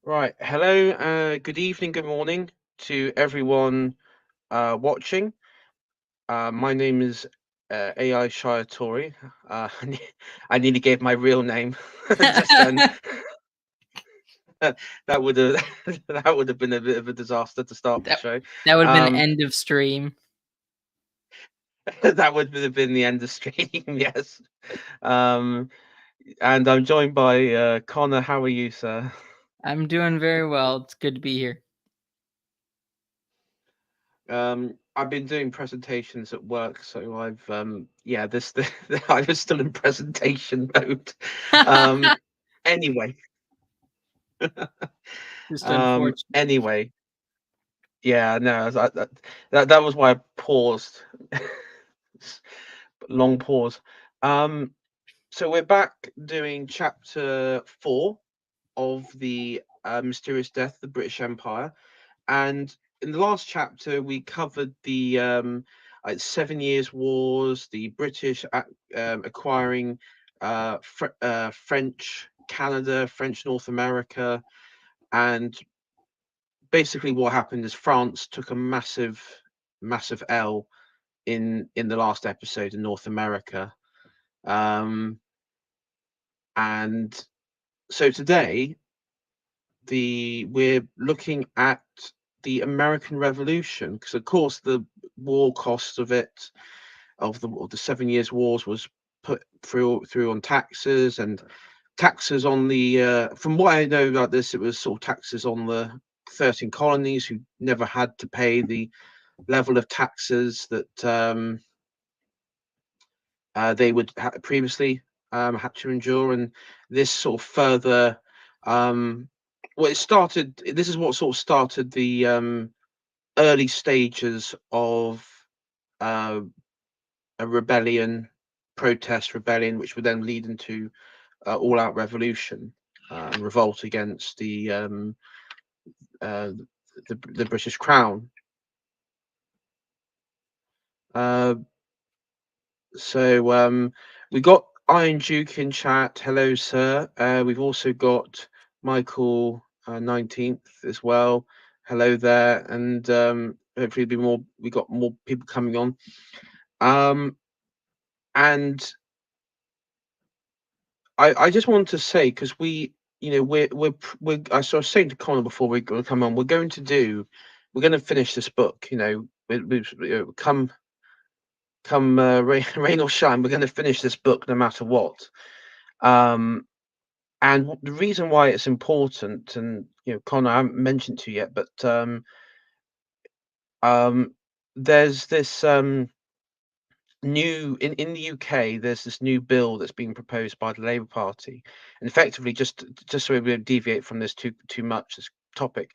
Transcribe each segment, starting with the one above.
Right. Hello. Good evening. Good morning to everyone watching. My name is AI Shire Tory. I nearly gave my real name just then. that That would have that would have been a bit of a disaster to start the show. that would have been Um, end of stream. that would have been the end of stream. Yes. Um, and I'm joined by Connor. How are you, sir? I'm doing very well. It's good to be here. I've been doing presentations at work, so I've yeah, this I was still in presentation mode. Um, anyway, Just unfortunate. anyway, yeah, no, that was why I paused, long pause. Um, so we're back doing chapter 4 of the mysterious death of the British Empire. And in the last chapter, we covered the 7 Years' Wars, the British acquiring French Canada, French North America, and basically what happened is France took a massive L in the last episode in North America, um, and so today we're looking at the American Revolution, because of course the war costs of it of the 7 Years' Wars was put through on taxes, and taxes on the from what I know about this, it was sort of taxes on the 13 colonies who never had to pay the level of taxes that they would previously had to endure, and this sort of further well, it started. This is what sort of started the early stages of uh, a rebellion, protest rebellion, which would then lead into all-out revolution and revolt against uh, the British Crown. Uh, so we got Iron Duke in chat. Hello, sir. We've also got Michael 19th as well. Hello there, and hopefully be more. We got more people coming on. Um, and I just want to say, because we're I was saying to Connor before we come on, we're going to finish this book. Come rain or shine, we're going to finish this book no matter what. Um, and the reason why it's important, and Connor, I haven't mentioned to you yet, but um, there's this new in the UK. There's this new bill that's being proposed by the Labour Party, and effectively, just so we don't deviate from this too much, this topic,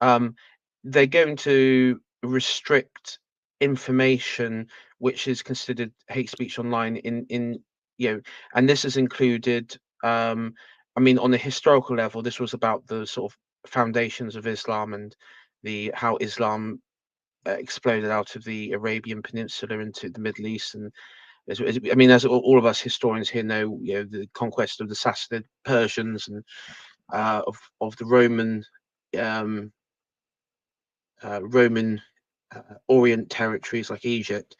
um, they're going to restrict information which is considered hate speech online in and this has included, I mean, on a historical level, this was about the sort of foundations of Islam and the how Islam exploded out of the Arabian Peninsula into the Middle East, and I mean, as all of us historians here know, the conquest of the Sassanid Persians and of the um, Roman Orient territories like Egypt.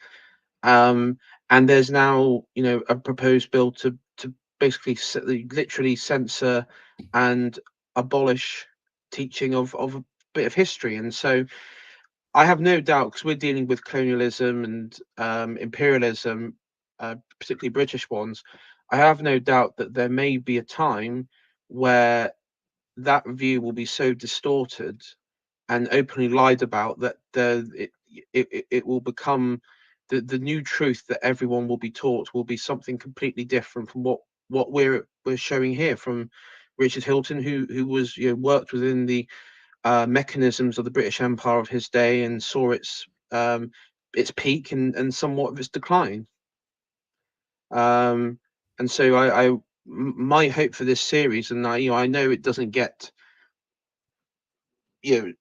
Um, and there's now, a proposed bill to basically literally censor and abolish teaching of a bit of history. And so I have no doubt, because we're dealing with colonialism and imperialism, particularly British ones. I have no doubt that there may be a time where that view will be so distorted and openly lied about that it will become the new truth that everyone will be taught will be something completely different from what we're showing here from Richard Hilton, who was worked within the mechanisms of the British Empire of his day and saw its peak and somewhat of its decline. Um, and so my hope for this series, and I know it doesn't get you know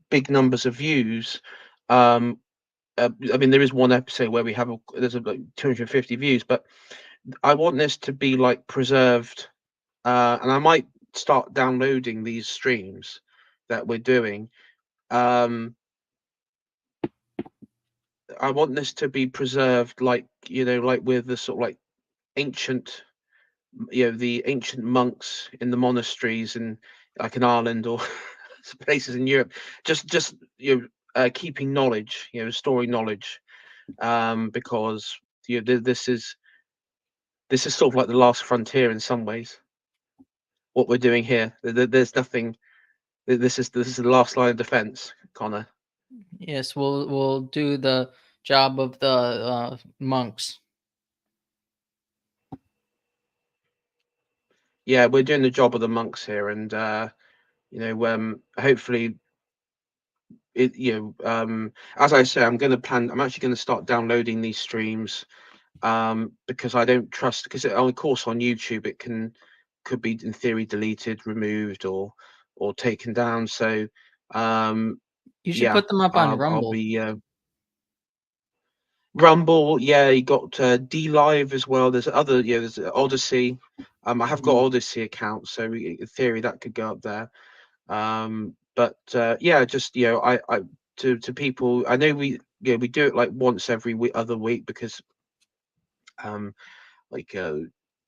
big numbers of views. Um, I mean, there is one episode where there's like 250 views, but I want this to be like preserved, and I might start downloading these streams that we're doing, I want this to be preserved, like like with the sort of like ancient, the ancient monks in the monasteries in like in Ireland or places in Europe, just keeping knowledge, storing knowledge, because this is sort of like the last frontier in some ways. What we're doing here, there's nothing. This is the last line of defense, Connor. Yes, we'll do the job of the monks. Yeah, we're doing the job of the monks here, and hopefully, as I say, I'm actually going to start downloading these streams, because I don't trust, because of course on YouTube it could be in theory deleted, removed, or taken down. So You should yeah, put them up on I'll Rumble. be Rumble. Yeah, you got D Live as well. There's other, there's Odyssey. I have got Odyssey account, so in theory that could go up there. But yeah, just I to people, I know we do it like once every other week, because um like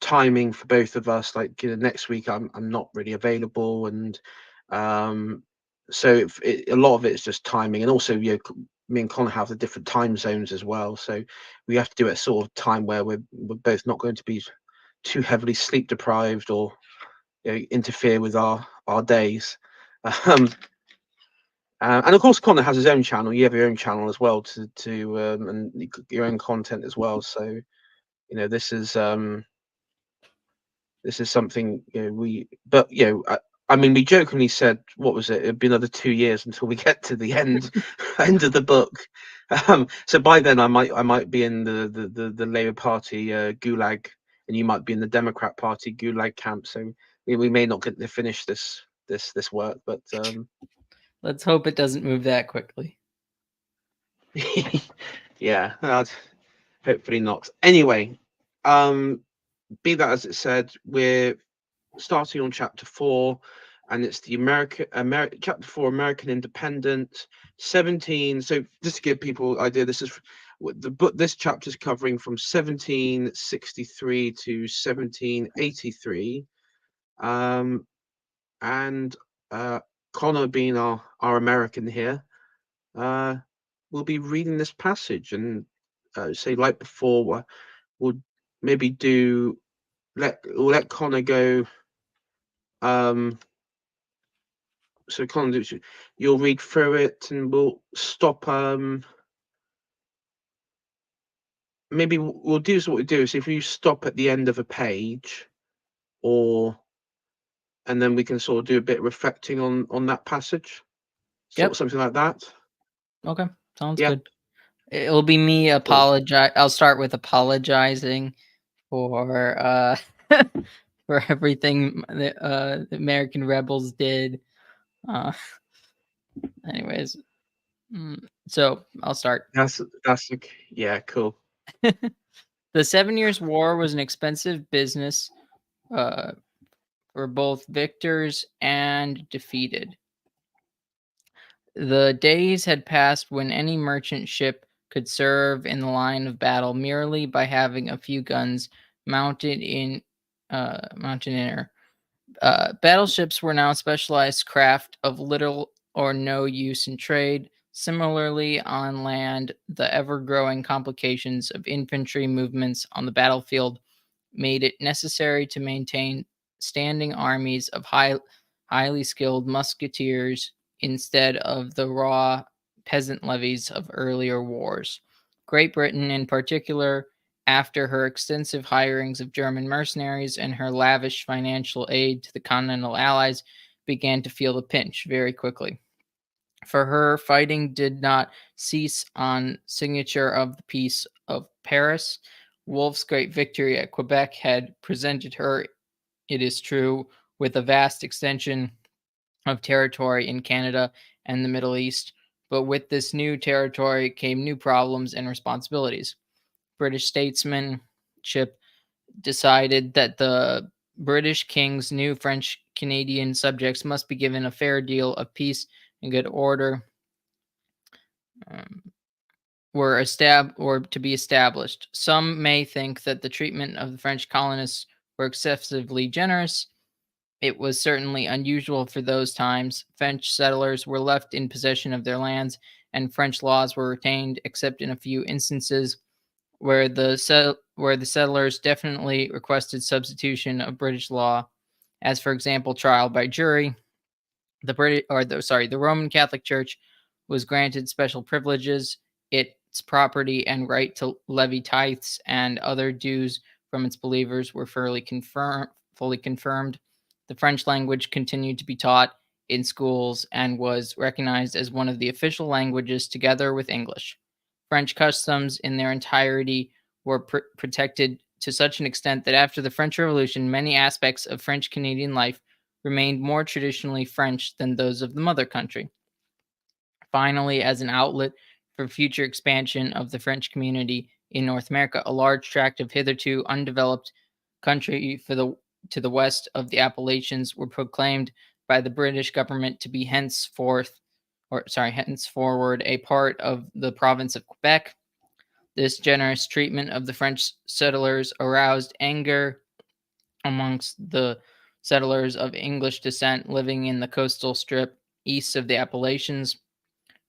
timing for both of us, like next week I'm not really available, and um so a lot of it is just timing, and also me and Connor have the different time zones as well, so we have to do it at sort of time where we're both not going to be too heavily sleep deprived, or interfere with our days. um and of course Connor has his own channel. You have your own channel as well, to and your own content as well, so this is something, but I mean, we jokingly said, what was it? It'd be another 2 years until we get to the end, end of the book. So by then, I might be in the Labour Party gulag, and you might be in the Democrat Party gulag camp. So we may not get to finish this work, but Let's hope it doesn't move that quickly. yeah, hopefully not. Anyway, be that as it said, we're starting on chapter 4, and it's the chapter 4, American Independent 17. So just to give people an idea, this is the book. This chapter is covering from 1763 to 1783, and Connor, being our American here, we'll be reading this passage, and say like before, we'll maybe we'll let Connor go. So Connor, you'll read through it, and we'll stop. Maybe we'll do what we do is, if you stop at the end of a page, and then we can sort of do a bit of reflecting on that passage, sort Yep. of something like that. Okay. Sounds Yeah. good. It'll be me Cool. apologize. I'll start with apologizing for for everything the American rebels did. Anyways, so I'll start. That's okay. Yeah. Cool. The 7 Years' War was an expensive business for both victors and defeated. The days had passed when any merchant ship could serve in the line of battle merely by having a few guns mounted in her. Battleships were now specialized craft of little or no use in trade. Similarly, on land, the ever growing complications of infantry movements on the battlefield made it necessary to maintain standing armies of highly skilled musketeers instead of the raw peasant levies of earlier wars. Great Britain, in particular, after her extensive hirings of German mercenaries and her lavish financial aid to the Continental Allies, began to feel the pinch very quickly. For her, fighting did not cease on signature of the Peace of Paris. Wolfe's great victory at Quebec had presented her, it is true, with a vast extension of territory in Canada and the Middle East, but with this new territory came new problems and responsibilities. British statesmanship decided that the British king's new French Canadian subjects must be given a fair deal of peace and good order um, to be established. Some may think that the treatment of the French colonists were excessively generous. It was certainly unusual for those times. French settlers were left in possession of their lands, and French laws were retained, except in a few instances where the settlers definitely requested substitution of British law, as for example, trial by jury. The Roman Catholic Church was granted special privileges. Its property and right to levy tithes and other dues from its believers were fully confirmed. The French language continued to be taught in schools and was recognized as one of the official languages together with English. French customs in their entirety were protected to such an extent that after the French Revolution, many aspects of French Canadian life remained more traditionally French than those of the mother country. Finally, as an outlet for future expansion of the French community in North America, a large tract of hitherto undeveloped country to the west of the Appalachians were proclaimed by the British government to be henceforward a part of the province of Quebec. This generous treatment of the French settlers aroused anger amongst the settlers of English descent living in the coastal strip east of the Appalachians.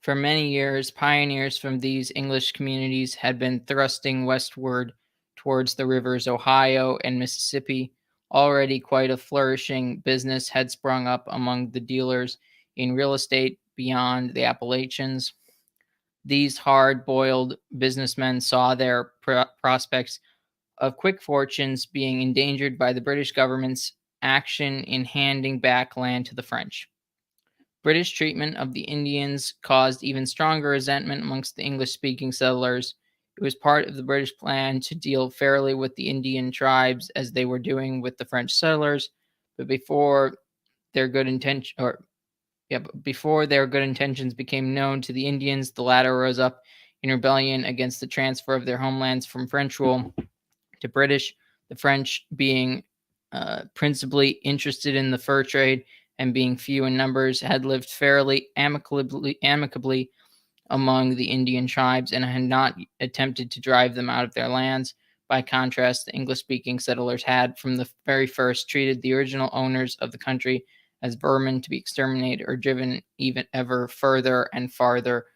For many years, pioneers from these English communities had been thrusting westward towards the rivers Ohio and Mississippi. Already quite a flourishing business had sprung up among the dealers in real estate beyond the Appalachians. These hard boiled businessmen saw their prospects of quick fortunes being endangered by the British government's action in handing back land to the French. British treatment of the Indians caused even stronger resentment amongst the English speaking settlers. It was part of the British plan to deal fairly with the Indian tribes as they were doing with the French settlers, but their good intention or before their good intentions became known to the Indians, the latter rose up in rebellion against the transfer of their homelands from French rule to British, the French being principally interested in the fur trade and being few in numbers, had lived fairly amicably among the Indian tribes and had not attempted to drive them out of their lands. By contrast, the English speaking settlers had, from the very first, treated the original owners of the country as vermin to be exterminated or driven even ever further and farther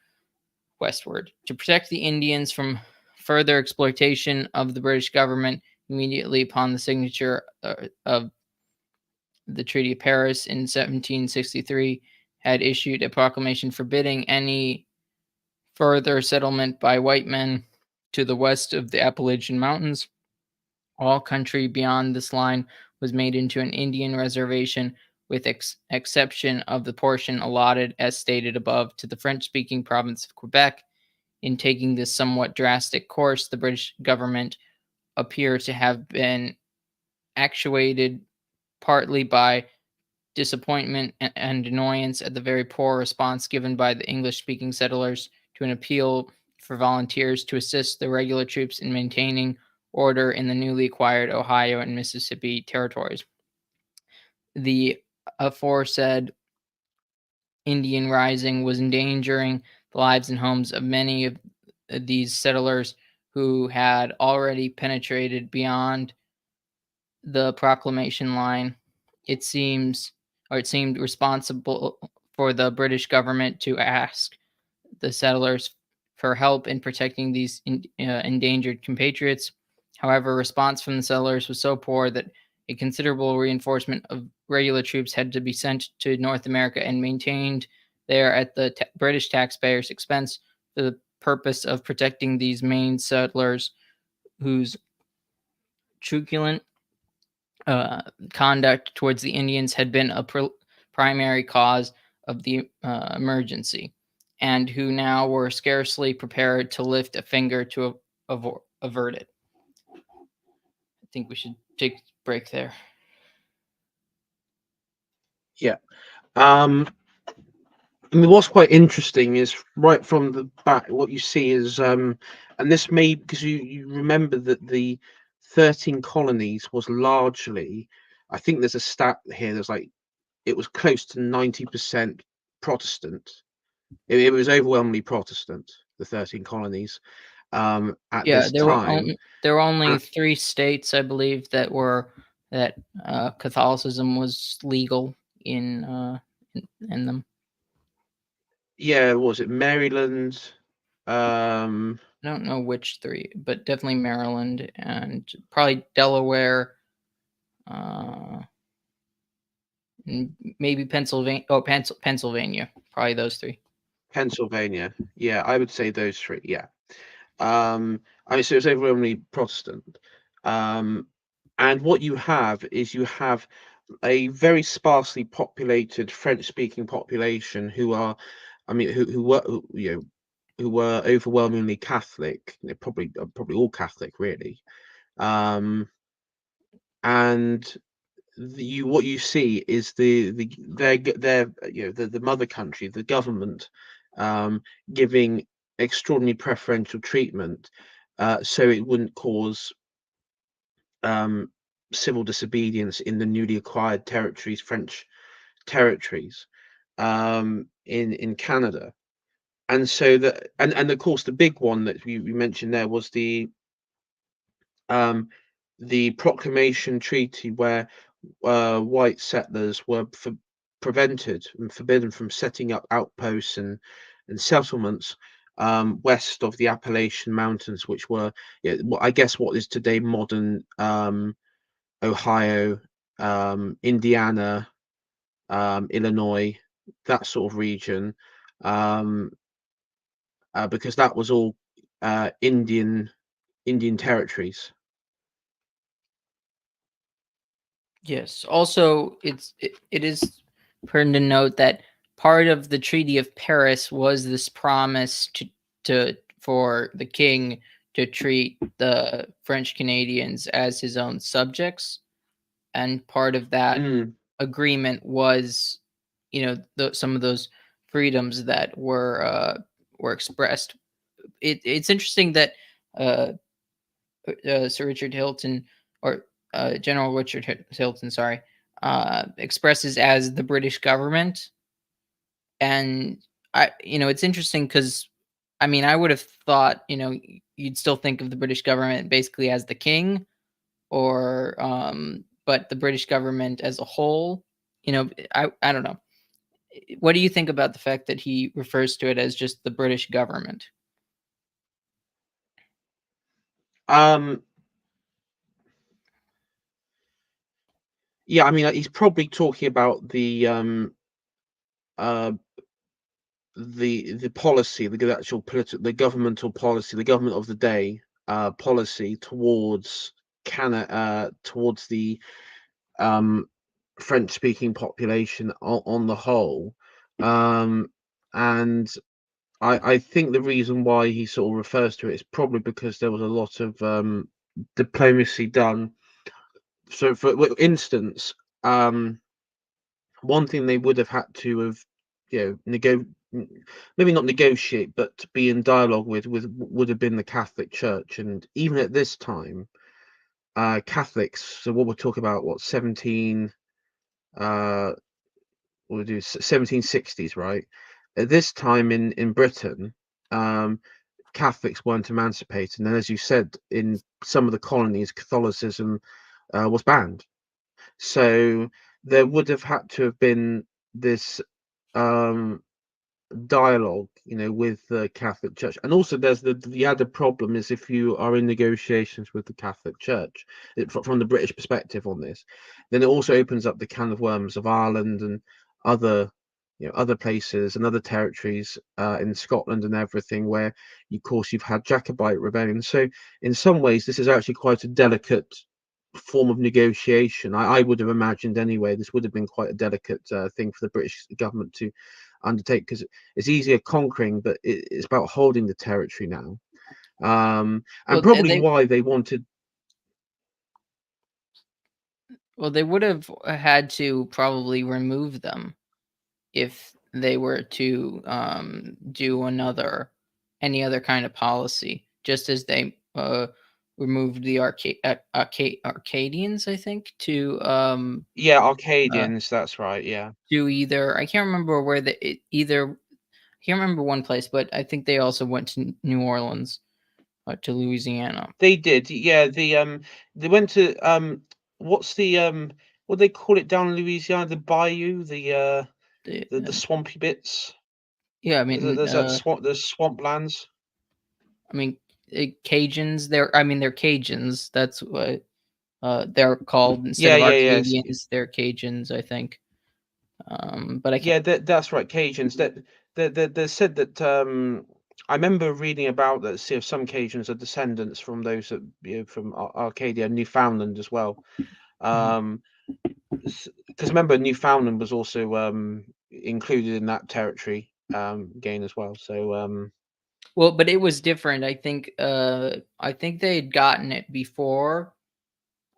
westward. To protect the Indians from further exploitation of the British government, immediately upon the signature of the Treaty of Paris in 1763, had issued a proclamation forbidding any further settlement by white men to the west of the Appalachian Mountains. All country beyond this line was made into an Indian reservation, with exception of the portion allotted, as stated above, to the French-speaking province of Quebec. In taking this somewhat drastic course, the British government appear to have been actuated partly by disappointment and annoyance at the very poor response given by the English-speaking settlers to an appeal for volunteers to assist the regular troops in maintaining order in the newly acquired Ohio and Mississippi territories. The aforesaid Indian rising was endangering the lives and homes of many of these settlers who had already penetrated beyond the proclamation line. It seemed responsible for the British government to ask the settlers for help in protecting these endangered compatriots. However, response from the settlers was so poor that a considerable reinforcement of regular troops had to be sent to North America and maintained there at the British taxpayers' expense for the purpose of protecting these Maine settlers whose truculent conduct towards the Indians had been a primary cause of the emergency, and who now were scarcely prepared to lift a finger to avert it. I think we should take a break there. Yeah. I mean, what's quite interesting is right from the back, what you see is, and this may because you remember that the 13 colonies was largely, I think there's a stat here. There's like it was close to 90% Protestant. It was overwhelmingly Protestant, the 13 colonies at Yeah, this time. there were only Uh, 3 states, I believe, that Catholicism was legal in them. yeah, what was it Maryland? Um, I don't know which 3, but definitely Maryland and probably Delaware, uh, and maybe Pennsylvania. Oh, Pennsylvania. Probably those 3. Pennsylvania. Yeah, I would say those three. Yeah. I mean, so it's overwhelmingly Protestant. Um, and what you have is you have a very sparsely populated French-speaking population who are, I mean, who were overwhelmingly Catholic. They're probably all Catholic, really. Um, and what you see is their the mother country, the government, um, giving extraordinary preferential treatment, so it wouldn't cause um, civil disobedience in the newly acquired territories, French territories, in Canada. And so that and of course the big one that we mentioned there was um, the Proclamation Treaty, where white settlers were prevented and forbidden from setting up outposts and settlements west of the Appalachian Mountains, which were, yeah, I guess, what is today modern Ohio, Indiana, Illinois, that sort of region, um, because that was all Indian territories. Yes. Also, it is important to note that part of the Treaty of Paris was this promise to for the king to treat the French Canadians as his own subjects, and part of that Mm, agreement was, some of those freedoms that were expressed. It's interesting that uh, Sir Richard Hilton, or General Richard Hilton, sorry, expresses as the British government. And it's interesting because, I mean, I would have thought, you'd still think of the British government basically as the king, or but the British government as a whole, I don't know. What do you think about the fact that he refers to it as just the British government? um, yeah, I mean, he's probably talking about uh, the policy, the actual political, the governmental policy, the government of the day policy towards Canada, towards the um, French-speaking population on the whole, um, and I think the reason why he sort of refers to it is probably because there was a lot of diplomacy done. So, for instance, one thing they would have had to have, maybe not negotiate, but to be in dialogue with would have been the Catholic Church. And even at this time, Catholics, so what we're talking about, what, 17, uh, we'll do 1760s, right? At this time in Britain, um, Catholics weren't emancipated. And as you said, in some of the colonies, Catholicism was banned. So there would have had to have been this um, dialogue, with the Catholic Church. And also, there's the added problem is if you are in negotiations with the Catholic Church, from the British perspective on this, then it also opens up the can of worms of Ireland and other, other places and other territories in Scotland and everything, where, of course, you've had Jacobite rebellion. So, in some ways, this is actually quite a delicate form of negotiation. I would have imagined anyway. This would have been quite a delicate thing for the British government to undertake, because it's easier conquering, but it's about holding the territory now. And Well, probably they why they wanted. they would have had to probably remove them if they were to do any other kind of policy, just as they removed the Arcadians, I think, Yeah, uh, Arcadians. That's right. Yeah, to either, I can't remember where either, I can't remember one place, but I think they also went to New Orleans, to Louisiana. they did. Yeah, they went to what's the what do they call it down in Louisiana? The bayou, The, the swampy bits. yeah, There's that swamp. There's swamplands. I mean, Cajuns. They're Cajuns. That's what they're called instead Yeah, of yeah, yes. Arcadians. They're Cajuns, I think. But I can't. Yeah, that's right, Cajuns. They said that I remember reading about that. See, if some Cajuns are descendants from those that from Arcadia, Newfoundland as well. Mhm. Um, because remember, Newfoundland was also included in that territory gain as well. So Well, but it was different. I think they had gotten it before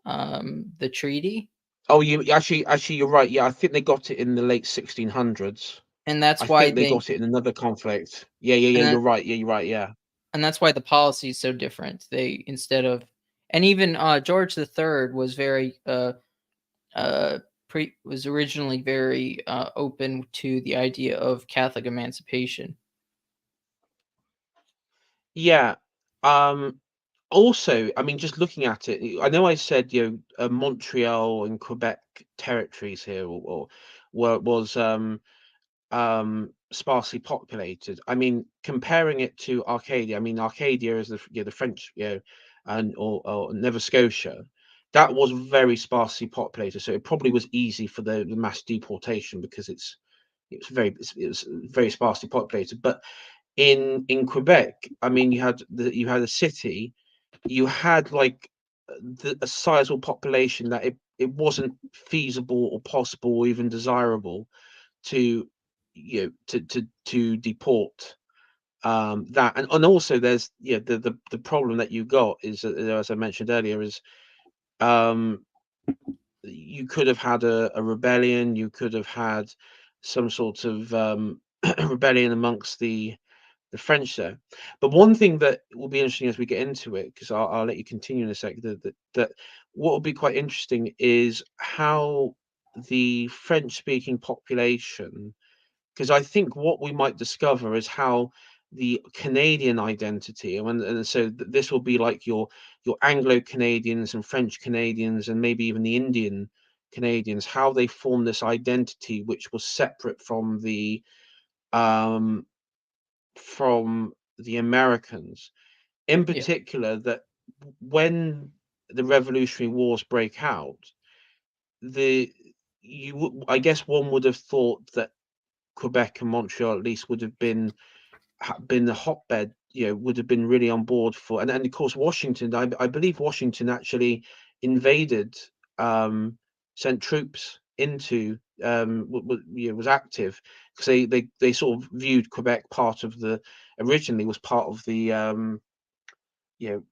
the treaty, oh, you actually you're right. Yeah, I think they got it in the late 1600s. and I that's why think they they got it in another conflict. Yeah, yeah, yeah. and You're that right. Yeah, you're right. Yeah. and that's why the policy is so different. They instead of and even George the Third was very was originally very open to the idea of Catholic emancipation. Yeah. Also, I mean, just looking at it, I know I said, Montreal and Quebec territories here was sparsely populated. I mean, comparing it to Arcadia, I mean, Arcadia is the French, and or Nova Scotia. That was very sparsely populated, so it probably was easy for the mass deportation because it was very sparsely populated. But in Quebec, I mean, you had a city, you had like a sizable population that it wasn't feasible or possible or even desirable to to deport that. And also there's the problem that you got is as I mentioned earlier is um you could have had a rebellion, you could have had some sort of rebellion amongst the French there. But one thing that will be interesting as we get into it, because I'll let you continue in a sec, that what will be quite interesting is how the French speaking population, because I think what we might discover is how the Canadian identity, and so this will be like your Anglo Canadians and French Canadians and maybe even the Indian Canadians, how they form this identity which was separate um, from the Americans. In Yeah. particular, that when the Revolutionary Wars break out, the I guess one would have thought that Quebec and Montreal at least would have been the hotbed, would have been really on board for, and of course Washington. I believe Washington actually invaded, sent troops into, was active because they sort of viewed Quebec part of the originally was part of the you know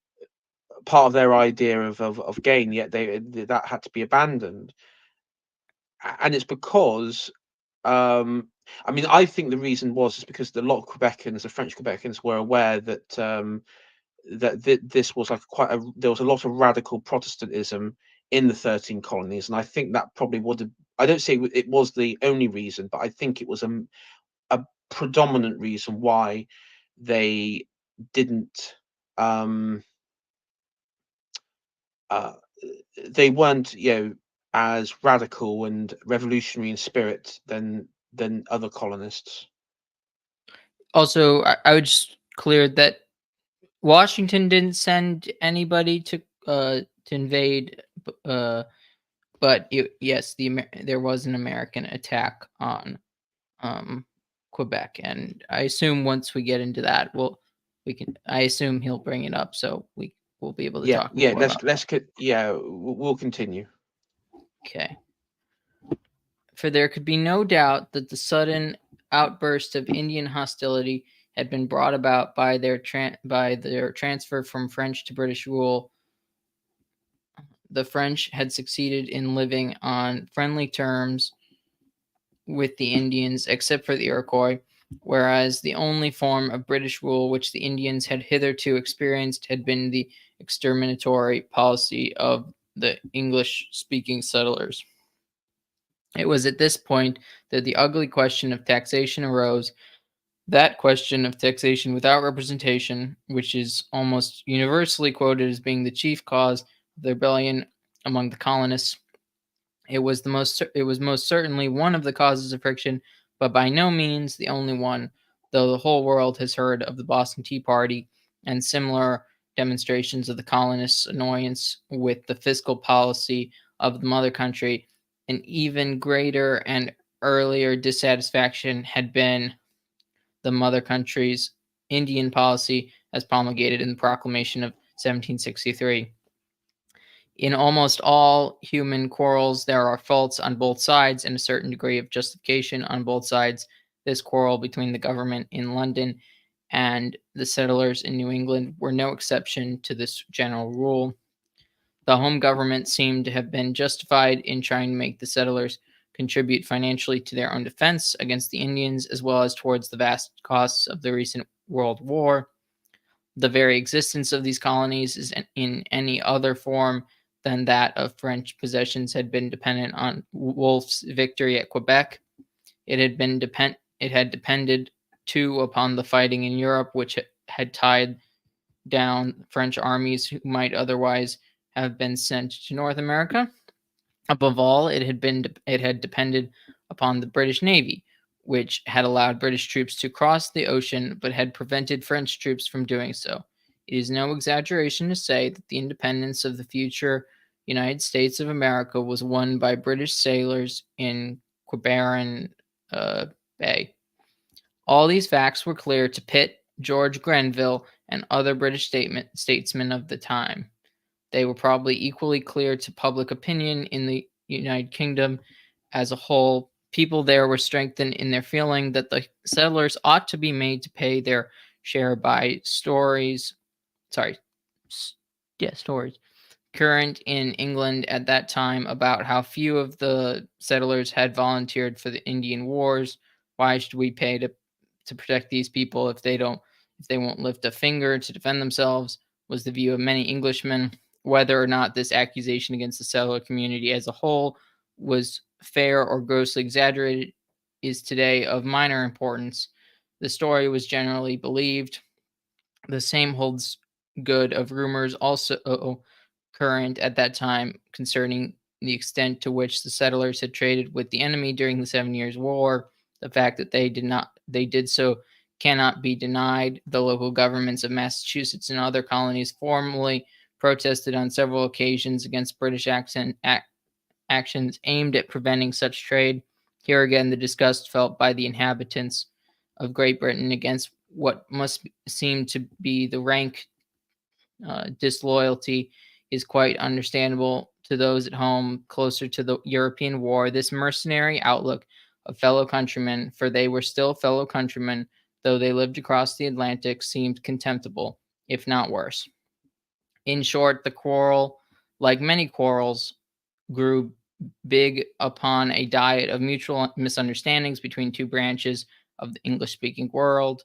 part of their idea of gain. Yet that had to be abandoned, and it's because um, I mean, I think the reason was is because a lot of Quebecans, the French Quebecans, were aware that this was like there was a lot of radical Protestantism in the 13 colonies, and I think that probably would have. I don't say it was the only reason, but I think it was a predominant reason why they didn't. Um, uh, they weren't, as radical and revolutionary in spirit than other colonists. Also, I would just clear that Washington didn't send anybody to invade, but yes, there was an American attack on um, Quebec, and I assume once we get into that, we can. I assume he'll bring it up, so we'll be able to Yeah, talk yeah. more about that. We'll continue. Okay. For there could be no doubt that the sudden outburst of Indian hostility had been brought about by by their transfer from French to British rule. The French had succeeded in living on friendly terms with the Indians, except for the Iroquois, whereas the only form of British rule which the Indians had hitherto experienced had been the exterminatory policy of the English-speaking settlers. It was at this point that the ugly question of taxation arose. That question of taxation without representation, which is almost universally quoted as being the chief cause of the rebellion among the colonists. It was most certainly one of the causes of friction, but by no means the only one, though the whole world has heard of the Boston Tea Party and similar demonstrations of the colonists' annoyance with the fiscal policy of the mother country. An even greater and earlier dissatisfaction had been the mother country's Indian policy as promulgated in the Proclamation of 1763. In almost all human quarrels, there are faults on both sides and a certain degree of justification on both sides. This quarrel between the government in London and the settlers in New England were no exception to this general rule. The home government seemed to have been justified in trying to make the settlers contribute financially to their own defense against the Indians, as well as towards the vast costs of the recent World War. The very existence of these colonies is in any other form than that of French possessions had been dependent on Wolfe's victory at Quebec. It had depended too upon the fighting in Europe, which had tied down French armies who might otherwise have been sent to North America. Above all, it had depended upon the British Navy, which had allowed British troops to cross the ocean but had prevented French troops from doing so. It is no exaggeration to say that the independence of the future United States of America was won by British sailors in Quiberon Bay. All these facts were clear to Pitt, George Grenville, and other British statesmen of the time. They were probably equally clear to public opinion in the United Kingdom as a whole. People there were strengthened in their feeling that the settlers ought to be made to pay their share by stories current in England at that time about how few of the settlers had volunteered for the Indian Wars. Why should we pay to protect these people if they won't lift a finger to defend themselves? Was the view of many Englishmen. Whether or not this accusation against the settler community as a whole was fair or grossly exaggerated is today of minor importance. The story was generally believed. The same holds good of rumors also current at that time concerning the extent to which the settlers had traded with the enemy during the 7 Years' War. The fact that they did so cannot be denied. The local governments of Massachusetts and other colonies formally protested on several occasions against British actions aimed at preventing such trade. Here again, the disgust felt by the inhabitants of Great Britain against what must seem to be the rank disloyalty is quite understandable to those at home closer to the European war. This mercenary outlook of fellow countrymen, for they were still fellow countrymen, though they lived across the Atlantic, seemed contemptible, if not worse. In short, the quarrel, like many quarrels, grew big upon a diet of mutual misunderstandings between two branches of the English-speaking world.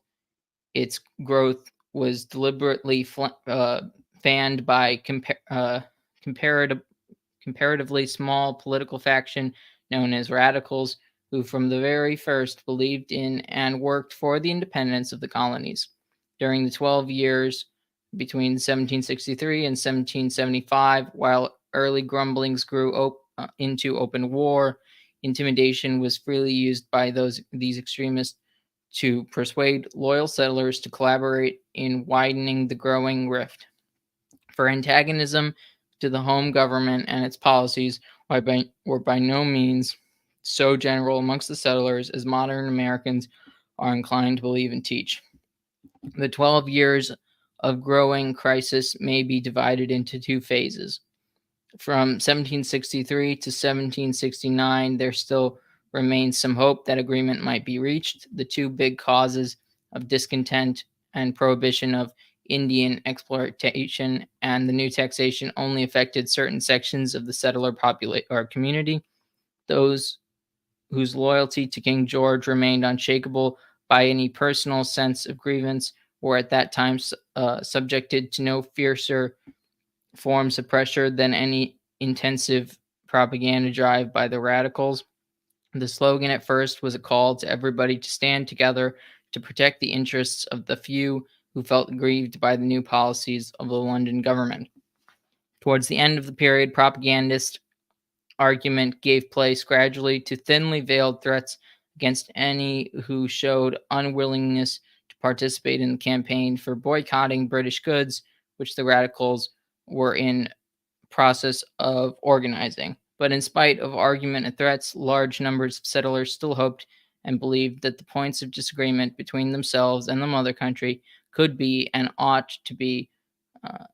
Its growth was deliberately fanned by comparatively small political faction known as radicals, who from the very first believed in and worked for the independence of the colonies. During the 12 years between 1763 and 1775, while early grumblings grew into open war, intimidation was freely used by these extremists to persuade loyal settlers to collaborate in widening the growing rift. For antagonism to the home government and its policies were by no means so general amongst the settlers as modern Americans are inclined to believe and teach. The 12 years of growing crisis may be divided into two phases. From 1763 to 1769, there still remains some hope that agreement might be reached. The two big causes of discontent and prohibition of Indian exploitation and the new taxation only affected certain sections of the settler community. Those whose loyalty to King George remained unshakable by any personal sense of grievance were at that time subjected to no fiercer forms of pressure than any intensive propaganda drive by the radicals. The slogan at first was a call to everybody to stand together to protect the interests of the few who felt aggrieved by the new policies of the London government. Towards the end of the period, propagandist argument gave place gradually to thinly veiled threats against any who showed unwillingness to participate in the campaign for boycotting British goods, which the radicals were in process of organizing. But in spite of argument and threats, large numbers of settlers still hoped and believed that the points of disagreement between themselves and the mother country could be and ought to be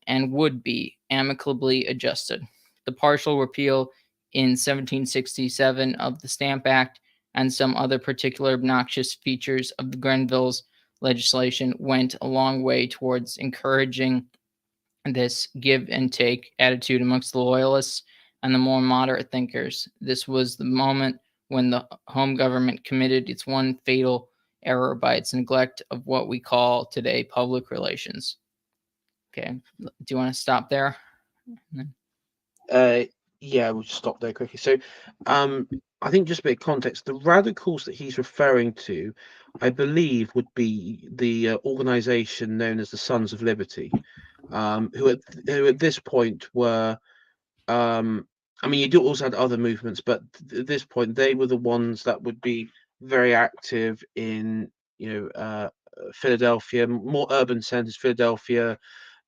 and would be amicably adjusted. The partial repeal in 1767 of the Stamp Act and some other particular obnoxious features of the Grenville's legislation went a long way towards encouraging this give and take attitude amongst the loyalists and the more moderate thinkers. This was the moment when the home government committed its one fatal error by its neglect of what we call today public relations. Okay, do you want to stop there? Uh, yeah, we'll just stop there quickly. So, I think just a bit of context. The radicals that he's referring to, I believe, would be the organization known as the Sons of Liberty, who at this point were. I mean, you do also had other movements, but at this point, they were the ones that would be very active in, Philadelphia, more urban centers, Philadelphia,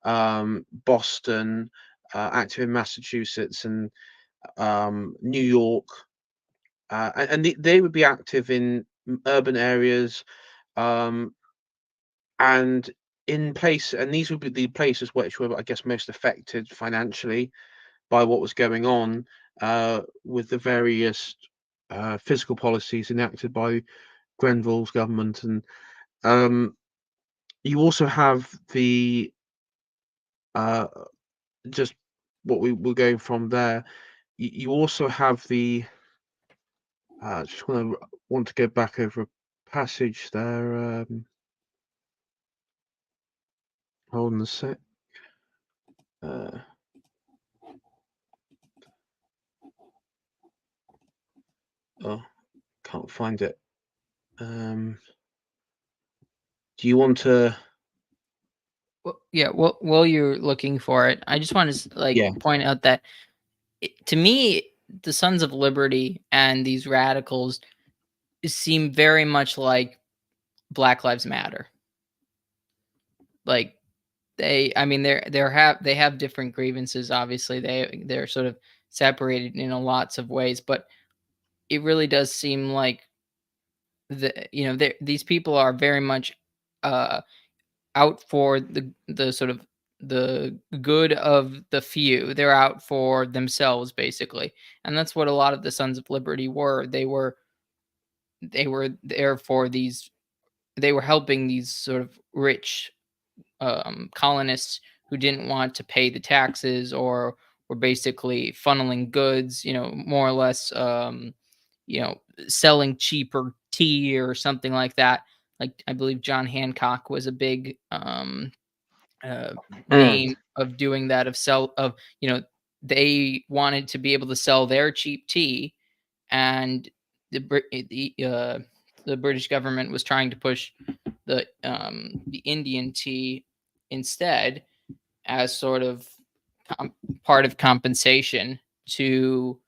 Boston, active in Massachusetts and New York, they would be active in urban areas, um, and and these would be the places which were, I guess, most affected financially by what was going on with the various fiscal policies enacted by Grenville's government, and um, you also have the uh, just what we were going from there. You also have the just want to go back over a passage there. Hold on a sec. Uh, oh, can't find it. Do you want to? Well, yeah, well, while you're looking for it, I just want to Yeah. point out that to me, the Sons of Liberty and these radicals seem very much like Black Lives Matter. Like I mean, they have different grievances. Obviously, they're sort of separated in lots of ways, but it really does seem like these people are very much uh out for the sort of the good of the few. They're out for themselves basically. And that's what a lot of the Sons of Liberty were. They were there for these they were helping these sort of rich colonists who didn't want to pay the taxes or were basically funneling goods, more or less, you know, selling cheaper tea or something like that. Like I believe John Hancock was a big uh, Mm, name of doing that. You know, they wanted to be able to sell their cheap tea, and the British government was trying to push the Indian tea instead as sort of part of compensation to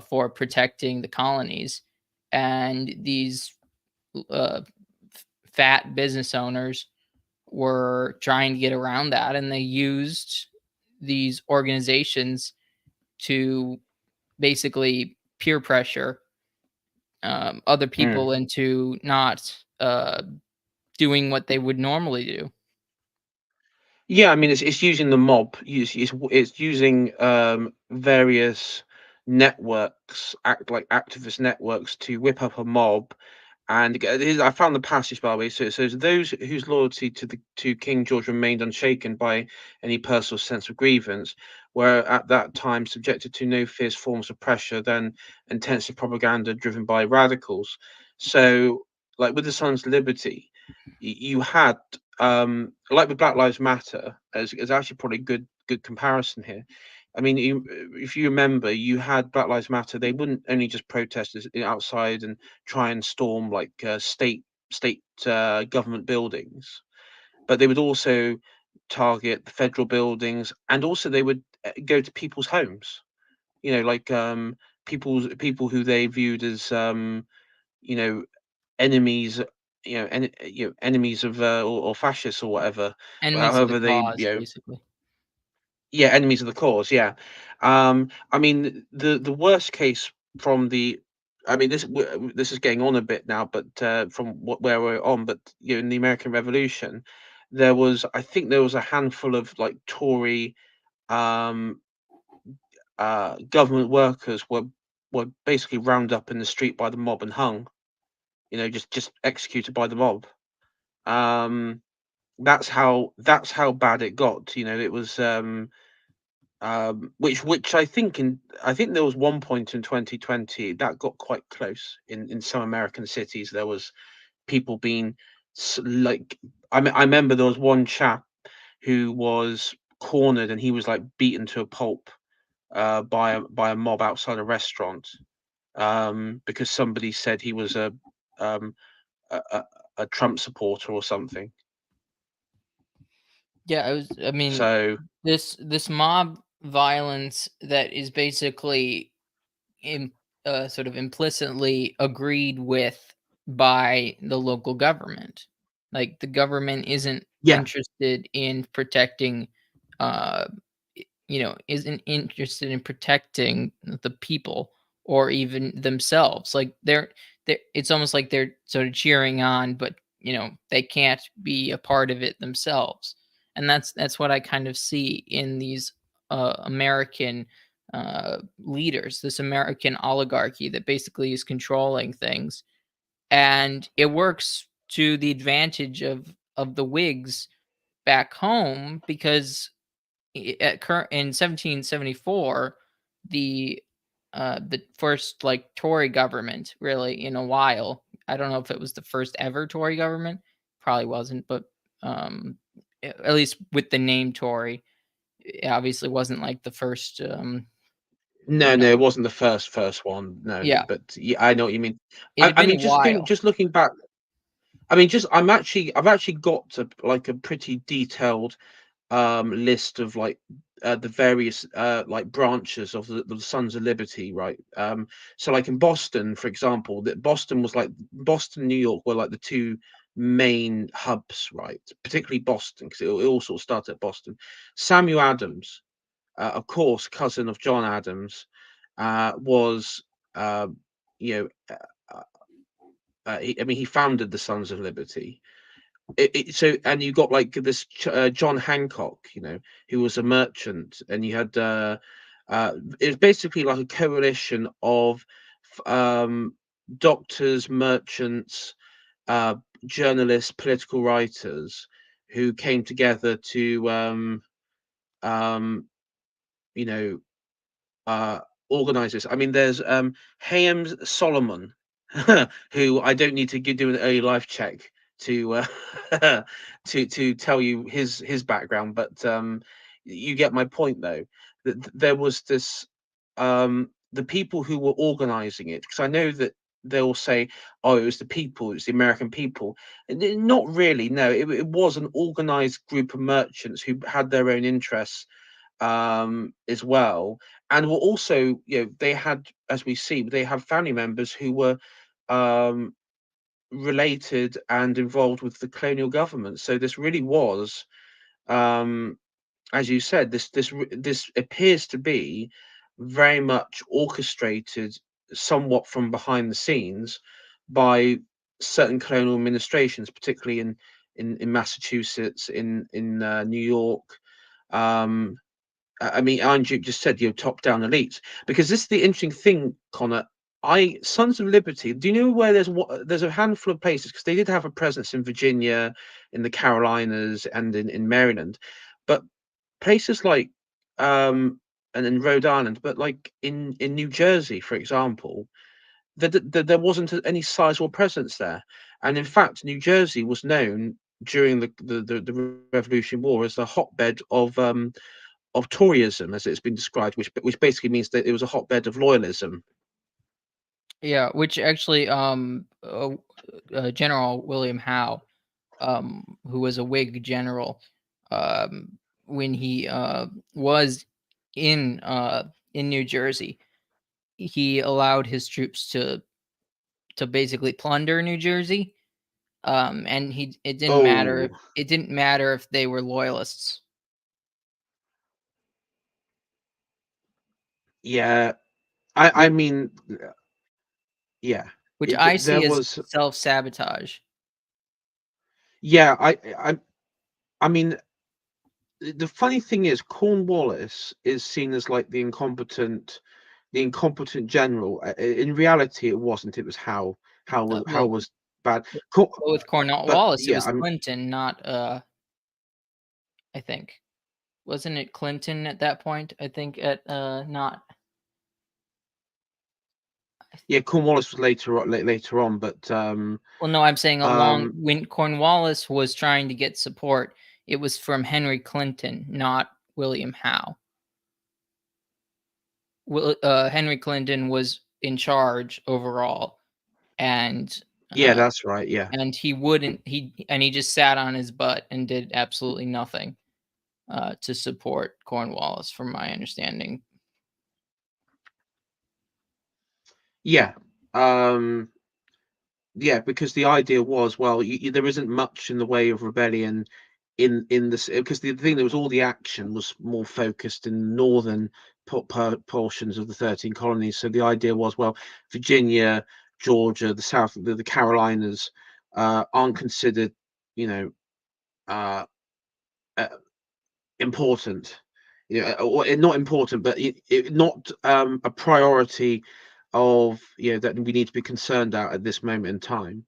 for protecting the colonies, and these uh, fat business owners were trying to get around that, and they used these organizations to basically peer pressure other mm. people into not doing what they would normally do. Yeah, I mean, it's using the mob. It's using various networks, activist networks, to whip up a mob. And I found the passage, by the way. So it says, "Those whose loyalty to King George remained unshaken by any personal sense of grievance were at that time subjected to no fierce forms of pressure than intensive propaganda driven by radicals." So, like with the Sons' Liberty, you had, like with Black Lives Matter, as actually probably good good comparison here. I mean, if you remember, you had Black Lives Matter. They wouldn't only just protest outside and try and storm like state government buildings, but they would also target the federal buildings, and also they would go to people's homes. You know, like people who they viewed as you know enemies, enemies of or fascists or whatever. Enemies of the However, they cause, basically. yeah, enemies of the cause. Yeah, I mean the worst case from the. I mean, this is getting on a bit now, but from where we're on, but in the American Revolution, I think there was a handful of like Tory um, government workers were basically rounded up in the street by the mob and hung. Just executed by the mob. Um, that's how bad it got. It was which I think there was one point in 2020 that got quite close in some American cities. There was people being like I remember there was one chap who was cornered and he was like beaten to a pulp by a mob outside a restaurant because somebody said he was um, a, a, a Trump supporter or something. Yeah, I mean, So this mob violence that is basically sort of implicitly agreed with by the local government. Like the government isn't yeah, interested in protecting, uh, isn't interested in protecting the people or even themselves. Like it's almost like they're sort of cheering on, but they can't be a part of it themselves. And that's what I kind of see in these American leaders, this American oligarchy that basically is controlling things, and it works to the advantage of the Whigs back home because at current in 1774, the first like Tory government really in a while. I don't know if it was the first ever Tory government, probably wasn't, but um, at least with the name Tory, it obviously wasn't like the first. no, You know, no, it wasn't the first one. No, yeah, but yeah, I know what you mean. it I, had I been mean, a just while. looking back. I mean, I've actually got like a pretty detailed list of like the various like branches of the Sons of Liberty, right? So like in Boston, for example, that Boston was like Boston, New York were like the two main hubs, right? Particularly Boston, because it all sort of started at Boston. Samuel Adams, of course, cousin of John Adams, was uh, you know. I mean, he founded the Sons of Liberty, so and you got like this John Hancock, who was a merchant, and you had it was basically like a coalition of doctors, merchants, uh, journalists, political writers who came together to um, you know uh, organize this. I mean, there's Hayams Solomon, who I don't need to do an early life check to to tell you his background, but you get my point though. That there was this the people who were organizing it, because I know that they'll say, "Oh, it was the people, it was the American people." And not really. No, it was an organized group of merchants who had their own interests as well, and were also, they had, as we see, they have family members who were um, related and involved with the colonial government. So this really was, um, as you said, this appears to be very much orchestrated, somewhat from behind the scenes, by certain colonial administrations, particularly in Massachusetts, in New York. Um, I mean, Andrew just said, top down elites, because this is the interesting thing, Connor. Sons of Liberty. Do you know where there's a handful of places, because they did have a presence in Virginia, in the Carolinas, and in Maryland, but places like and in Rhode Island, but like in New Jersey, for example, there wasn't any sizable presence there, and in fact, New Jersey was known during the Revolution War as the hotbed Toryism, as it's been described, which basically means that it was a hotbed of loyalism. Yeah, which actually, General William Howe, who was a Whig general, um, when he was in New Jersey, he allowed his troops to basically plunder New Jersey. And it didn't matter. Oh, It didn't matter if they were loyalists, yeah. I which mean, yeah. I There see as was, self sabotage. yeah. I mean, the funny thing is, Cornwallis is seen as like the incompetent general. In reality, it wasn't. It was Howe. Howe Well, was bad. with But Cornwallis, it yeah, was Clinton, not I think. Wasn't it Clinton at that point? I think at not. yeah. Cornwallis was later on, but Well, no, I'm saying along um, when Cornwallis was trying to get support, it was from Henry Clinton, not William Howe. Henry Clinton was in charge overall, and yeah, uh, that's right. Yeah, he wouldn't he just sat on his butt and did absolutely nothing to support Cornwallis, from my understanding. yeah. Um, yeah, because the idea was, well, there isn't much in the way of rebellion in this, because the thing, there was all the action was more focused in northern portions of the 13 colonies. So the idea was, well, Virginia, Georgia, the South, the Carolinas aren't considered, you know, uh, uh, important. Or not important, but not a priority of, that we need to be concerned at this moment in time.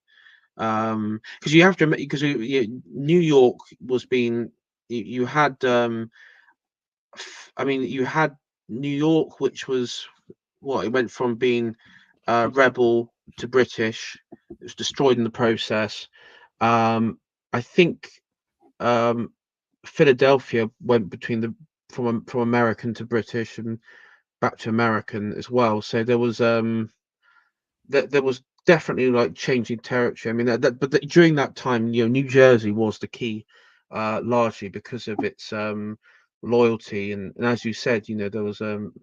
Because you have to, because New York was being, you had I mean, you had New York, which was what, it went from being rebel to British. It was destroyed in the process. I think um Philadelphia went between the from American to British and back to American as well. So there was definitely like changing territory. I mean, but during that time, New Jersey was the key, largely because of its loyalty, and as you said, there was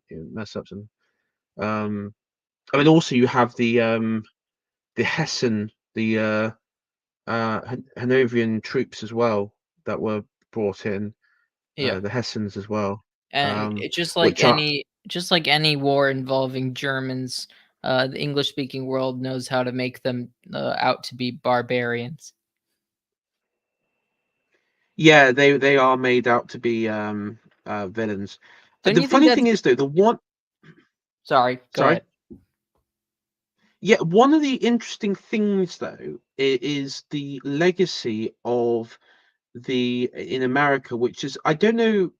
mess ups, and I mean, also you have the Hessen, the Hanoverian troops as well that were brought in, Yeah, the Hessens as well, and it's which are, just like any war involving Germans, the English speaking world knows how to make them out to be barbarians. yeah, they are made out to be villains. Don't The you think funny that's thing is, though, the one, sorry, go sorry. ahead. Yeah, one of the interesting things though is the legacy of the in America, which is, I don't know,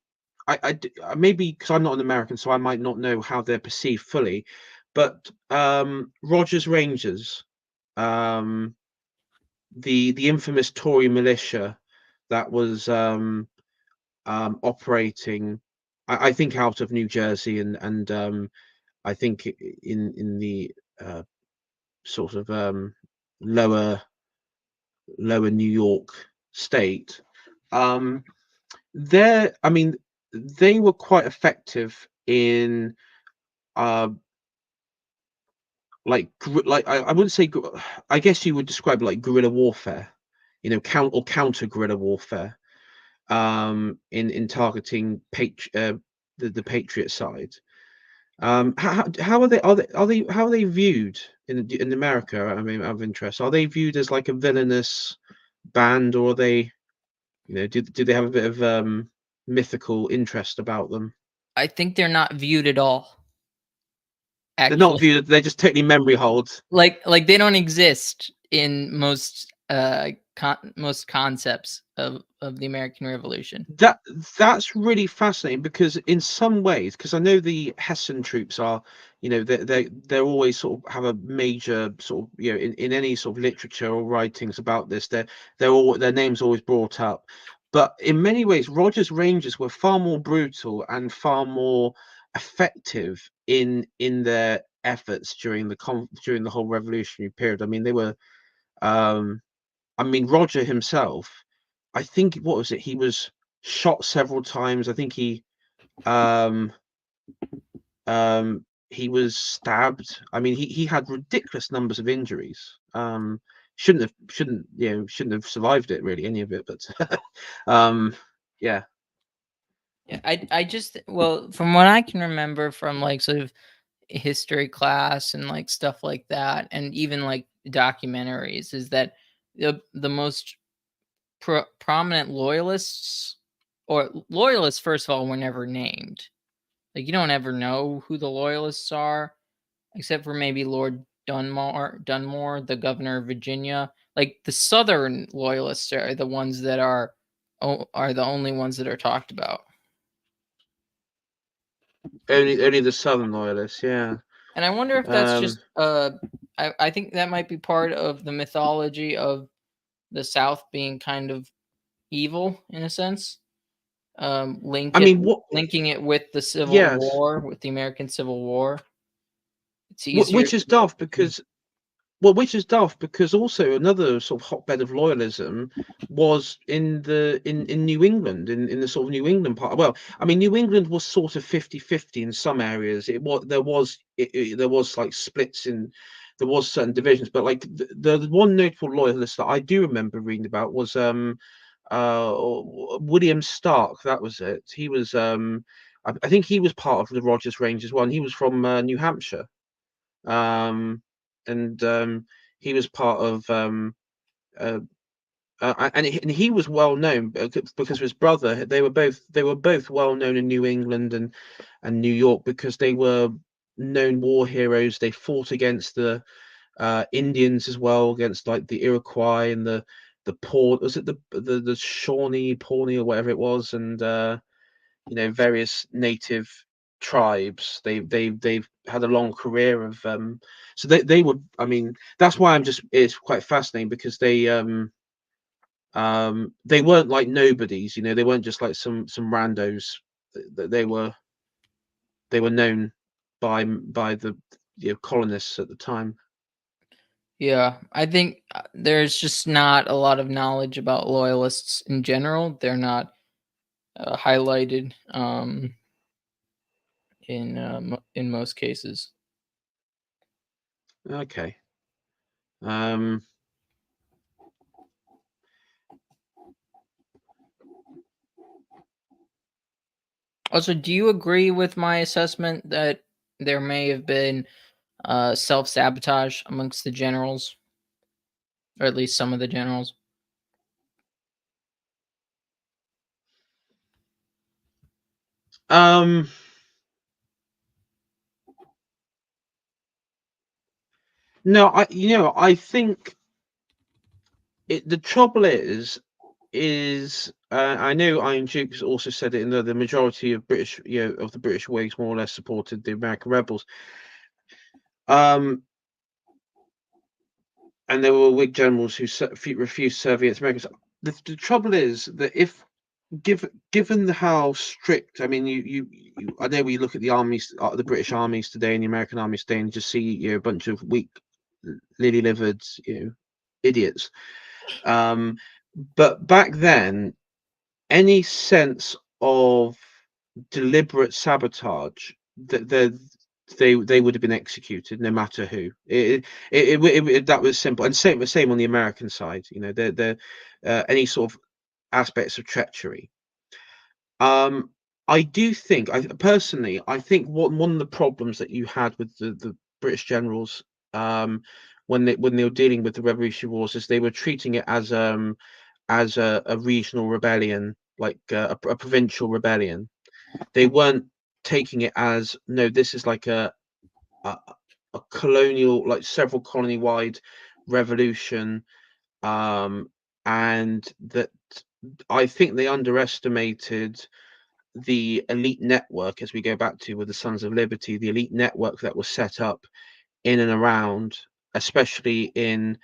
maybe because I'm not an American, so I might not know how they're perceived fully, but Rogers Rangers, um, the infamous Tory militia that was operating, I think out of New Jersey, and I think in the uh, sort of lower New York state. I mean, they were quite effective in uh, like I wouldn't say, I guess you would describe it like guerrilla warfare, counter guerrilla warfare, in targeting the Patriot side. How how are they viewed in America? I mean, out of interest, are they viewed as like a villainous band, or are they, do they have a bit of mythical interest about them? I think they're not viewed at all, They're not actually. viewed. They're just totally memory holds. Like they don't exist in most concepts of the American Revolution. That that's really fascinating, because in some ways, because I know the Hessen troops are, they're always sort of have a major sort of, in any sort of literature or writings about this, they're all, their names always brought up. But in many ways, Roger's Rangers were far more brutal and far more effective in their efforts during during the whole revolutionary period. I mean, they were. Um, I mean, Roger himself. I think what was it? He was shot several times. I think um, he was stabbed. I mean, he had ridiculous numbers of injuries. Shouldn't have survived it really, any of it. But yeah. Yeah, I just, well, from what I can remember from like sort of history class and like stuff like that, and even like documentaries, is that the most prominent loyalists, or loyalists, first of all, were never named. Like, you don't ever know who the loyalists are, except for maybe Lord Dunmore, the governor of Virginia. Like, the Southern loyalists are the ones that are the only ones that are talked about. Only the Southern loyalists, yeah. And I wonder if that's Um, just I think that might be part of the mythology of the South being kind of evil in a sense. I mean, what? Linking it with the Civil Yes, War, with the American Civil War. It's easier. which is daft because which is daft because also another sort of hotbed of loyalism was in New England, in the sort of New England part. Well, I mean, New England was sort of 50-50 in some areas. There was like splits in, there was certain divisions, but like the one notable loyalist that I do remember reading about was uh William Stark. That was it. He was I think he was part of the Rogers Range as well. And he was from New Hampshire. Um, and he was part of uh, and he was well known because of his brother. They were both well known in New England and New York because they were known war heroes. They fought against the Indians as well, against like the Iroquois and the Paw. Was it the Shawnee, Pawnee, or whatever it was, and various native tribes. They've had a long career of so they were. I mean, that's why it's quite fascinating because they weren't like nobodies. They weren't just like some randos. They were known by the colonists at the time. Yeah, I think there's just not a lot of knowledge about loyalists in general. They're not highlighted in most cases. Okay. Um, Also, do you agree with my assessment that there may have been self-sabotage amongst the generals, or at least some of the generals? um, no, I think the trouble is I know Iron Dukes also said it in the majority of British, of the British Whigs more or less supported the American rebels. Um, and there were Whig generals who refused to serve against Americans. The trouble is that if given how strict, I mean, I know when you look at the armies, the British armies today and the American armies today, and you just see a bunch of weak, lily-livered, idiots. Um, but back then, any sense of deliberate sabotage, that they would have been executed no matter who. That was simple, and same on the American side. The any sort of aspects of treachery. Um, I do think, I think one of the problems that you had with the British generals, when they were dealing with the Revolutionary Wars, is they were treating it as a regional rebellion, like a provincial rebellion. They weren't taking it as, no, this is like a, a colonial, like several colony wide revolution, and that I think they underestimated the elite network, as we go back to with the Sons of Liberty, the elite network that was set up in and around, especially in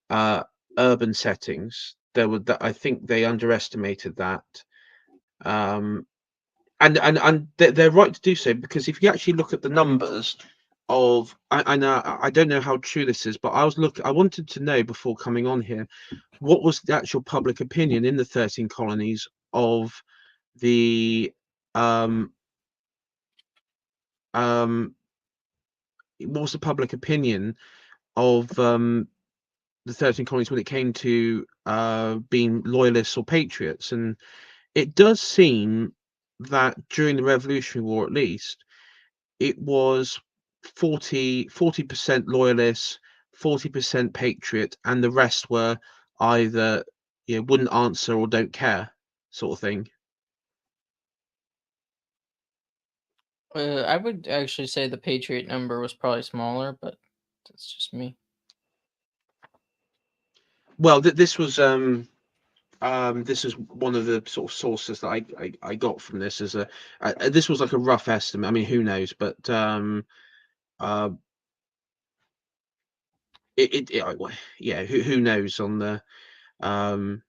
uh, urban settings, there were that I think they underestimated that. Um, and they're right to do so, because if you actually look at the numbers of, I know I don't know how true this is, but I wanted to know before coming on here, what was the actual public opinion in the 13 colonies of the um um what was the public opinion of the 13 colonies when it came to being loyalists or patriots. And it does seem that during the Revolutionary War, at least, it was 40% loyalists, 40% patriot, and the rest were either, wouldn't answer or don't care, sort of thing. I would actually say the Patriot number was probably smaller, but that's just me. Well, this is one of the sort of sources that I got from this. As this was like a rough estimate. I mean, who knows? But uh, yeah, who knows on um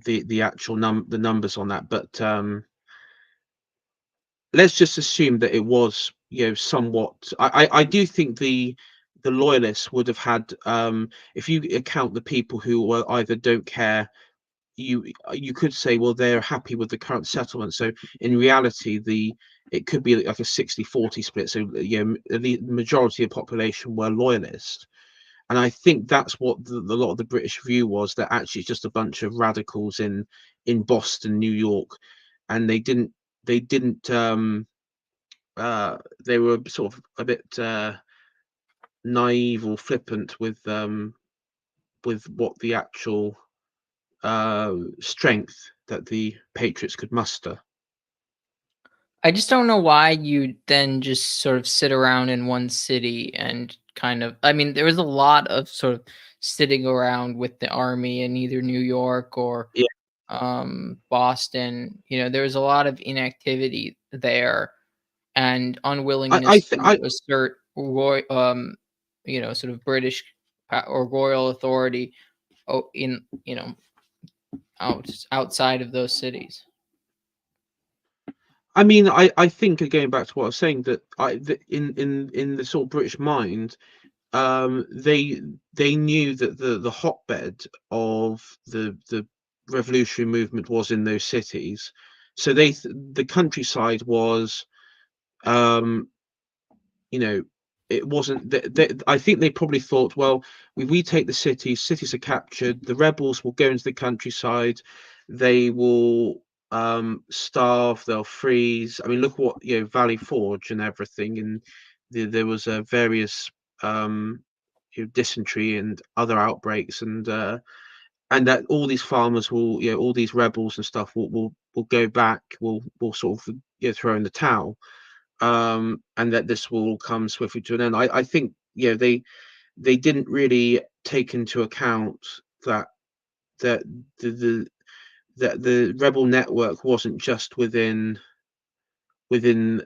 the actual the numbers on that. But let's just assume that it was, somewhat. I do think the loyalists would have had, if you account the people who were either don't care, you could say, well, they're happy with the current settlement. So in reality, it could be like a 60-40 split. So the majority of the population were loyalist. And I think that's what the lot of the British view was, that actually it's just a bunch of radicals in Boston, New York, and they didn't they were sort of a bit naive or flippant with what the actual strength that the Patriots could muster. I just don't know why you then just sort of sit around in one city and kind of, I mean, there was a lot of sort of sitting around with the army in either New York or Yeah, Boston. There was a lot of inactivity there and I I unwillingness th- to I assert sort of British or royal authority in outside of those cities. I mean, I think, going back to what I was saying, that in the sort of British mind, they knew that the hotbed of the revolutionary movement was in those cities. So the countryside was, um you know, it wasn't that. I think they probably thought, well, we take the cities are captured, the rebels will go into the countryside, they will starve, they'll freeze. I mean, look what, Valley Forge and everything, and there was various um dysentery and other outbreaks, and that all these farmers will, all these rebels and stuff will go back, will sort of, throw in the towel, and that this will all come swiftly to an end. I think, they didn't really take into account that that the that the rebel network wasn't just within the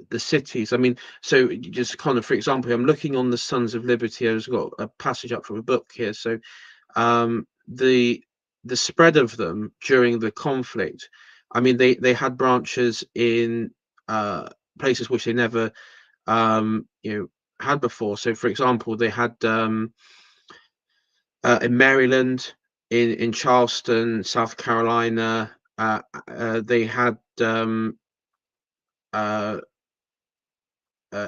the cities. I mean, so just kind of, for example, I'm looking on the Sons of Liberty. I've got a passage up from a book here. So um, the the spread of them during the conflict. I mean, they had branches in uh, places which they never had before. So, for example, they had in Maryland, in Charleston, South Carolina. They had uh,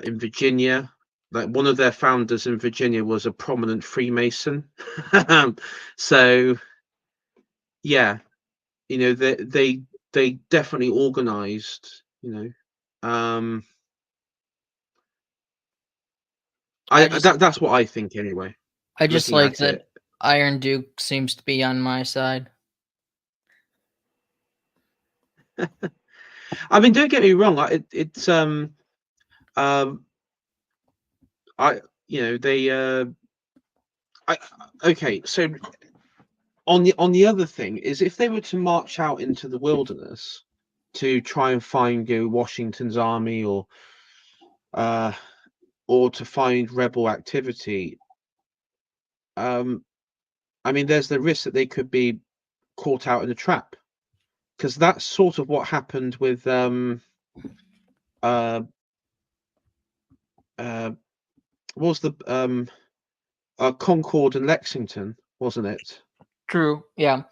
in Virginia. Like, one of their founders in Virginia was a prominent Freemason. So yeah, they definitely organized. Um, I just that's what I think anyway. I just Looking like at that it, Iron Duke seems to be on my side. I mean, don't get me wrong. It's um, I they I okay. So on the other thing is, if they were to march out into the wilderness to try and find, Washington's army, uh or to find rebel activity, um, I mean, there's the risk that they could be caught out in a trap, because that's sort of what happened with uh, uh, what was the Concord and Lexington, wasn't it? True. Yeah.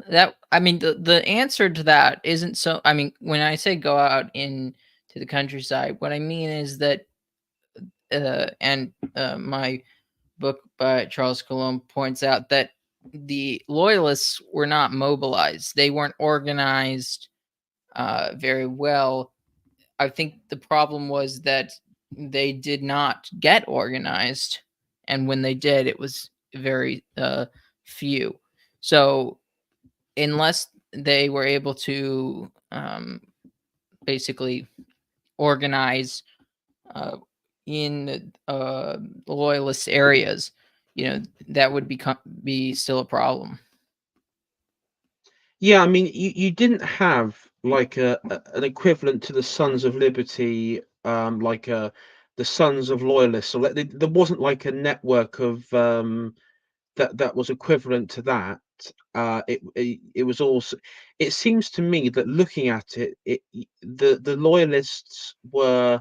That I mean the answer to that isn't so I mean when I say go out in to the countryside, what I mean is that and my book by Charles Colomb points out that the loyalists were not mobilized. They weren't organized very well. I think the problem was that they did not get organized, and when they did, it was very few. So unless they were able to basically organize uh, in loyalist areas, that would be still a problem. Yeah, I mean, you didn't have like an equivalent to the Sons of Liberty, like the Sons of Loyalists, or there wasn't like a network of that was equivalent to that. It was also. It seems to me that looking at it, the Loyalists were,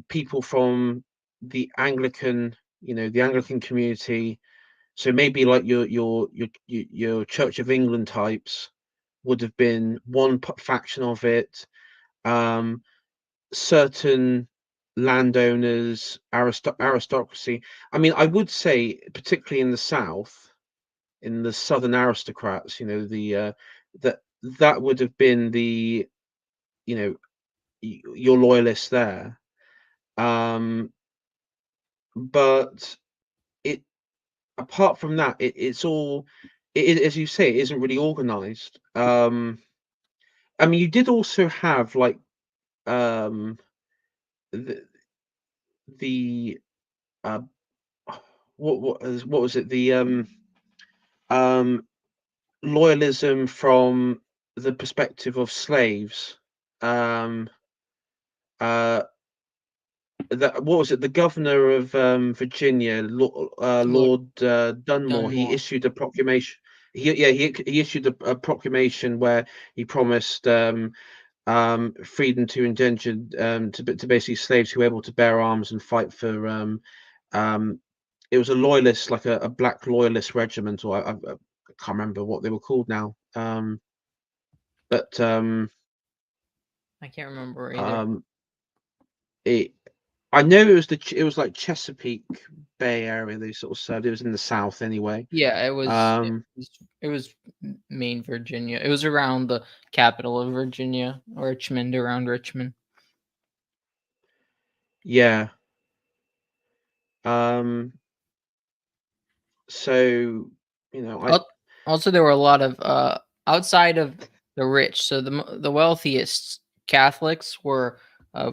people from the Anglican, the Anglican community. So maybe like your Church of England types would have been one faction of it. Um, Certain landowners, aristocracy. I mean, I would say, particularly in the South, in the Southern aristocrats, that that would have been the, you know, your loyalists there. Um, but it apart from that, it's all, as you say, it isn't really organized. I mean, you did also have like um the the uh what was it, the um loyalism from the perspective of slaves. um uh that What was it, the governor of Virginia, Lord Lord Dunmore, he Dunmore. issued a proclamation. He issued a proclamation where he promised freedom to indentured, to basically slaves who were able to bear arms and fight for um it was a loyalist, like a black loyalist regiment, or I can't remember what they were called now. But I can't remember either. um it I know it was it was like Chesapeake Bay area they sort of served. It was in the South anyway. Yeah, Um it was Maine, Virginia. It was around the capital of Virginia, Richmond, around Richmond. yeah. um so I Also, there were a lot of outside of the rich. So the wealthiest Catholics were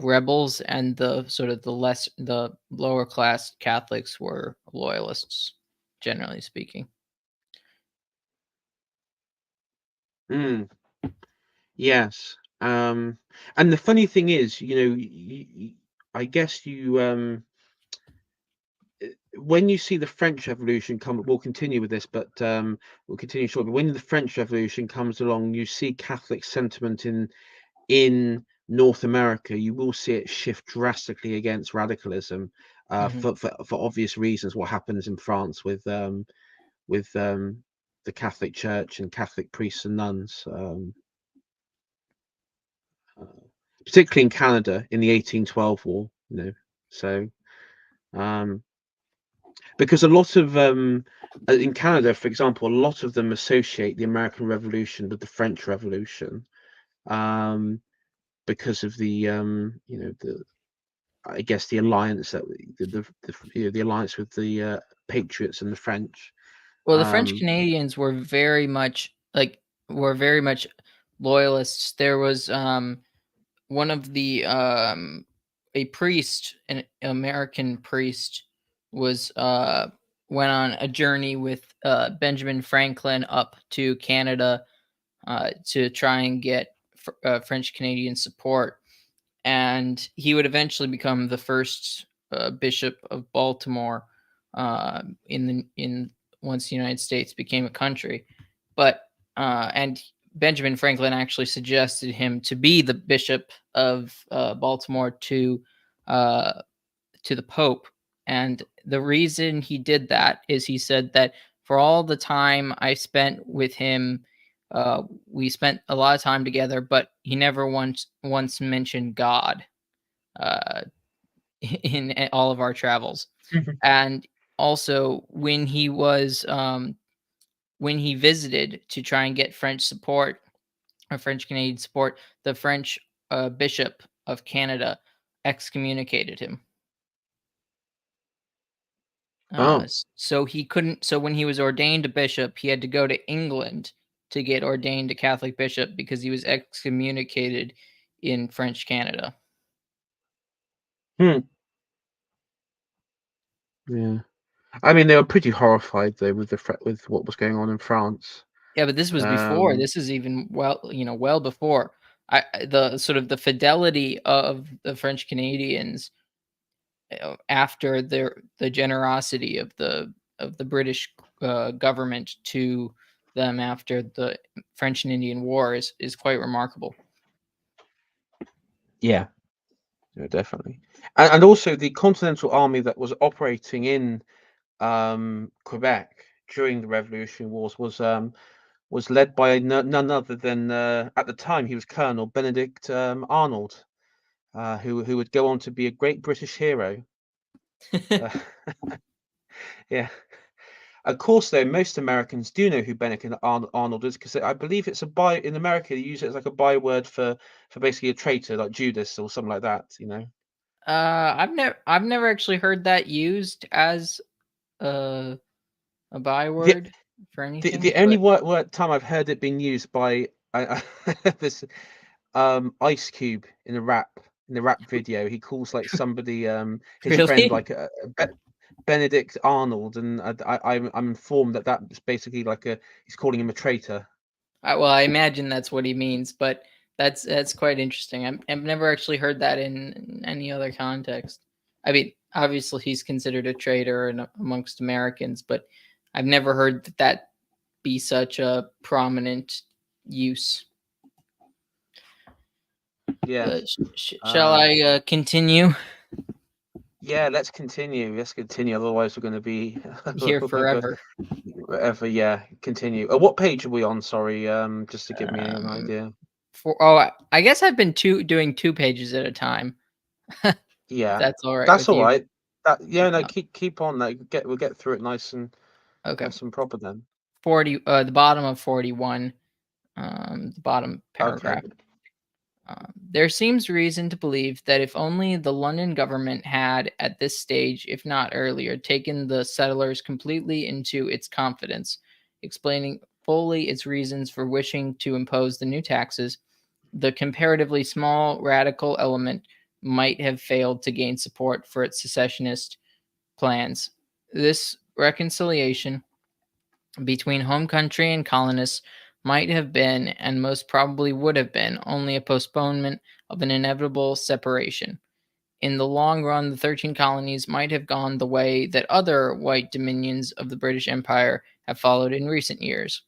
rebels, and the lower class Catholics were loyalists, generally speaking. mm, yes. And the funny thing is, I guess when you see the French Revolution come, we'll continue with this, but we'll continue shortly. When the French Revolution comes along, you see Catholic sentiment in North America. You will see it shift drastically against radicalism, Hmm. for obvious reasons. What happens in France with the Catholic Church and Catholic priests and nuns, uh, particularly in Canada in the 1812 war. So. Um, because a lot of in Canada, for example, a lot of them associate the American Revolution with the French Revolution, um, because of the the, I guess, the alliance that the alliance with the Patriots and the French. Well, the French Um, Canadians were very much loyalists. There was one of the a priest, an American priest, was went on a journey with Benjamin Franklin up to Canada to try and get French Canadian support, and he would eventually become the first bishop of Baltimore in once the United States became a country. But and Benjamin Franklin actually suggested him to be the Bishop of Baltimore uh, to the Pope. And the reason he did that is he said that for all the time I spent with him, we spent a lot of time together, but he never once mentioned God uh, in all of our travels. And also, when he visited to try and get French support or French Canadian support, the French Bishop of Canada excommunicated him. Oh. So he couldn't. So when he was ordained a bishop, he had to go to England to get ordained a Catholic bishop because he was excommunicated in French Canada. Hmm. Yeah. I mean, they were pretty horrified though with with what was going on in France. Yeah, but this was before. Um, This is even well before. The sort of the fidelity of the French Canadians after the generosity of the British government to them after the French and Indian Wars is quite remarkable. yeah, yeah, definitely. And also the Continental Army that was operating in Quebec during the Revolutionary Wars was led by none other than at the time he was Colonel Benedict Arnold, who would go on to be a great British hero. Uh, yeah. Of course, though, most Americans do know who Benedict Arnold is because I believe it's a by in America. They use it as like a byword for basically a traitor, like Judas or something like that. You know. I've never actually heard that used as a The byword for the anything, only but time I've heard it being used by this Ice Cube in the rap video, he calls like somebody his friend really, like Benedict Arnold, and I'm informed that that's basically like a he's calling him a traitor. I imagine that's what he means. But that's quite interesting. I've never actually heard that in any other context. I mean, obviously he's considered a traitor amongst Americans, but I've never heard that be such a prominent use. Yes. Shall Um, I continue yeah, let's continue. Let's continue. Otherwise, we're going to be here forever? whatever. Yeah, continue. What page are we on? Sorry, just to give me an Um, idea. I guess I've been doing 2 pages at a time. If Yeah, that's all right that's with all you. right. Yeah, no, Uh, keep on. Like, we'll get through it okay, nice and proper then. 40. The bottom of 41. The bottom Okay. paragraph. There seems reason to believe that if only the London government had, at this stage, if not earlier, taken the settlers completely into its confidence, explaining fully its reasons for wishing to impose the new taxes, the comparatively small radical element might have failed to gain support for its secessionist plans. This reconciliation between home country and colonists might have been, and most probably would have been, only a postponement of an inevitable separation. In the long run, the 13 colonies might have gone the way that other white dominions of the British Empire have followed in recent years.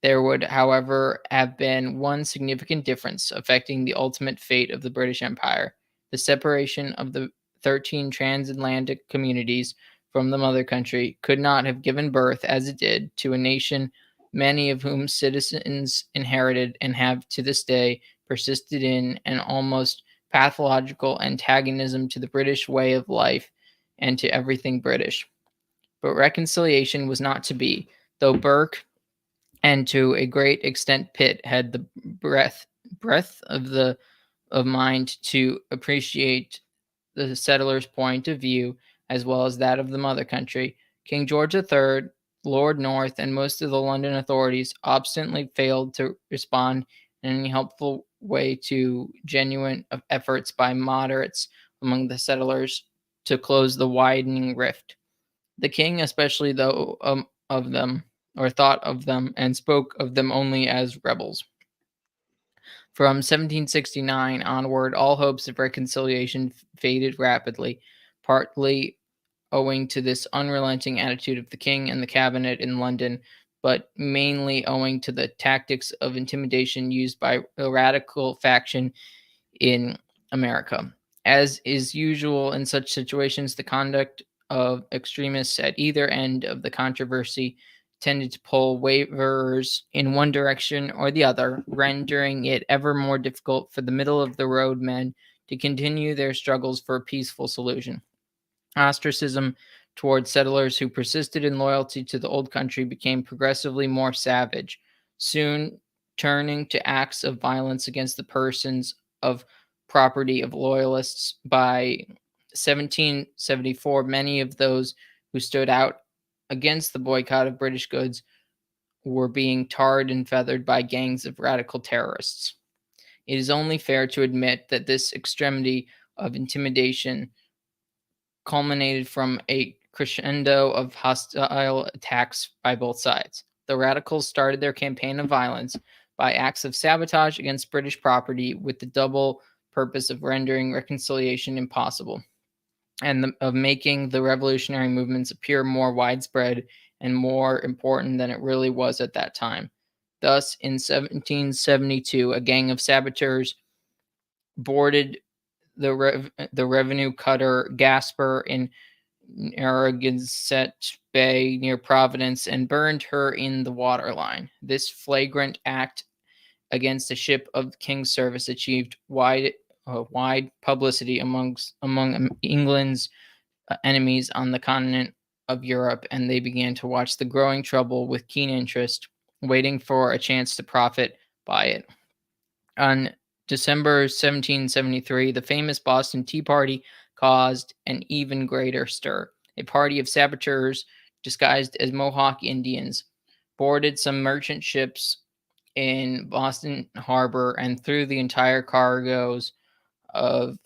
There would, however, have been one significant difference affecting the ultimate fate of the British Empire: the separation of the 13 transatlantic communities from the mother country could not have given birth, as it did, to a nation many of whom citizens inherited and have to this day persisted in an almost pathological antagonism to the British way of life and to everything British. But reconciliation was not to be, though Burke and to a great extent Pitt had the breadth of mind to appreciate the settlers' point of view as well as that of the mother country. King George III, Lord North, and most of the London authorities obstinately failed to respond in any helpful way to genuine efforts by moderates among the settlers to close the widening rift. The king, especially though of them, or thought of them, and spoke of them only as rebels. From 1769 onward, all hopes of reconciliation faded rapidly, partly owing to this unrelenting attitude of the king and the cabinet in London, but mainly owing to the tactics of intimidation used by the radical faction in America. As is usual in such situations, the conduct of extremists at either end of the controversy tended to pull waverers in one direction or the other, rendering it ever more difficult for the middle of the road men to continue their struggles for a peaceful solution. Ostracism towards settlers who persisted in loyalty to the old country became progressively more savage, soon turning to acts of violence against the persons of property of loyalists. By 1774, many of those who stood out against the boycott of British goods were being tarred and feathered by gangs of radical terrorists. It is only fair to admit that this extremity of intimidation culminated from a crescendo of hostile attacks by both sides. The radicals started their campaign of violence by acts of sabotage against British property with the double purpose of rendering reconciliation impossible and of making the revolutionary movements appear more widespread and more important than it really was at that time. Thus, in 1772, a gang of saboteurs boarded the revenue cutter Gasper in Narragansett Bay near Providence and burned her in the waterline. This flagrant act against a ship of the King's service achieved wide publicity among England's enemies on the continent of Europe, and they began to watch the growing trouble with keen interest, waiting for a chance to profit by it. On December 1773, the famous Boston Tea Party caused an even greater stir. A party of saboteurs disguised as Mohawk Indians boarded some merchant ships in Boston Harbor and threw the entire cargoes of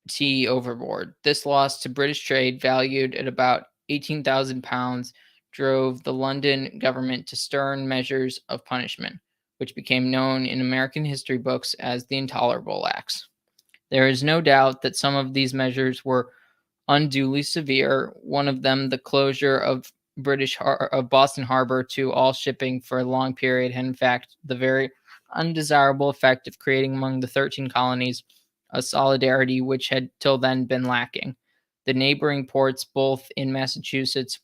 tea overboard. This loss to British trade, valued at about £18,000, drove the London government to stern measures of punishment, which became known in American history books as the Intolerable Acts. There is no doubt that some of these measures were unduly severe. One of them, the closure of Boston Harbor to all shipping for a long period, had in fact the very undesirable effect of creating among the 13 colonies a solidarity which had till then been lacking. The neighboring ports, both in Massachusetts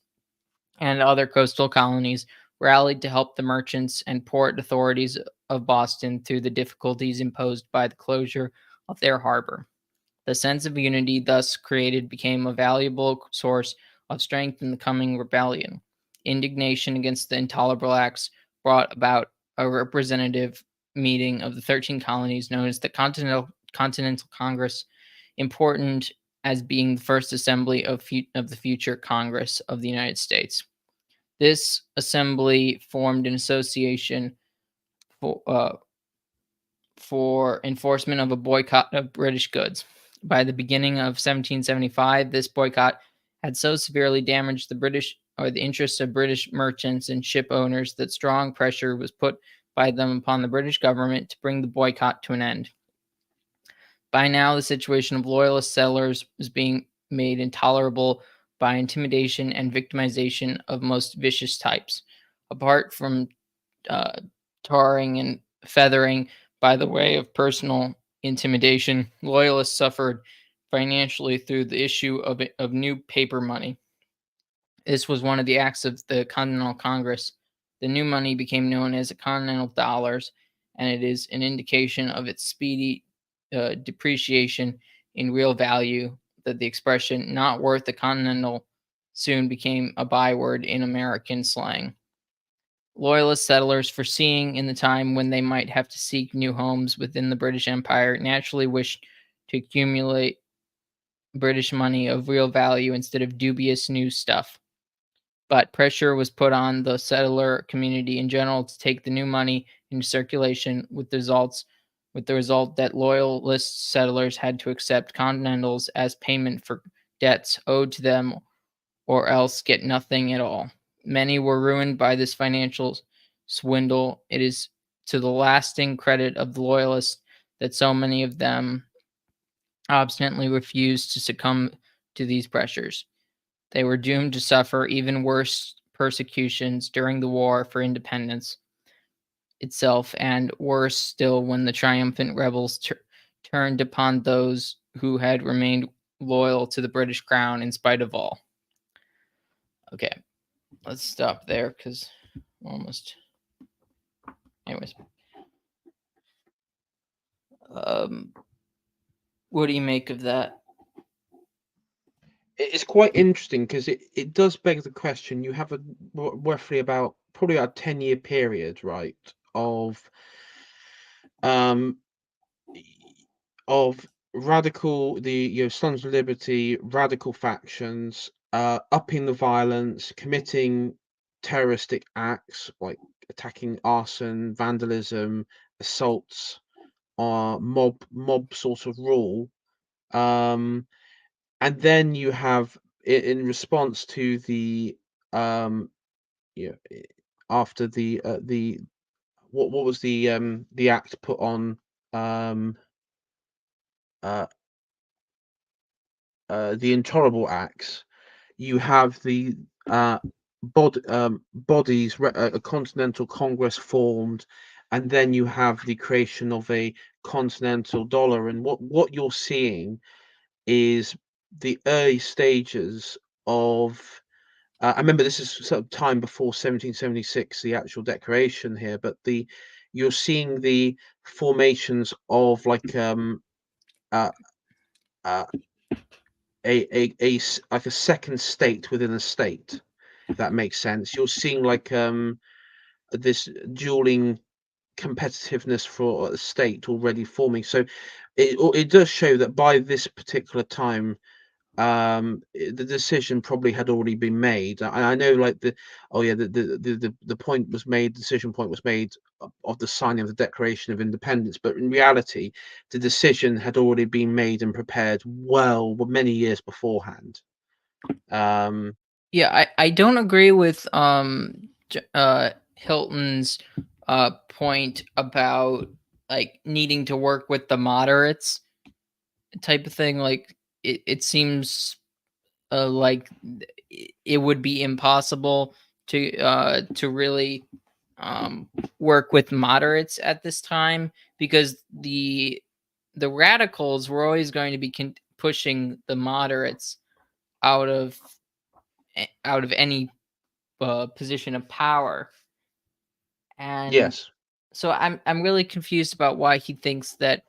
and other coastal colonies, rallied to help the merchants and port authorities of Boston through the difficulties imposed by the closure of their harbor. The sense of unity thus created became a valuable source of strength in the coming rebellion. Indignation against the Intolerable Acts brought about a representative meeting of the 13 colonies known as the Continental Congress, important as being the first assembly of the future Congress of the United States. This assembly formed an association for enforcement of a boycott of British goods. By the beginning of 1775, this boycott had so severely damaged the interests of British merchants and ship owners that strong pressure was put by them upon the British government to bring the boycott to an end. By now, the situation of loyalist settlers was being made intolerable by intimidation and victimization of most vicious types. Apart from tarring and feathering by the way of personal intimidation, loyalists suffered financially through the issue of new paper money. This was one of the acts of the Continental Congress. The new money became known as the Continental Dollars, and it is an indication of its speedy depreciation in real value that the expression "not worth a continental" soon became a byword in American slang. Loyalist settlers, foreseeing in the time when they might have to seek new homes within the British Empire, naturally wished to accumulate British money of real value instead of dubious new stuff. But pressure was put on the settler community in general to take the new money into circulation, with the result that loyalist settlers had to accept Continentals as payment for debts owed to them, or else get nothing at all. Many were ruined by this financial swindle. It is to the lasting credit of the loyalists that so many of them obstinately refused to succumb to these pressures. They were doomed to suffer even worse persecutions during the War for Independence itself, and worse still when the triumphant rebels turned upon those who had remained loyal to the British Crown in spite of all. Okay, let's stop there because almost. Anyways, what do you make of that? It's quite interesting because it does beg the question. You have roughly about probably a 10-year period, right, um of radical Sons of Liberty, radical factions, upping the violence, committing terroristic acts like attacking, arson, vandalism, assaults, mob sort of rule. And then you have in response to um you know, after the what was the act put on um uh the intolerable acts. You have the uh bodies, a continental congress formed, and then you have the creation of a continental dollar. And what you're seeing is the early stages of I remember this is sort of time before 1776, the actual declaration here, but the you're seeing the formations of uh, uh, like a second state within a state, if that makes sense. You're seeing this dueling competitiveness for a state already forming. So it does show that by this particular time, the decision probably had already been made. I know, like the point was made, the decision point was made of the signing of the Declaration of Independence, but in reality, the decision had already been made and prepared many years beforehand. Um, Yeah, I don't agree with Hilton's point about like needing to work with the moderates type of thing. Like it seems like it would be impossible to really um, work with moderates at this time because the radicals were always going to be pushing the moderates out of any position of power. And yes. so I'm really confused about why he thinks that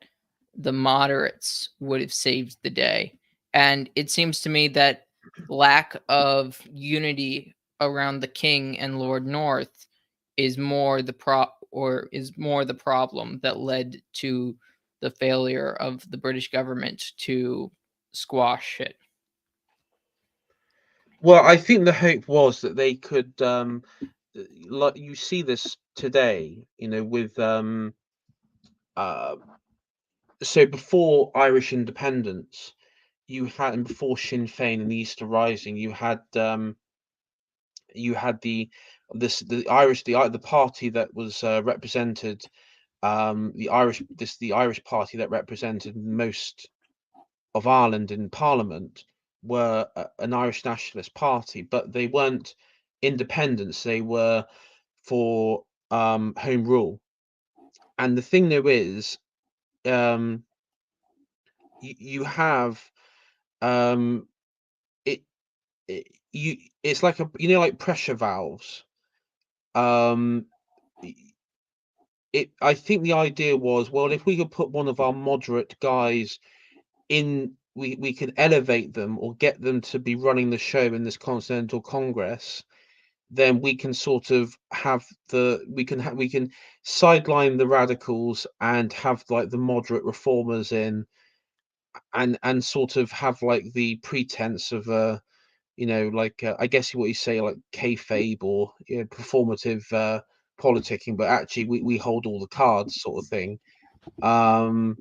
the moderates would have saved the day. And it seems to me that lack of unity around the king and Lord North is more the problem that led to the failure of the British government to squash it. Well, I think the hope was that they could, like you see this today, with uh, so before Irish independence, you had, and before Sinn Féin and the Easter Rising, you had the Irish the party that was represented the Irish party that represented most of Ireland in Parliament were an Irish nationalist party, but they weren't independents. They were for home rule. And the thing there is, um, you have um, it, it's like like pressure valves. Um, I think the idea was, well, if we could put one of our moderate guys in, we could elevate them or get them to be running the show in this Continental Congress, then we can sort of have we can sideline the radicals and have like the moderate reformers in, and sort of have like the pretense of I guess what you say, like kayfabe or performative politicking, but actually we hold all the cards, sort of thing. Um,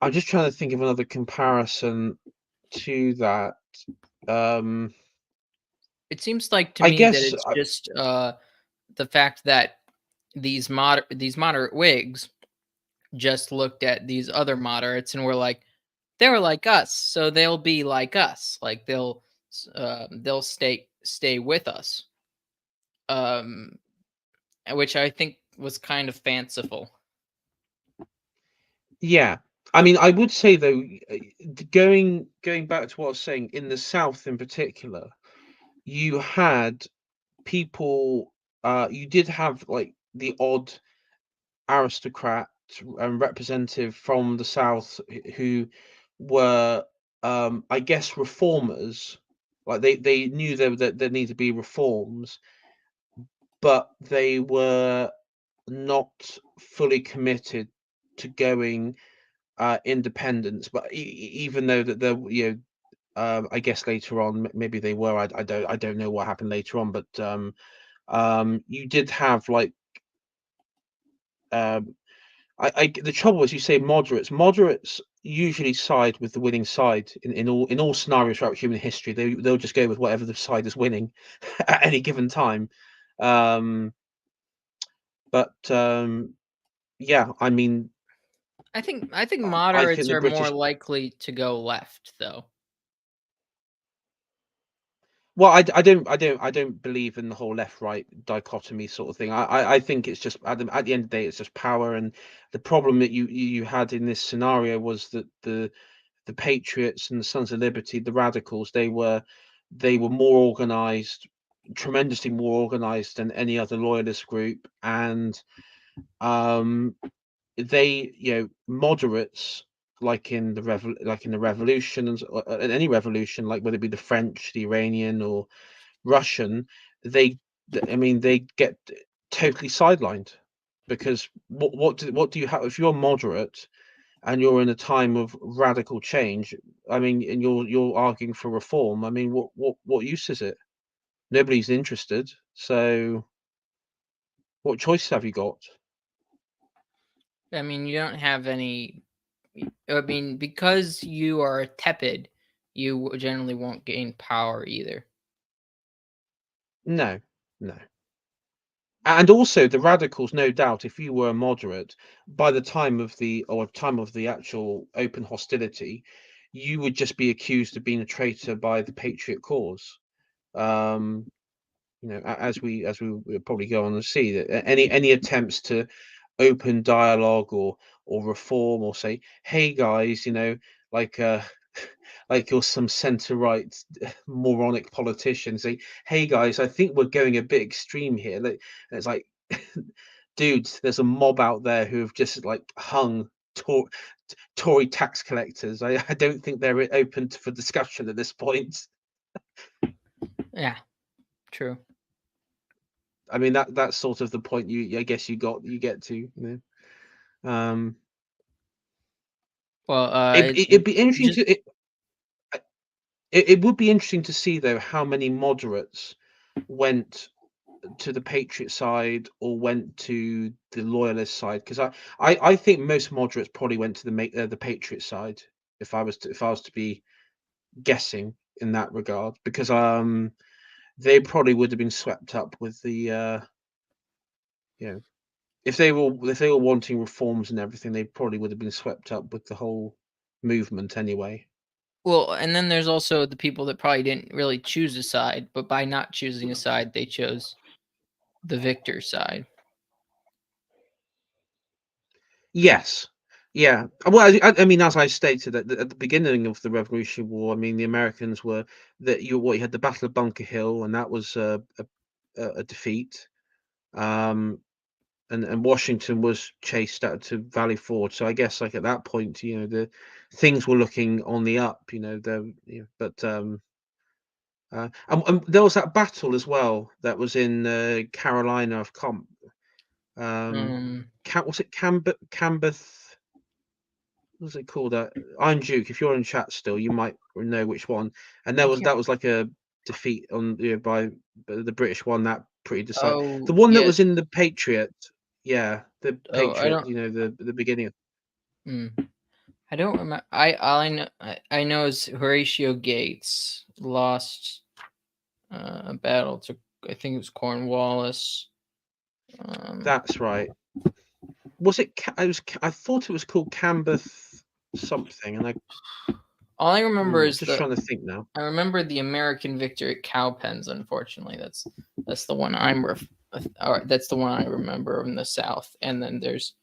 I'm just trying to think of another comparison to that. Um, It seems like to I me that guess it's just the fact that these moderate Whigs just looked at these other moderates and were like, they're like us, so they'll be like us. Like they'll they'll stay with us, um, which I think was kind of fanciful. Yeah, I mean, I would say though, going back to what I was saying, in the South in particular, you had people. You did have like the odd aristocrat and representative from the South who were, I guess, reformers. Like they knew that there needed to be reforms, but they were not fully committed to going independence. But even though that there, I guess later on maybe they were. I don't know what happened later on, but you did have like um, the trouble is you say moderates. Moderates usually side with the winning side in all scenarios throughout human history. They'll just go with whatever the side is winning at any given time. Um, but yeah, I mean, I think I think moderates the are more British. likely to go left, though. Well, I don't believe in the whole left-right dichotomy sort of thing. I think it's just at the end of the day, it's just power. And the problem that you had in this scenario was that the Patriots and the Sons of Liberty, the radicals, they were more organized, tremendously more organized than any other loyalist group, and um, moderates like in the revolution and any revolution, like whether it be the French, the Iranian, or Russian, they, I mean, they get totally sidelined because what do you have if you're moderate and you're in a time of radical change? I mean, and you're arguing for reform. I mean, what use is it? Nobody's interested. So what choice have you got? I mean, you don't have any. I mean, because you are tepid, you generally won't gain power either. No, no. And also the radicals, no doubt, if you were a moderate, by the time of the actual open hostility, you would just be accused of being a traitor by the patriot cause. Um, as we will probably go on and see that any attempts to open dialogue or reform or say, hey guys, like like you're some center right moronic politician, say, hey guys, I think we're going a bit extreme here. Like, it's like, dudes, there's a mob out there who have just like hung Tory tax collectors. I don't think they're open for discussion at this point. Yeah, true. I mean, that's sort of the point I guess you get to, Um, Well, it'd be interesting just to it would be interesting to see though how many moderates went to the patriot side or went to the loyalist side, because I think most moderates probably went to the patriot side, if I was to be guessing in that regard, because they probably would have been swept up with the you know if they were wanting reforms and everything, they probably would have been swept up with the whole movement anyway. well, and then there's also the people that probably didn't really choose a side, but by not choosing a side, they chose the victor side. Yes. Yeah. Well, I mean, as I stated at the beginning of the Revolutionary War, I mean, the Americans were you had the Battle of Bunker Hill, and that was a defeat. Um, and Washington was chased out to Valley Forge. So I guess like at that point, the things were looking on the up. But and there was that battle as well that was in Carolina. Of comp. Um, Was it Cambeth? What was it called? Iron Duke. If you're in chat still, you might know which one. And I that can't. was like a defeat on by the British one that pretty decisive. The Oh one that yes. was in the Patriot, yeah, the Oh, I Patriot. don't. The beginning. Mm, I don't remember. All I know is Horatio Gates lost a battle to, I think it was Cornwallis. Um, That's right. Was it? I thought it was called Cambeth something, and I All I remember is Just trying to think now. I remember the American victory at Cowpens. Unfortunately, that's the one that's the one I remember in the South. And then there's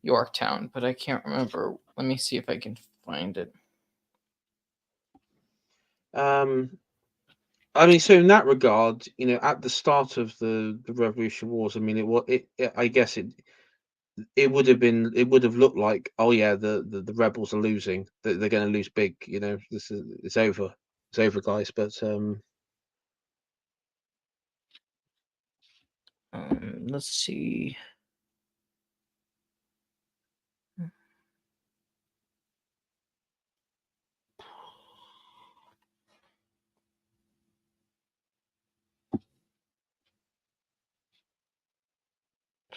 Yorktown, but I can't remember. Let me see if I can find it. I mean, so in that regard, at the start of the Revolution Wars, I mean, I guess it would have looked like, oh yeah, the rebels are losing, they're going to lose big, it's over, guys. But Let's see.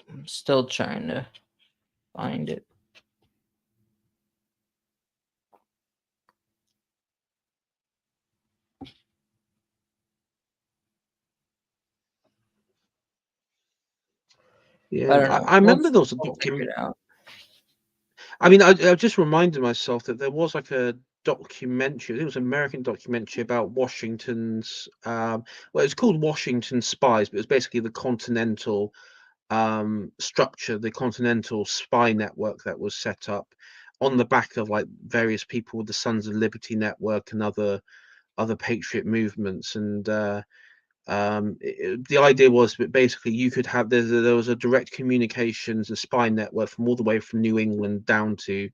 I'm still trying to find it. yeah, I don't know. I remember there was a We'll figure document. it out. I mean, I just reminded myself that there was like a documentary. It was an American documentary about Washington's. Well, it's called Washington Spies, but it was basically the Continental structure, the Continental spy network that was set up on the back of like various people with the Sons of Liberty network and other patriot movements. And the idea was that basically you could have there was a direct communications and spy network from all the way from New England down to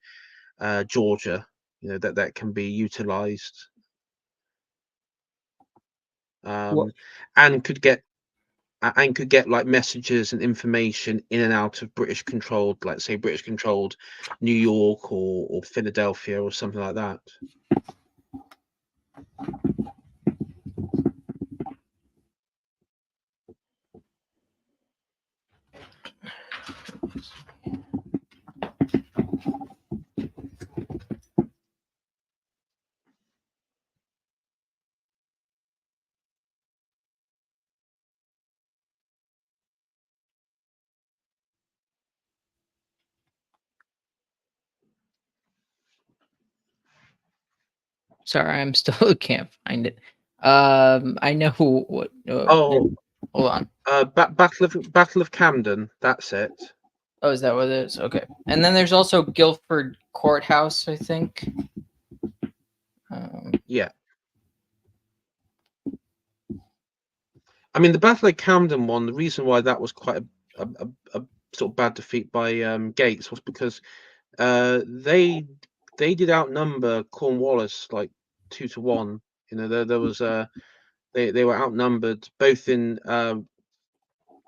Georgia, that can be utilized, What? and could get like messages and information in and out of British controlled, like say British controlled New York or Philadelphia or something like that. Sorry, I'm still can't find it. I know what. Oh, Hold on. Battle of Camden. That's it. Oh, is that what it is? Okay. And then there's also Guilford Courthouse, I think. Yeah. I mean, the Battle of Camden one. The reason why that was quite a sort of bad defeat by Gates was because they did outnumber Cornwallis like 2-1. There was they were outnumbered both in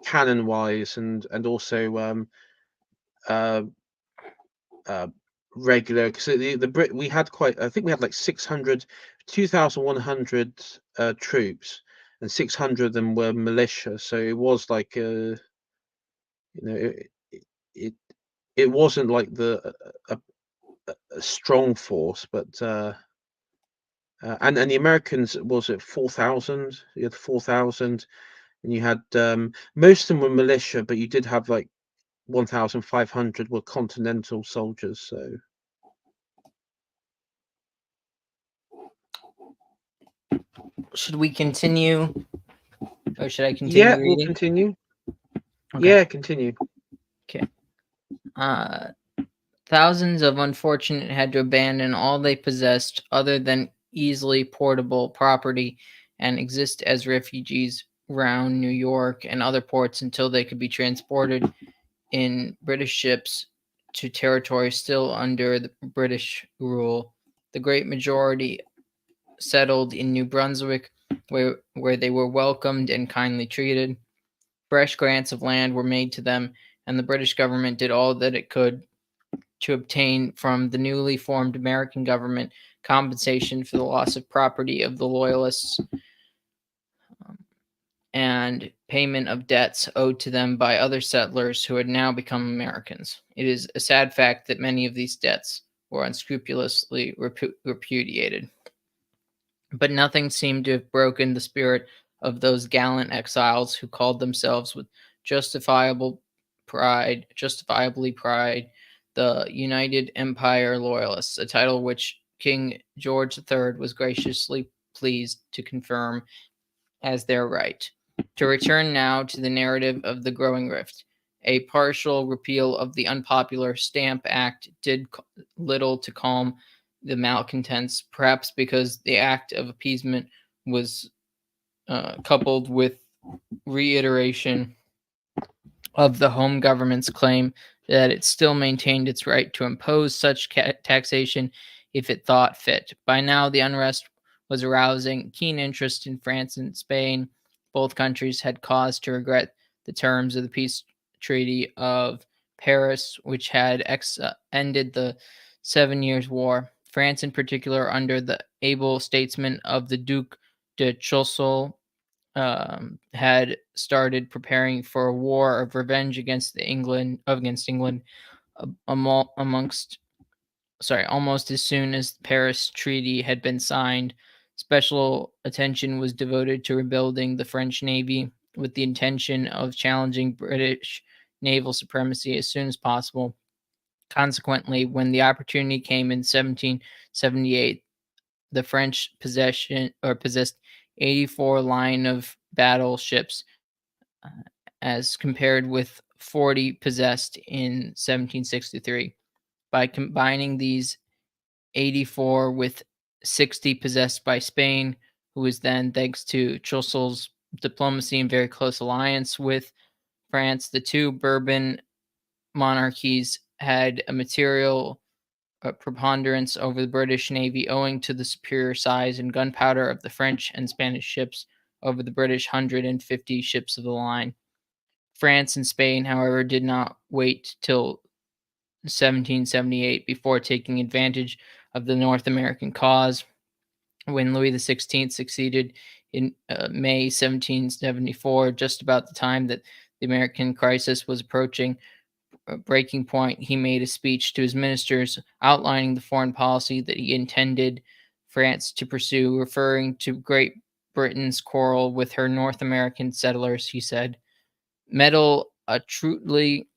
cannon wise and also uh, regular, because the Brit we had quite, I think we had like 600 2,100 troops, and 600 of them were militia, so it was like it it, it wasn't like a strong force, but and the Americans, was it 4,000? You had 4,000, and you had most of them were militia, but you did have like 1,500 were Continental soldiers. So should we continue, or should I continue yeah, we'll reading? continue. Okay. Yeah, continue. Okay. Thousands of unfortunate had to abandon all they possessed other than easily portable property and exist as refugees around New York and other ports until they could be transported in British ships to territory still under the British rule. The great majority settled in New Brunswick, where they were welcomed and kindly treated. Fresh grants of land were made to them, and the British government did all that it could to obtain from the newly formed American government compensation for the loss of property of the Loyalists, and payment of debts owed to them by other settlers who had now become Americans. It is a sad fact that many of these debts were unscrupulously repudiated. But nothing seemed to have broken the spirit of those gallant exiles who called themselves with justifiably pride, the United Empire Loyalists, a title which King George III was graciously pleased to confirm as their right. To return now to the narrative of the growing rift, a partial repeal of the unpopular Stamp Act did little to calm the malcontents, perhaps because the act of appeasement was coupled with reiteration of the home government's claim that it still maintained its right to impose such taxation if it thought fit. By now, the unrest was arousing keen interest in France and Spain. Both countries had cause to regret the terms of the peace treaty of Paris, which had ended the 7 Years' War. France, in particular, under the able statesman of the Duc de Choiseul, had started preparing for a war of revenge against England amongst almost as soon as the Paris Treaty had been signed. Special attention was devoted to rebuilding the French Navy with the intention of challenging British naval supremacy as soon as possible. Consequently, when the opportunity came in 1778, the French possessed 84 line of battle ships, as compared with 40 possessed in 1763. By combining these 84 with 60 possessed by Spain, who was then, thanks to Choiseul's diplomacy and very close alliance with France, the two Bourbon monarchies had a material preponderance over the British Navy owing to the superior size and gunpowder of the French and Spanish ships over the British 150 ships of the line. France and Spain, however, did not wait till 1778 before taking advantage of the North American cause. When Louis XVI succeeded in May 1774, just about the time that the American crisis was approaching a breaking point, he made a speech to his ministers outlining the foreign policy that he intended France to pursue. Referring to Great Britain's quarrel with her North American settlers, he said, "Meddle truly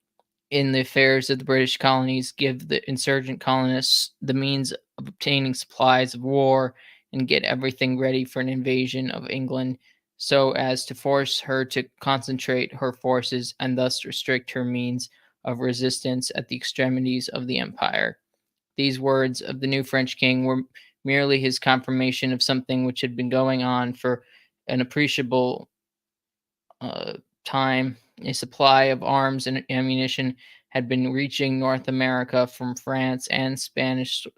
in the affairs of the British colonies, give the insurgent colonists the means of obtaining supplies of war, and get everything ready for an invasion of England, so as to force her to concentrate her forces and thus restrict her means of resistance at the extremities of the empire." These words of the new French king were merely his confirmation of something which had been going on for an appreciable time. A supply of arms and ammunition had been reaching North America from French and Spanish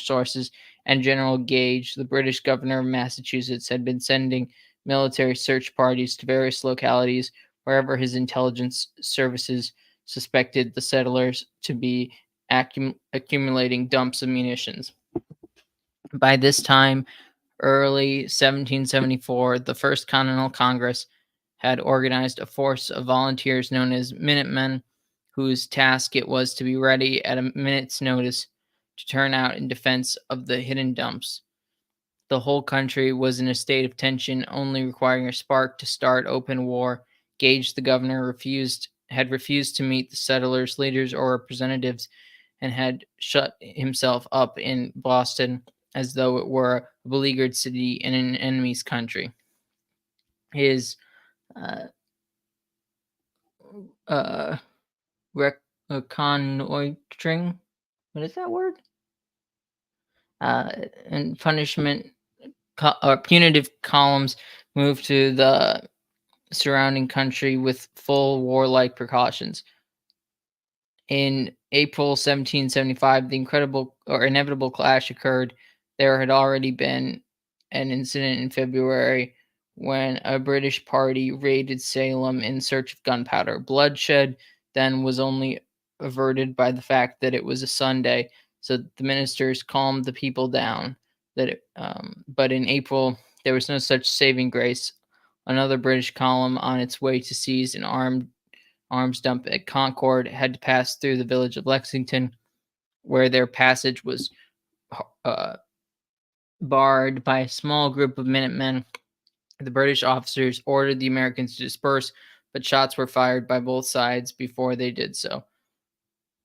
sources, and General Gage, the British governor of Massachusetts, had been sending military search parties to various localities wherever his intelligence services suspected the settlers to be accumulating dumps of munitions. By this time, early 1774, the First Continental Congress had organized a force of volunteers known as Minutemen, whose task it was to be ready at a minute's notice to turn out in defense of the hidden dumps. The whole country was in a state of tension, only requiring a spark to start open war. Gage, the governor, had refused to meet the settlers' leaders or representatives, and had shut himself up in Boston as though it were a beleaguered city in an enemy's country. His reconnoitering, what is that word? And punishment or punitive columns moved to the surrounding country with full warlike precautions. In April 1775, the inevitable clash occurred. There had already been an incident in February when a British party raided Salem in search of gunpowder. Bloodshed then was only averted by the fact that it was a Sunday, so the ministers calmed the people down. But in April, there was no such saving grace. Another British column on its way to seize an arms dump at Concord had to pass through the village of Lexington, where their passage was barred by a small group of Minutemen. The British officers ordered the Americans to disperse, but shots were fired by both sides before they did so.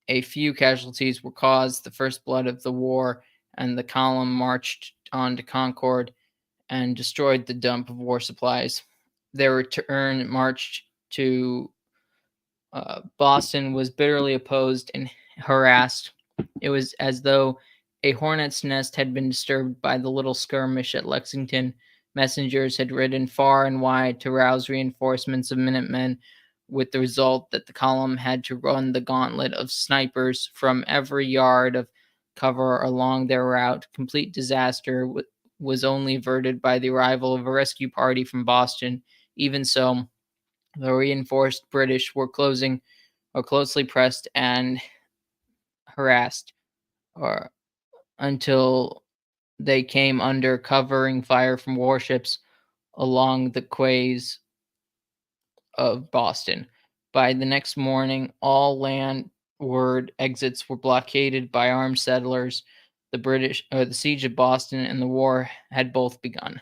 a few casualties were caused, the first blood of the war, and the column marched on to Concord and destroyed the dump of war supplies. Their return march to Boston was bitterly opposed and harassed. It was as though a hornet's nest had been disturbed by the little skirmish at Lexington. Messengers had ridden far and wide to rouse reinforcements of Minutemen, with the result that the column had to run the gauntlet of snipers from every yard of cover along their route. Complete disaster was only averted by the arrival of a rescue party from Boston. Even so, the reinforced British were closely pressed and harassed, or until they came under covering fire from warships along the quays of Boston. By the next morning, all landward exits were blockaded by armed settlers. The siege of Boston and the war had both begun.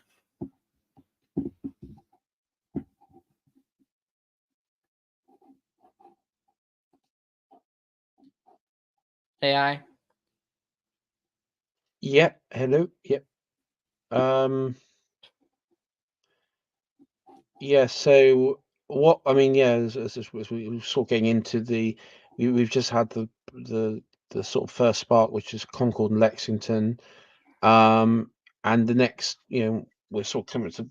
AI. Yeah. Hello. Yep. Yeah. So what I mean, yeah, as we were sort of getting into we've just had the sort of first spark, which is Concord and Lexington, um, and the next, we're sort of coming to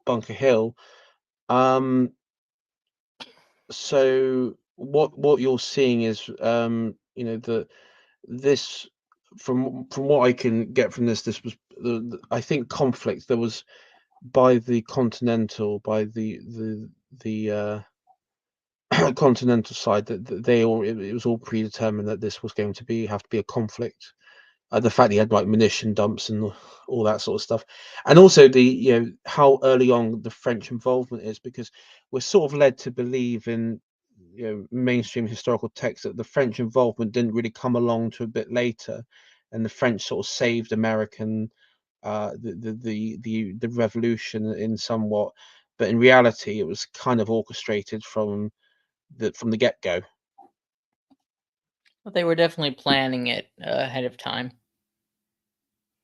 Bunker Hill. Um, so what you're seeing is, that this from what I can get from this was I think conflict there was by the continental by the continental side that they all it was all predetermined that this was going to have to be a conflict. The fact he had like munition dumps and all that sort of stuff, and also the how early on the French involvement is, because we're sort of led to believe in mainstream historical texts that the French involvement didn't really come along to a bit later, and the French sort of saved American the revolution in somewhat, but in reality it was kind of orchestrated from the get go. But they were definitely planning it ahead of time,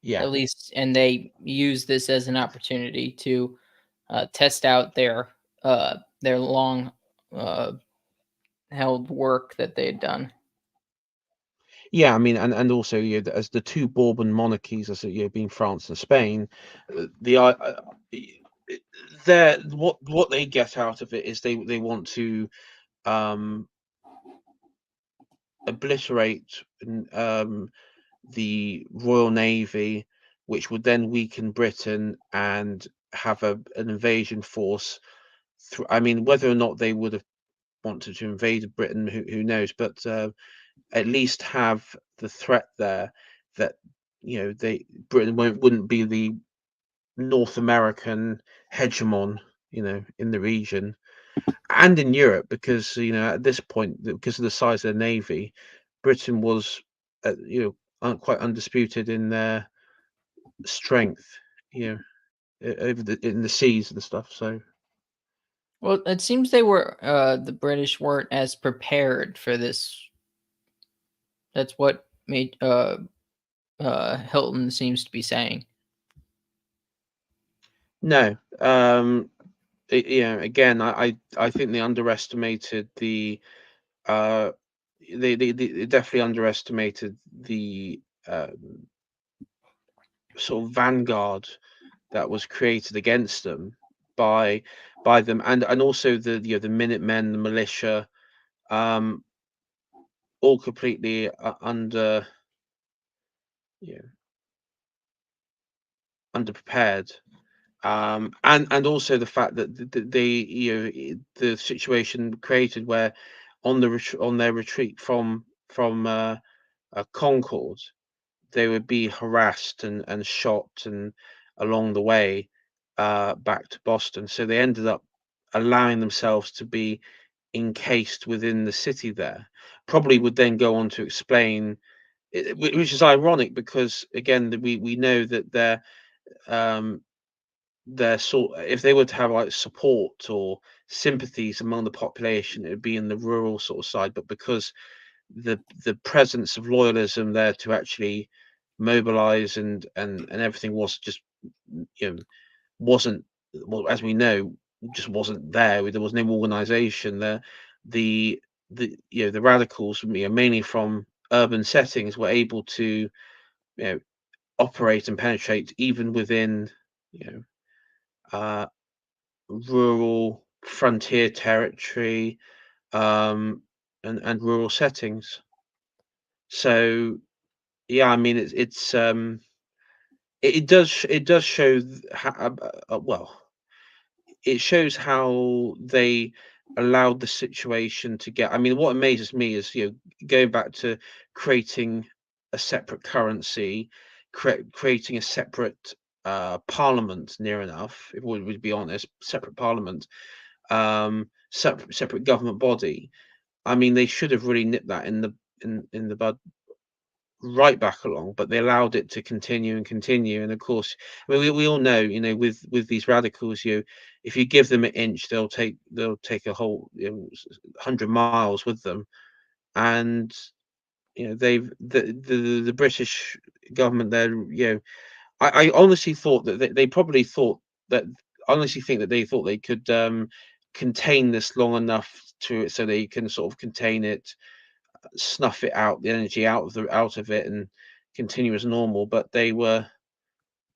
Yeah. at least, and they used this as an opportunity to test out their long uh, held work that they had done. Yeah, I mean, and also, as the two Bourbon monarchies, as being France and Spain, the they're what they get out of it is they want to um, obliterate the Royal Navy, which would then weaken Britain and have an invasion force. I mean, whether or not they would have wanted to invade Britain, who knows? But at least have the threat there that they Britain wouldn't be the North American hegemon, in the region and in Europe, because at this point, because of the size of the navy, Britain was quite undisputed in their strength, you know, over in the seas and stuff. So Well, it seems the British weren't as prepared for this. That's what made Hilton seems to be saying. no, again, I think they underestimated uh they definitely underestimated the sort of vanguard that was created against them by them, and also the Minutemen, the militia, um all completely you know, underprepared, and also the fact that they the situation created where on their retreat from Concord, they would be harassed and shot and along the way back to Boston. So they ended up allowing themselves to be encased within the city there. Probably would then go on to explain, which is ironic because again we know that um, their sort if they were to have like support or sympathies among the population, it would be in the rural sort of side, but because the presence of loyalism there to actually mobilize, and everything was just, you know, wasn't, well, as we know, just wasn't there. There was no organization there. The the radicals, mainly from urban settings, were able to, operate and penetrate even within, you know uh, rural frontier territory, um, and rural settings. So yeah, I mean, it does show how, well, it shows how they allowed the situation to get. I mean, what amazes me is, going back to creating a separate currency, creating a separate parliament, near enough, if we would be honest, separate parliament, separate government body. I mean, they should have really nipped that in the bud right back along, but they allowed it to continue and continue. And of course, I mean, we all know, with these radicals, if you give them an inch, they'll take a whole, 100 miles with them. And the British government there, I honestly thought that they probably thought that honestly think that they thought they could contain this long enough to so they can sort of contain it, snuff it out, the energy out of it, and continue as normal. But they were,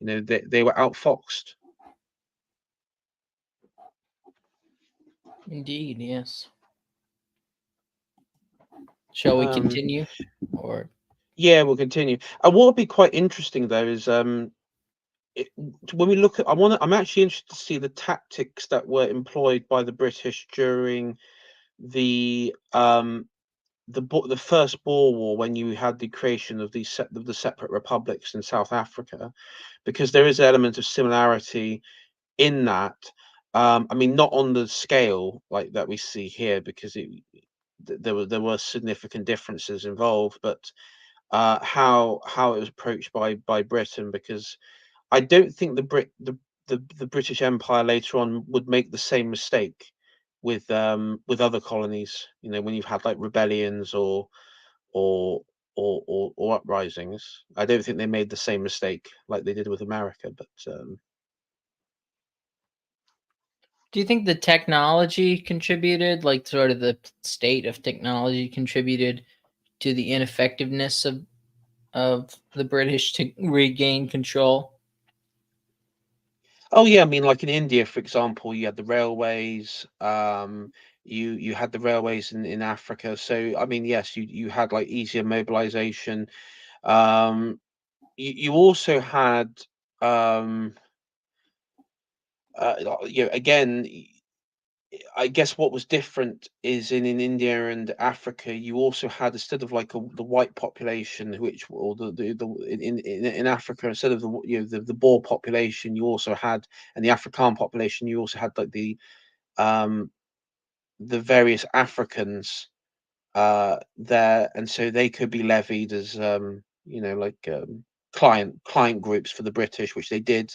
they were outfoxed. Indeed, yes. Shall we Um, continue? Or yeah, we'll continue. And what would be quite interesting though is, it, when we look at, I'm actually interested to see the tactics that were employed by the British during the the first Boer War, when you had the creation of the separate republics in South Africa, because there is an element of similarity in that. I mean, not on the scale like that we see here, because there were significant differences involved, but how it was approached by Britain, because I don't think the British Empire later on would make the same mistake with other colonies. When you've had like rebellions or or uprisings, I don't think they made the same mistake like they did with America. But do you think the technology contributed, like sort of the state of technology contributed to the ineffectiveness of the British to regain control? oh yeah, I mean, like in India, for example, you had the railways. You had the railways in Africa. So I mean, yes, you had like easier mobilization. Um, you also had, um, again, I guess what was different is in India and Africa, you also had, instead of like the white population, which, or the in Africa, instead of the Boer population, you also had, and the Afrikaan population, you also had like um the various Africans there, and so they could be levied as, like, client groups for the British, which they did.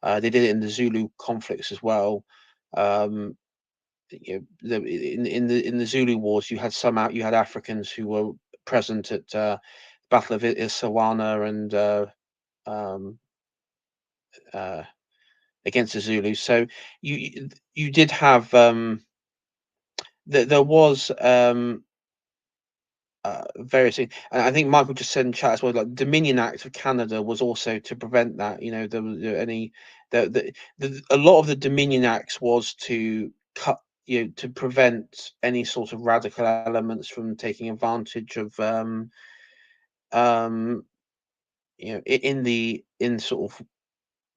They did it in the Zulu conflicts as well. Um, in the Zulu wars, you had you had Africans who were present at Battle of Isawana, and um, uh, against the Zulus. So you did have, there was, various things. And I think Michael just said in chat as well, like Dominion Act of Canada was also to prevent that. There was, any a lot of the Dominion Acts was to cut, to prevent any sort of radical elements from taking advantage of, um in sort of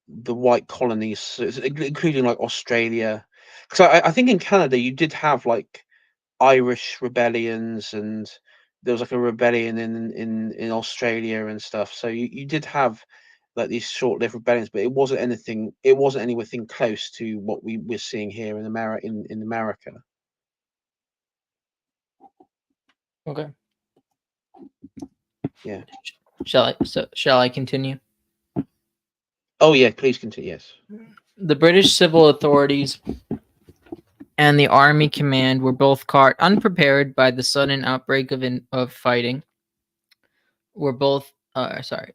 the white colonies, so including like Australia. Because I think in Canada you did have like Irish rebellions, and there was like a rebellion in Australia and stuff. So you did have like these short-lived rebellions, but it wasn't anything close to what we're seeing here in America. In America. Okay. Yeah. Shall I continue? Oh yeah, please continue. Yes. The British civil authorities and the army command were both caught unprepared by the sudden outbreak of fighting. Were both sorry,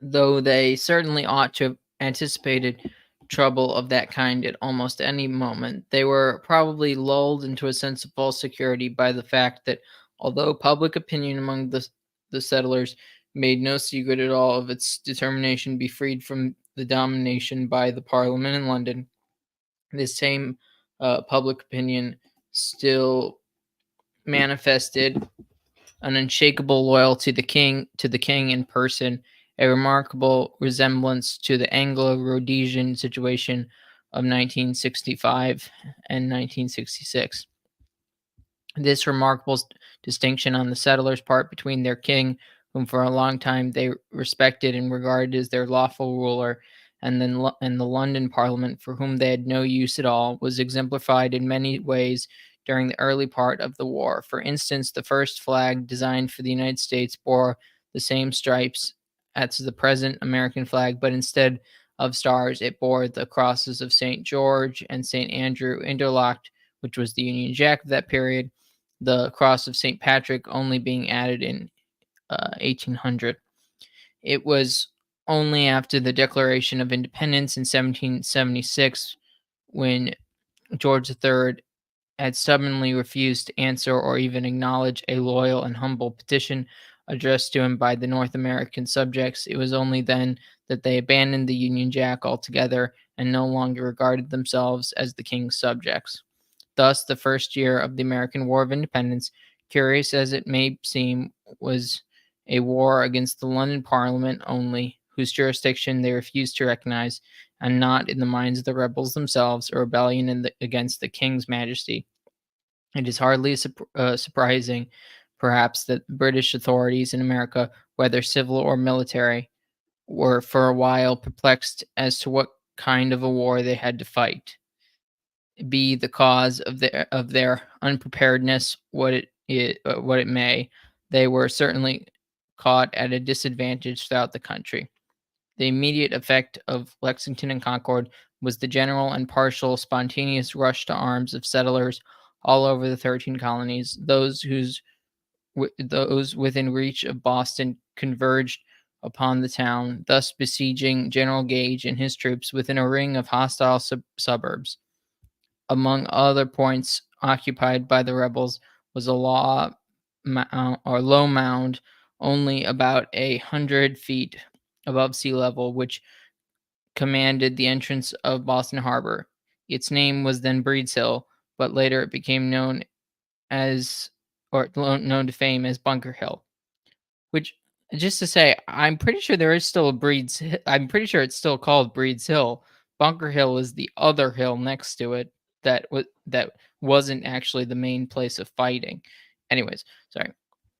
though they certainly ought to have anticipated trouble of that kind at almost any moment. They were probably lulled into a sense of false security by the fact that although public opinion among the settlers made no secret at all of its determination to be freed from the domination by the Parliament in London, this same public opinion still manifested an unshakable loyalty to the king in person, a remarkable resemblance to the Anglo-Rhodesian situation of 1965 and 1966. This remarkable distinction on the settlers' part between their king, whom for a long time they respected and regarded as their lawful ruler, and the London Parliament, for whom they had no use at all, was exemplified in many ways during the early part of the war. For instance, the first flag designed for the United States bore the same stripes as the present American flag, but instead of stars, it bore the crosses of St. George and St. Andrew interlocked, which was the Union Jack of that period, the cross of St. Patrick only being added in 1800. It was only after the Declaration of Independence in 1776, when George III had stubbornly refused to answer or even acknowledge a loyal and humble petition addressed to him by the North American subjects. It was only then that they abandoned the Union Jack altogether and no longer regarded themselves as the king's subjects. Thus, the first year of the American War of Independence, curious as it may seem, was a war against the London Parliament only, whose jurisdiction they refused to recognize, and not in the minds of the rebels themselves, a rebellion against the King's Majesty. It is hardly surprising, perhaps, that the British authorities in America, whether civil or military, were for a while perplexed as to what kind of a war they had to fight. Be the cause of their unpreparedness what it may, they were certainly caught at a disadvantage throughout the country. The immediate effect of Lexington and Concord was the general and partial spontaneous rush to arms of settlers all over the 13 colonies. Those within reach of Boston converged upon the town, thus besieging General Gage and his troops within a ring of hostile suburbs. Among other points occupied by the rebels was a low mound only about 100 feet above sea level, which commanded the entrance of Boston Harbor. Its name was then Breed's Hill, but later it became known to fame as Bunker Hill. Which, just to say, I'm pretty sure there is still a Breed's. I'm pretty sure it's still called Breed's Hill. Bunker Hill is the other hill next to it that wasn't actually the main place of fighting. Anyways, sorry.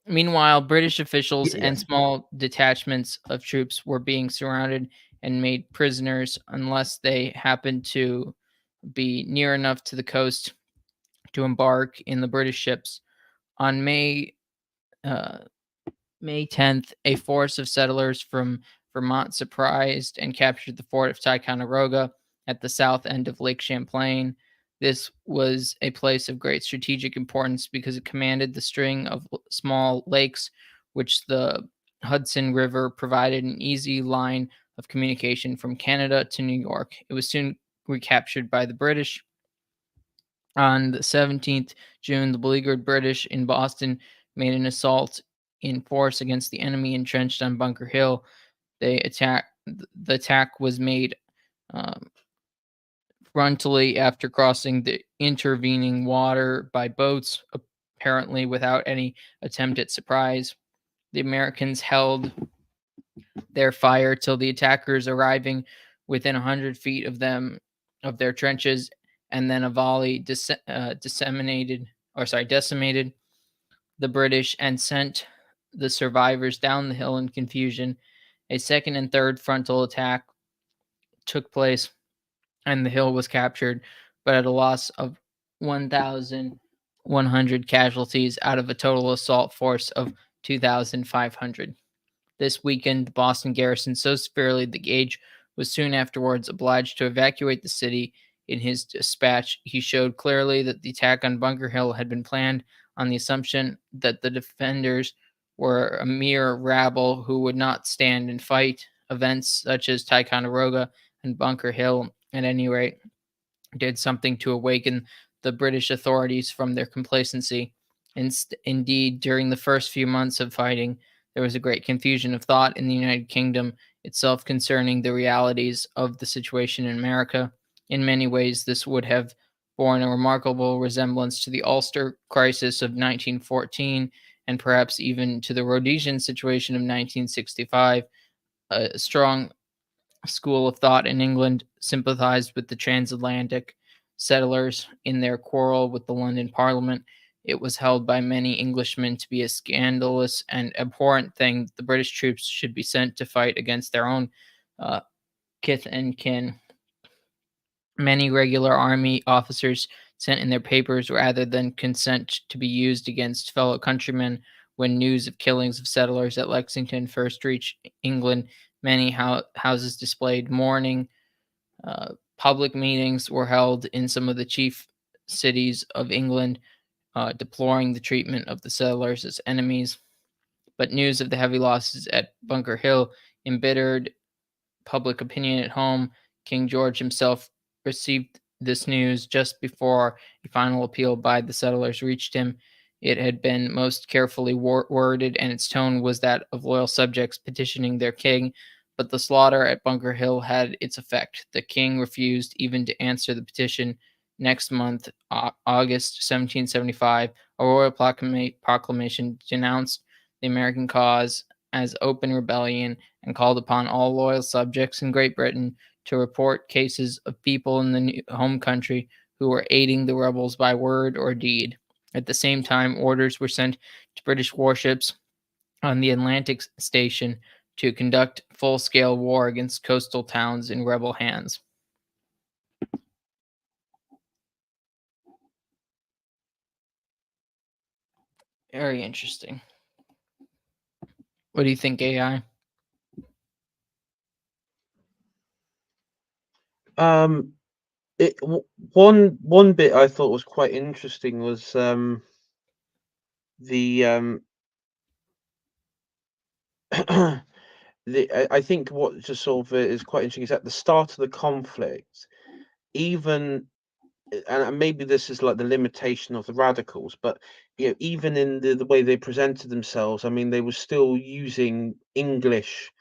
Meanwhile, British officials Yeah. and small detachments of troops were being surrounded and made prisoners unless they happened to be near enough to the coast to embark in the British ships. On May 10th, a force of settlers from Vermont surprised and captured the fort of Ticonderoga at the south end of Lake Champlain. This was a place of great strategic importance because it commanded the string of small lakes, which the Hudson River provided an easy line of communication from Canada to New York. It was soon recaptured by the British. On the 17th June, the beleaguered British in Boston made an assault in force against the enemy entrenched on Bunker Hill. The attack was made um, frontally after crossing the intervening water by boats, apparently without any attempt at surprise. The Americans held their fire till the attackers arriving within 100 feet of their trenches, and then a volley decimated the British and sent the survivors down the hill in confusion. A second and third frontal attack took place, and the hill was captured, but at a loss of 1,100 casualties out of a total assault force of 2,500. This weakened the Boston garrison so severely that Gage was soon afterwards obliged to evacuate the city In his dispatch, he showed clearly that the attack on Bunker Hill had been planned on the assumption that the defenders were a mere rabble who would not stand and fight. Events such as Ticonderoga and Bunker Hill, at any rate, did something to awaken the British authorities from their complacency. Indeed, during the first few months of fighting, there was a great confusion of thought in the United Kingdom itself concerning the realities of the situation in America. In many ways, this would have borne a remarkable resemblance to the Ulster crisis of 1914 and perhaps even to the Rhodesian situation of 1965. A strong school of thought in England sympathized with the transatlantic settlers in their quarrel with the London Parliament. It was held by many Englishmen to be a scandalous and abhorrent thing that the British troops should be sent to fight against their own uh, kith and kin. Many regular army officers sent in their papers rather than consent to be used against fellow countrymen. When news of killings of settlers at Lexington first reached England, many houses displayed mourning. Public meetings were held in some of the chief cities of England, deploring the treatment of the settlers as enemies. But news of the heavy losses at Bunker Hill embittered public opinion at home. King George himself received this news just before a final appeal by the settlers reached him. It had been most carefully worded, and its tone was that of loyal subjects petitioning their king. But the slaughter at Bunker Hill had its effect. The king refused even to answer the petition. Next month, August 1775, a royal proclamation denounced the American cause as open rebellion and called upon all loyal subjects in Great Britain to report cases of people in the home country who were aiding the rebels by word or deed. At the same time, orders were sent to British warships on the Atlantic station to conduct full scale war against coastal towns in rebel hands. Very interesting. What do you think, AI? It one bit I thought was quite interesting was the I think what just sort of is quite interesting is at the start of the conflict, even and maybe this is like the limitation of the radicals, but even in the way they presented themselves, I mean, they were still using English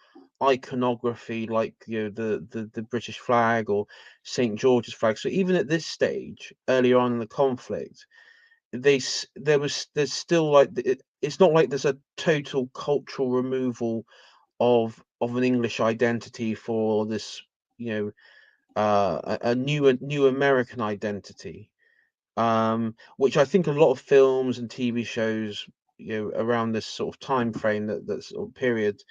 iconography, like the British flag or St. George's flag. So even at this stage, earlier on in the conflict, there's still like it's not like there's a total cultural removal of an English identity for this, you know, a new American identity, which I think a lot of films and TV shows, around this sort of time frame, that sort of period,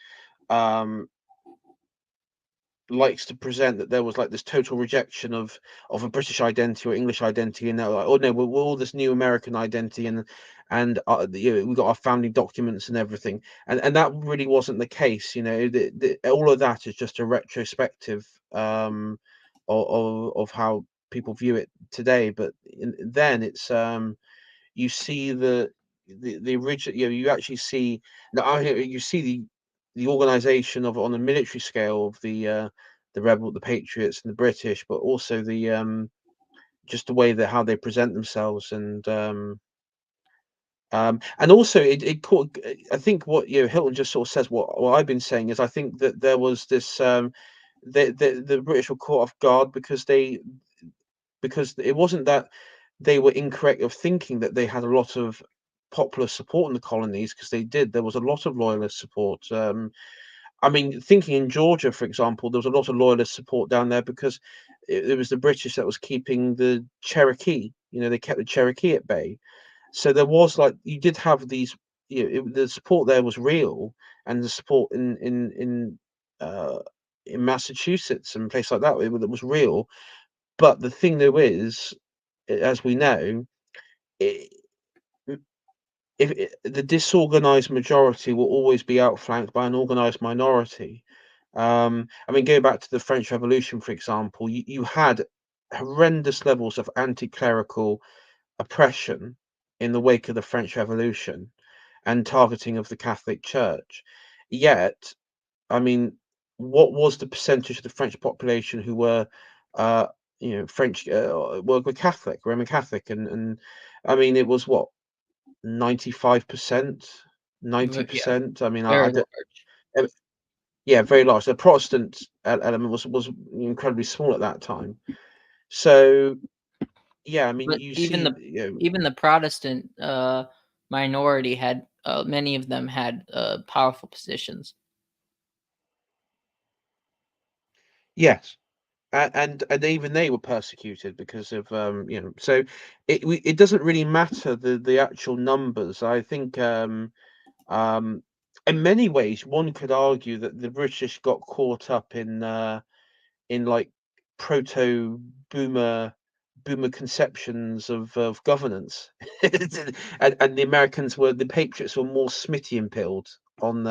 um, likes to present that there was like this total rejection of a British identity or English identity, and they're like, oh no, we're all this new American identity, and we got our founding documents and everything, and that really wasn't the case. All of that is just a retrospective of how people view it today, but then it's you see the original, you actually see you see the organization of on a military scale of the patriots and the British, but also the just the way that how they present themselves, and also it caught. I think what Hilton just sort of says, what I've been saying is, I think that there was this the British were caught off guard because it wasn't that they were incorrect of thinking that they had a lot of popular support in the colonies, because they did. There was a lot of loyalist support. I mean, thinking in Georgia, for example, there was a lot of loyalist support down there because it was the British that was keeping the Cherokee. They kept the Cherokee at bay. So there was like you did have these. The support there was real, and the support in Massachusetts and places like that, that was real. But the thing though is, as we know, I if the disorganized majority will always be outflanked by an organized minority. I mean, go back to the French Revolution, for example. You had horrendous levels of anti-clerical oppression in the wake of the French Revolution and targeting of the Catholic Church. Yet, I mean, what was the percentage of the French population who were, uh, French, were Catholic, Roman Catholic, and I mean, it was what, 95%, Yeah, 90%. I mean, I very don't, large. uh, yeah, very large. The Protestant element was incredibly small at that time. So yeah, I mean, But you even see, the Protestant minority had many of them had powerful positions. yes, and even they were persecuted because of so it doesn't really matter the actual numbers. I think um in many ways one could argue that the British got caught up in like proto boomer conceptions of governance. And the Patriots were more Smithian pilled on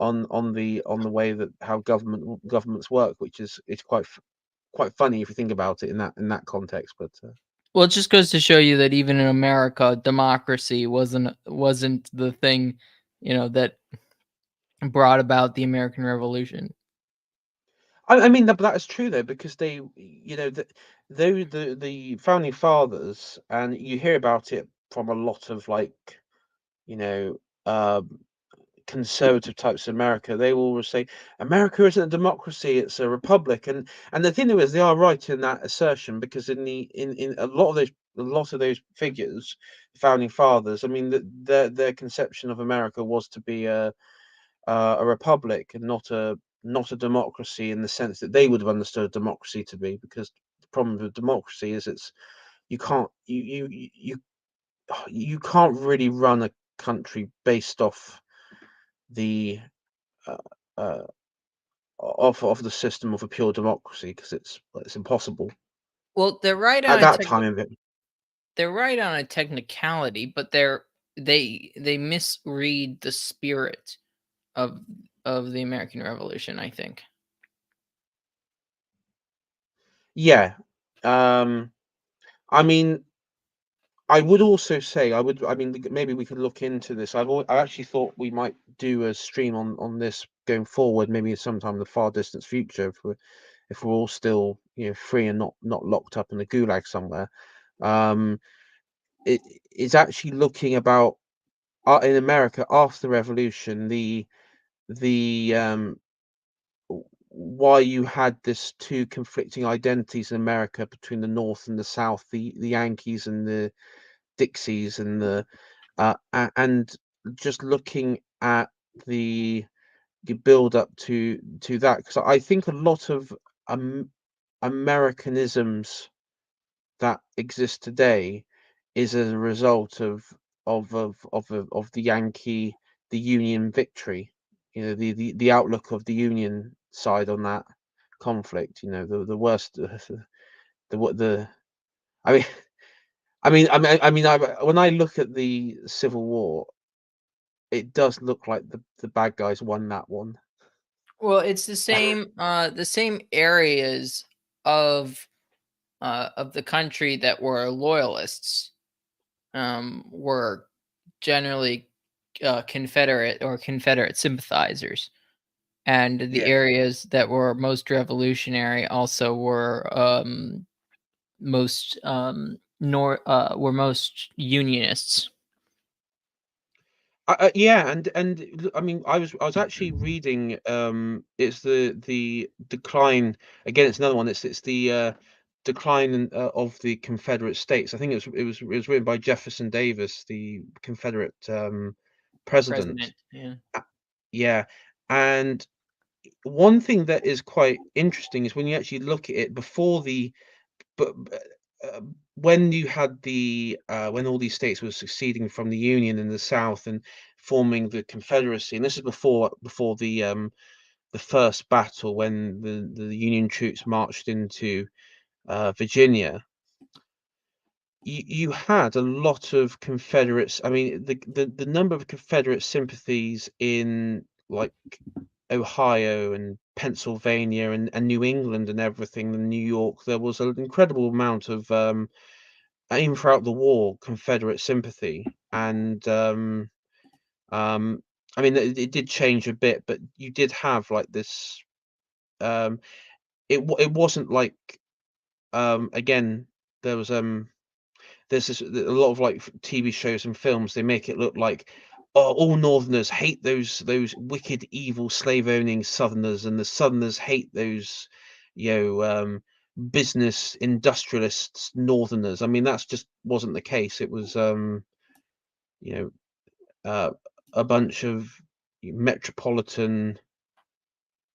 on the way that how governments work, which is quite funny if you think about it in that context. But Well, it just goes to show you that even in America, democracy wasn't the thing, that brought about the American Revolution. I mean that is true though, because they, though the founding fathers, and you hear about it from a lot of like, you know um conservative types of America, they will always say America isn't a democracy, it's a republic. And the thing is, they are right in that assertion, because in a lot of those figures, founding fathers, I mean, their conception of America was to be a republic, and not a democracy in the sense that they would have understood a democracy to be. Because the problem with democracy is it's you can't you can't really run a country based off the uh, uh, of the system of a pure democracy, because it's impossible Well, at that time of it. they're right on a technicality, but they misread the spirit of the American Revolution, I think. Yeah, I mean, I would also say I mean, maybe we could look into this. I actually thought we might do a stream on this going forward, maybe sometime in the far distant future, if we're all still free and not locked up in a gulag somewhere. Um, it is actually looking about in America after the revolution, the why you had this two conflicting identities in America between the North and the South, the Yankees and the Dixies, and and just looking at the build up to that, because I think a lot of Americanisms that exist today is as a result of the the Union victory. The outlook of the Union side on that conflict. The worst, the what the I mean, when I look at the Civil War, it does look like the bad guys won that one. Well, it's the same areas of the country that were loyalists were generally Confederate sympathizers, and the Yeah. areas that were most revolutionary also were were most Unionists. Yeah, I mean, I was actually reading. It's the decline again. It's another one. It's the decline of the Confederate States. I think it was written by Jefferson Davis, the Confederate president. President, yeah. Uh, Yeah, and one thing that is quite interesting is when you actually look at it before but when you had when all these states were seceding from the Union in the South and forming the Confederacy, and this is before the first battle when the Union troops marched into Virginia. You had a lot of Confederates. I mean, the number of Confederate sympathies in like Ohio and Pennsylvania and New England and everything, and New York, there was an incredible amount of even throughout the war, Confederate sympathy. And um, I mean, it did change a bit, but you did have like this. Um, it wasn't like again there was there's a lot of like TV shows and films. They make it look like, oh, all Northerners hate those wicked, evil, slave-owning Southerners, and the Southerners hate those, you know, business industrialists Northerners. I mean, that's just wasn't the case. It was, you know, a bunch of metropolitan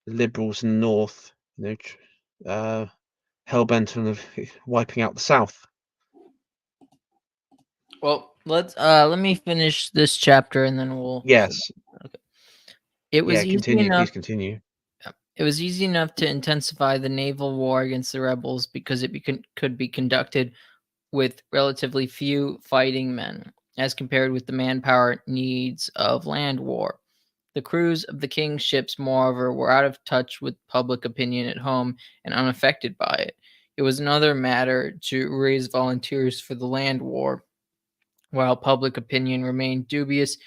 liberals in the North, you know, hell bent on wiping out the South. Well, let me finish this chapter and then we'll. Yes. Okay. It was Yeah. easy Continue. enough. Please continue. It was easy enough to intensify the naval war against the rebels because it could be conducted with relatively few fighting men, as compared with the manpower needs of land war. The crews of the king's ships, moreover, were out of touch with public opinion at home and unaffected by it. It was another matter to raise volunteers for the land war, while public opinion remained dubious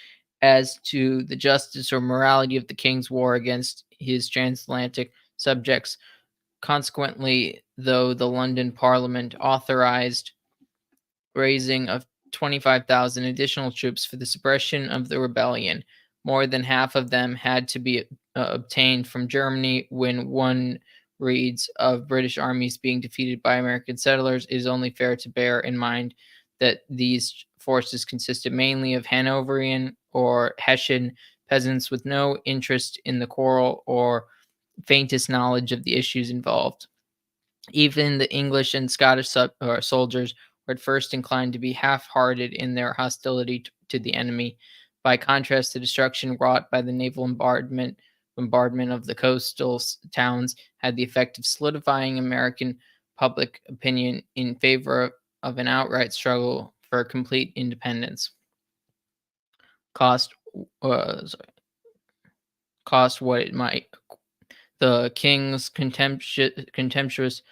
as to the justice or morality of the king's war against his transatlantic subjects. Consequently, though the London Parliament authorized raising of 25,000 additional troops for the suppression of the rebellion, more than half of them had to be obtained from Germany. When one reads of British armies being defeated by American settlers, it is only fair to bear in mind that these forces consisted mainly of Hanoverian or Hessian peasants with no interest in the quarrel or faintest knowledge of the issues involved. Even the English and Scottish soldiers were at first inclined to be half-hearted in their hostility to the enemy. By contrast, the destruction wrought by the naval bombardment of the coastal towns had the effect of solidifying American public opinion in favor of an outright struggle for complete independence. Cost cost what it might. The king's contemptuous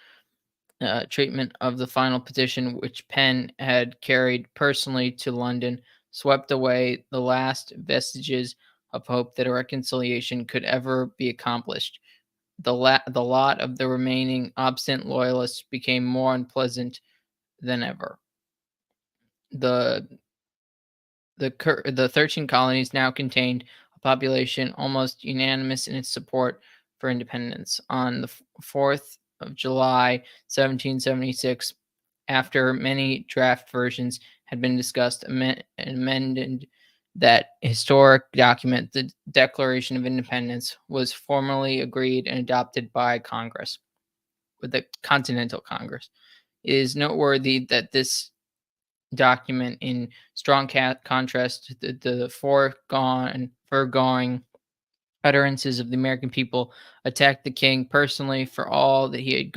treatment of the final petition, which Penn had carried personally to London, swept away the last vestiges of hope that a reconciliation could ever be accomplished. The lot of the remaining obstinate loyalists became more unpleasant than ever. The the 13 colonies now contained a population almost unanimous in its support for independence. On the 4th of July, 1776, after many draft versions had been discussed and amended, that historic document, the Declaration of Independence, was formally agreed and adopted by Congress, with the Continental Congress. It is noteworthy that this document, in strong contrast to the foregoing utterances of the American people, attacked the king personally for all that he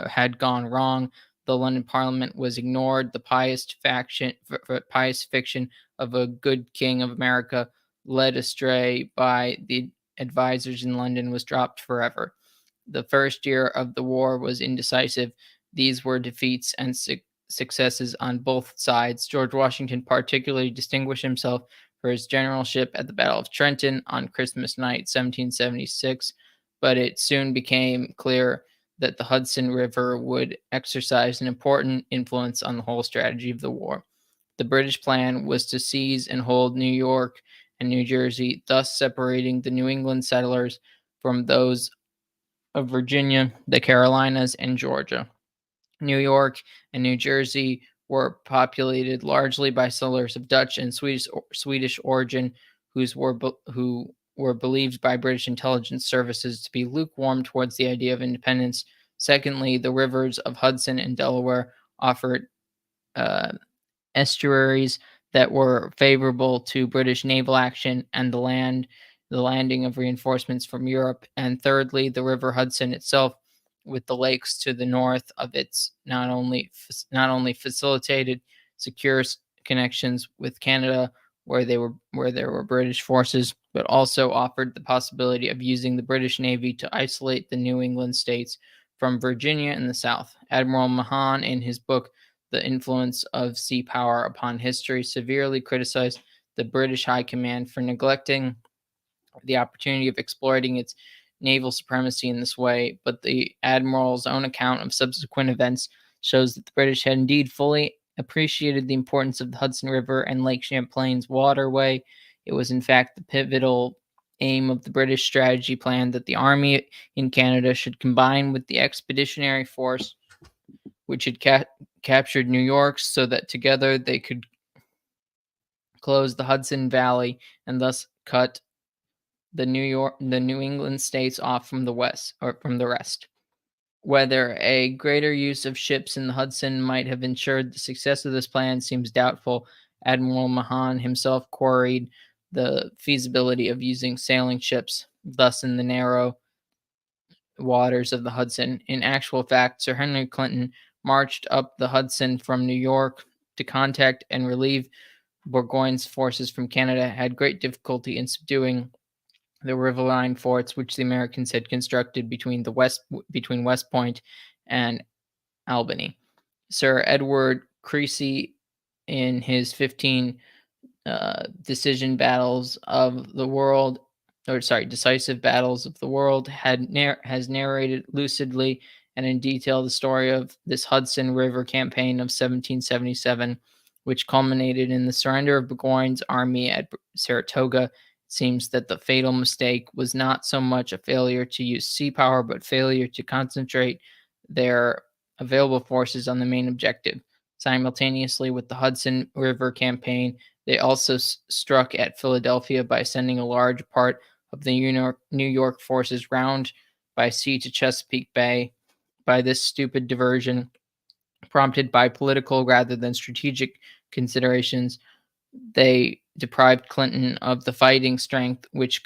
had gone wrong. The London Parliament was ignored. The pious fiction of a good king of America, led astray by the advisors in London, was dropped forever. The first year of the war was indecisive. These were defeats and successes on both sides. George Washington particularly distinguished himself for his generalship at the Battle of Trenton on Christmas night, 1776, but it soon became clear that the Hudson River would exercise an important influence on the whole strategy of the war. The British plan was to seize and hold New York and New Jersey, thus separating the New England settlers from those of Virginia, the Carolinas, and Georgia. New York and New Jersey were populated largely by settlers of Dutch and Swedish origin, who were believed by British intelligence services to be lukewarm towards the idea of independence. Secondly, the rivers of Hudson and Delaware offered uh, estuaries that were favorable to British naval action and the landing of reinforcements from Europe. And thirdly, the River Hudson itself, with the lakes to the north of its, not only facilitated secure connections with Canada, where there were British forces, but also offered the possibility of using the British Navy to isolate the New England states from Virginia in the south. Admiral Mahan, in his book The Influence of Sea Power Upon History, severely criticized the British High Command for neglecting the opportunity of exploiting its naval supremacy in this way, but the admiral's own account of subsequent events shows that the British had indeed fully appreciated the importance of the Hudson River and Lake Champlain's waterway. It was, in fact, the pivotal aim of the British strategy plan that the army in Canada should combine with the expeditionary force which had captured New York so that together they could close the Hudson Valley and thus cut the New England states off from the west or from the rest. Whether a greater use of ships in the Hudson might have ensured the success of this plan seems doubtful. Admiral Mahan himself queried the feasibility of using sailing ships, thus in the narrow waters of the Hudson. In actual fact, Sir Henry Clinton marched up the Hudson from New York to contact and relieve Burgoyne's forces from Canada, had great difficulty in subduing the riverine forts which the Americans had constructed between West Point and Albany. Sir Edward Creasy, in his 15 decisive battles of the world, has narrated lucidly and in detail the story of this Hudson River campaign of 1777, which culminated in the surrender of Burgoyne's army at Saratoga. It seems that the fatal mistake was not so much a failure to use sea power, but failure to concentrate their available forces on the main objective. Simultaneously with the Hudson River campaign, they also struck at Philadelphia by sending a large part of the New York forces round by sea to Chesapeake Bay. By this stupid diversion, prompted by political rather than strategic considerations, they deprived Clinton of the fighting strength which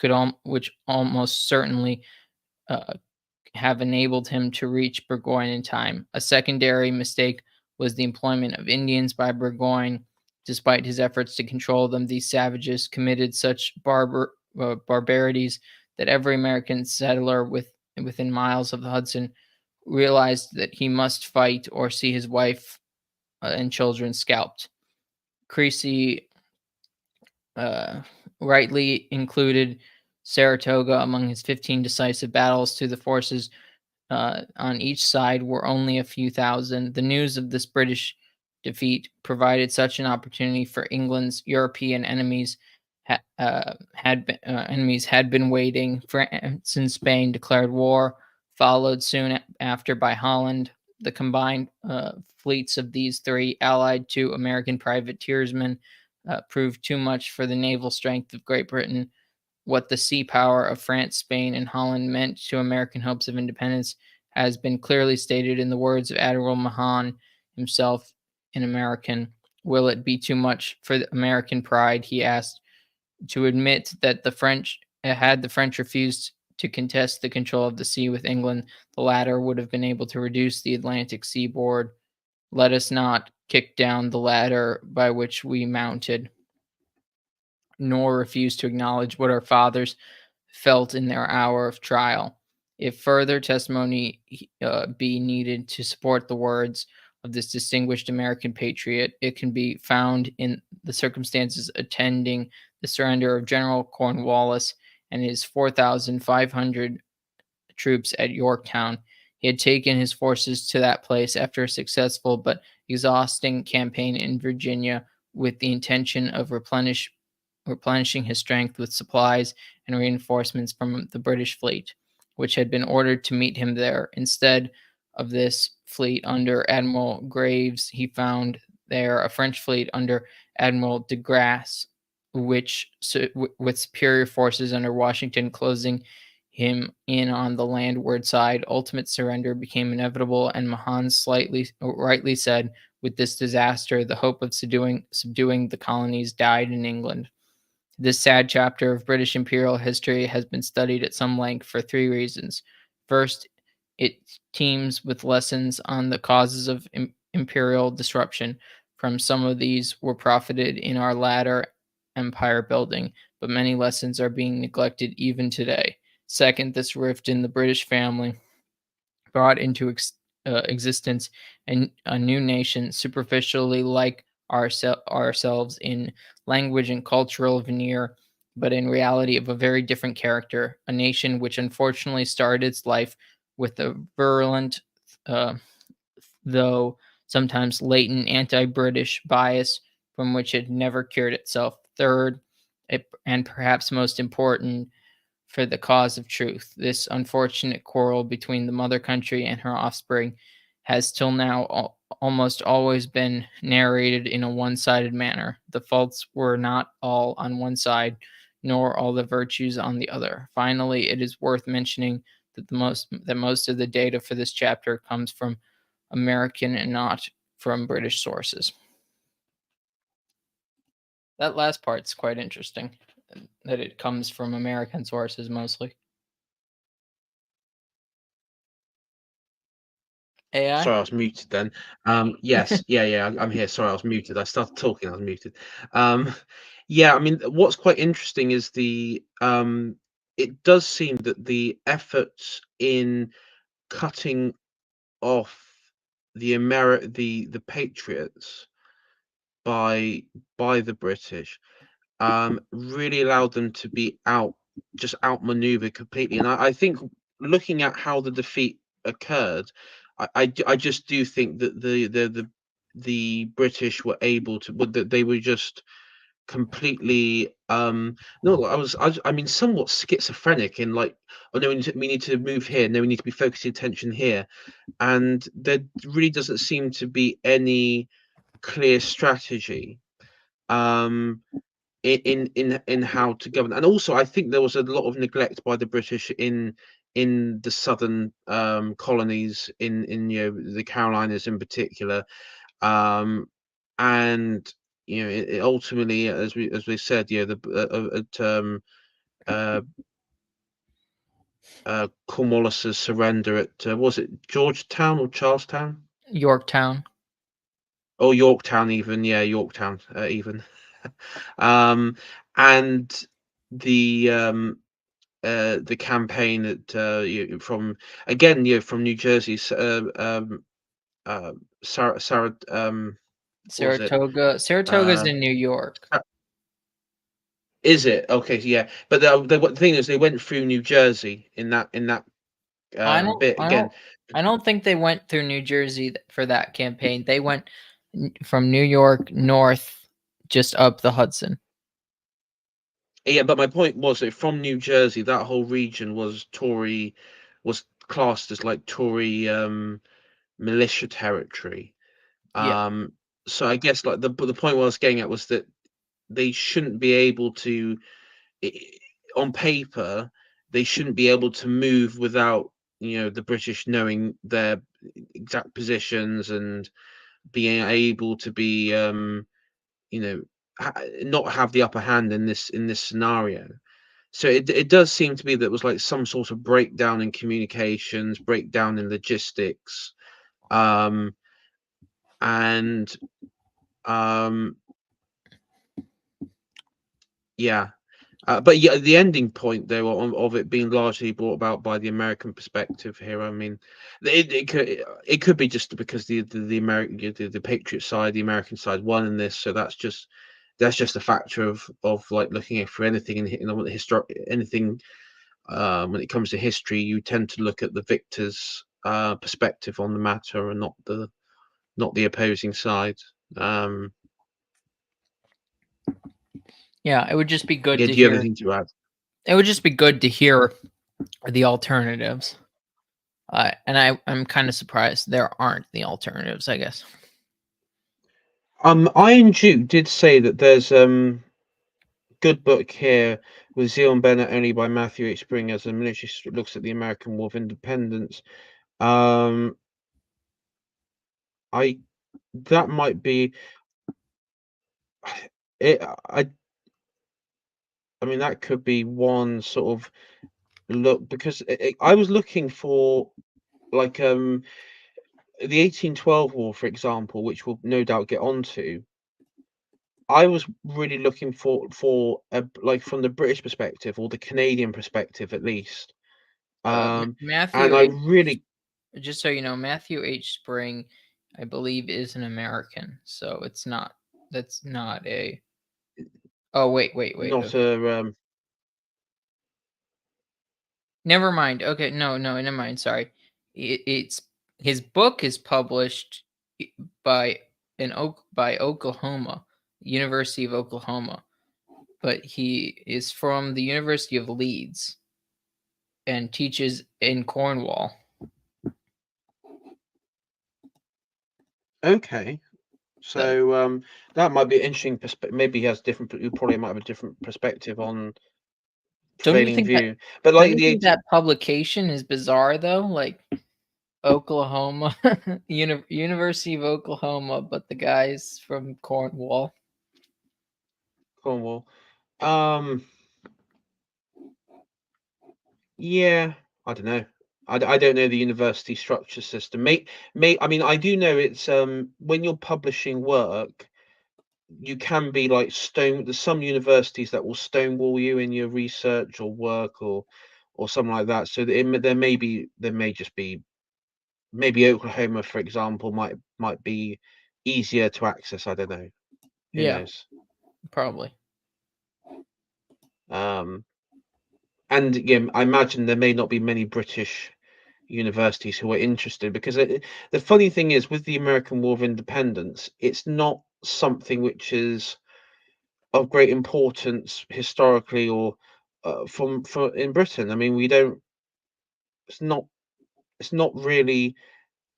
almost certainly uh, have enabled him to reach Burgoyne in time. A secondary mistake was the employment of Indians by Burgoyne. Despite his efforts to control them, these savages committed such barbarities that every American settler within miles of the Hudson realized that he must fight or see his wife and children scalped. Creasy rightly included Saratoga among his 15 decisive battles to the forces on each side were only a few thousand. The news of this British defeat provided such an opportunity for England's European enemies had been waiting. France and Spain declared war, followed soon after by Holland. The combined fleets of these three, allied to American privateersmen, proved too much for the naval strength of Great Britain. What the sea power of France, Spain, and Holland meant to American hopes of independence has been clearly stated in the words of Admiral Mahan himself in American. Will it be too much for American pride, he asked, to admit that had the French refused to contest the control of the sea with England, the latter would have been able to reduce the Atlantic seaboard. Let us not kick down the ladder by which we mounted, nor refuse to acknowledge what our fathers felt in their hour of trial. If further testimony be needed to support the words of this distinguished American patriot, it can be found in the circumstances attending the surrender of General Cornwallis and his 4,500 troops at Yorktown. He had taken his forces to that place after a successful but exhausting campaign in Virginia with the intention of replenishing his strength with supplies and reinforcements from the British fleet, which had been ordered to meet him there. Instead of this fleet under Admiral Graves, he found there a French fleet under Admiral de Grasse, with superior forces under Washington closing him in on the landward side. Ultimate surrender became inevitable, and Mahan rightly said, with this disaster, the hope of subduing the colonies died in England. This sad chapter of British imperial history has been studied at some length for three reasons. First, it teems with lessons on the causes of imperial disruption. From some of these were profited in our latter empire building, but many lessons are being neglected even today. Second, this rift in the British family brought into existence a new nation superficially like ourselves in language and cultural veneer, but in reality of a very different character. A nation which unfortunately started its life with a virulent, uh, though sometimes latent anti British bias from which it never cured itself. Third, and perhaps most important, for the cause of truth. This unfortunate quarrel between the mother country and her offspring has till now almost always been narrated in a one sided manner. The faults were not all on one side, nor all the virtues on the other. Finally, it is worth mentioning that most of the data for this chapter comes from American and not from British sources. That last part's quite interesting, that it comes from American sources mostly. AI? Sorry, I was muted then. Yes, yeah, I'm here. Sorry, I was muted. I started talking, I was muted. Um, yeah, I mean, what's quite interesting is it does seem that the efforts in cutting off the Patriots by the British really allowed them to be outmaneuvered completely. And I think looking at how the defeat occurred, I just do think that the British were able to, but that they were just completely no, I mean somewhat schizophrenic in like, oh no, we need to move here, no, we need to be focusing attention here, and there really doesn't seem to be any clear strategy. Um, in how to govern. And also I think there was a lot of neglect by the British in the southern colonies, in the Carolinas in particular, um and it ultimately, as we said, the at uh Cornwallis's surrender at was it Georgetown or Charlestown Yorktown. or Yorktown, even, yeah, Yorktown, even. um and the campaign that from, again, from New Jersey, Sarah, what was it? Saratoga's Uh, in New York. Sa- is it okay? Yeah, but the thing is, they went through New Jersey in that I don't bit I again. don't I don't think they went through New Jersey for that campaign. They went from New York north just up the Hudson. Yeah, but my point was that from New Jersey, that whole region was classed as like Tory militia territory. Yeah. Um, so I guess like the point I was getting at was that they shouldn't be able to, i- on paper, they shouldn't be able to move without the British knowing their exact positions and being able to be you know not have the upper hand in this scenario. So it does seem to be that it was like some sort of breakdown in communications, breakdown in logistics, um, and um, yeah. But yeah, the ending point though of it being largely brought about by the American perspective here. I mean, it could be just because the American the Patriot side, the American side won in this, so that's just a factor of like looking at for anything anything when it comes to history, you tend to look at the victor's perspective on the matter and not the opposing side. Um, Yeah, it would just be good yeah, to do you have hear. anything to add? It would just be good to hear the alternatives. And I'm kind of surprised there aren't the alternatives, I guess. Iron Duke did say that there's good book here with Zeal and Bennett only by Matthew H. Spring as a military looks at the American War of Independence. Um, I that might be it. I mean that could be one sort of look, because I was looking for like the 1812 war, for example, which we'll no doubt get onto. I was really looking for a like from the British perspective or the Canadian perspective at least. And Matthew I H. really Just so you know, Matthew H. Spring, I believe, is an American, so it's not. That's not a. Oh wait. not Okay, a never mind. Okay, no, never mind. Sorry, it's his book is published by by Oklahoma, University of Oklahoma, but he is from the University of Leeds and teaches in Cornwall. okay. So So that might be an interesting perspective. Maybe he has different. You probably might have a different perspective on don't you prevailing think that view. But don't like you the think that publication is bizarre though? Like Oklahoma, University of Oklahoma, but the guy's from Cornwall. Cornwall, um, yeah, I don't know. I don't know the university structure system. I mean, I do know it's when you're publishing work, you can be like stone. There's some universities that will stonewall you in your research or work or something like that. So there may just be maybe Oklahoma, for example, might be easier to access. I don't know. Who Yeah, knows? probably. Um, and again, I imagine there may not be many British universities who are interested because the funny thing is with the American War of Independence, it's not something which is of great importance historically or from for in Britain. I mean, we don't. It's not. It's not really.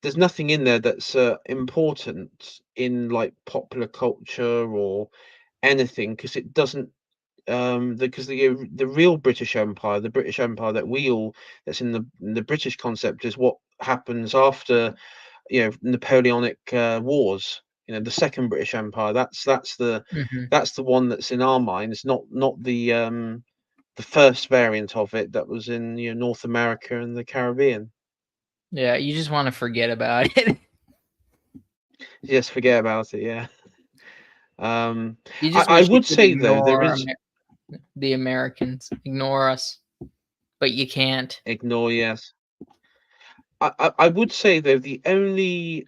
There's nothing in there that's important in like popular culture or anything because it doesn't because the real British Empire, the British Empire that we all that's in the British concept is what happens after Napoleonic wars. The Second British Empire. Hmm. That's the one that's in our minds, not the first variant of it that was in North America and the Caribbean. Yeah, you just want to forget about it. Just forget about it. Yeah. Um, You just I wish you would could say though there ignore is the Americans, ignore us, but you can't. ignore yes. I would say though the only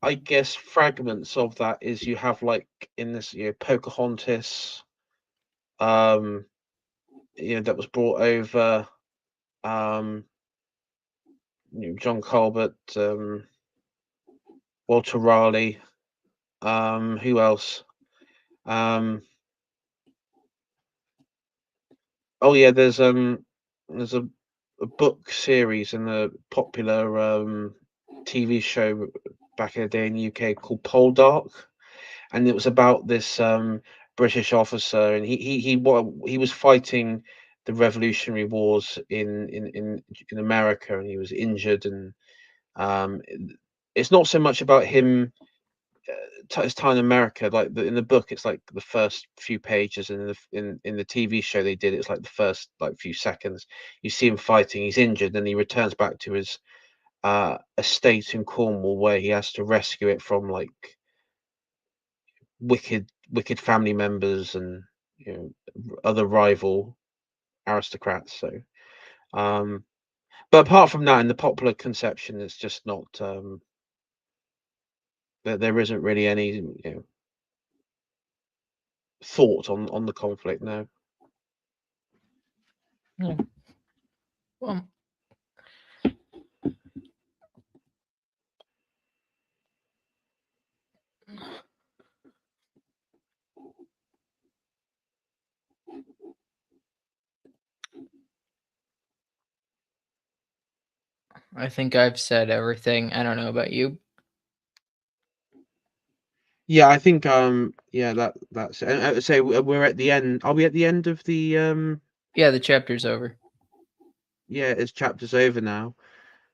I guess fragments of that is you have like in this Pocahontas um that was brought over um John Colbert Walter Raleigh who else um oh yeah there's a book series and a popular TV show back in the day in the UK called Poldark, and it was about this British officer, and he was fighting the Revolutionary Wars in America, and he was injured, and um, it's not so much about him his time in America. Like in the book, it's like the first few pages, and in the TV show they did, it's like the first like few seconds. You see him fighting, he's injured, and he returns back to his estate in Cornwall where he has to rescue it from like wicked family members and other rival aristocrats. So, um, but apart from that, in the popular conception, it's just not there isn't really any thought on the conflict. No. Yeah. Well, I think I've said everything. I don't know about you. Yeah, I think yeah that's so we're at the end. Are we at the end of the Yeah, the chapter's over. yeah, it's chapters over now.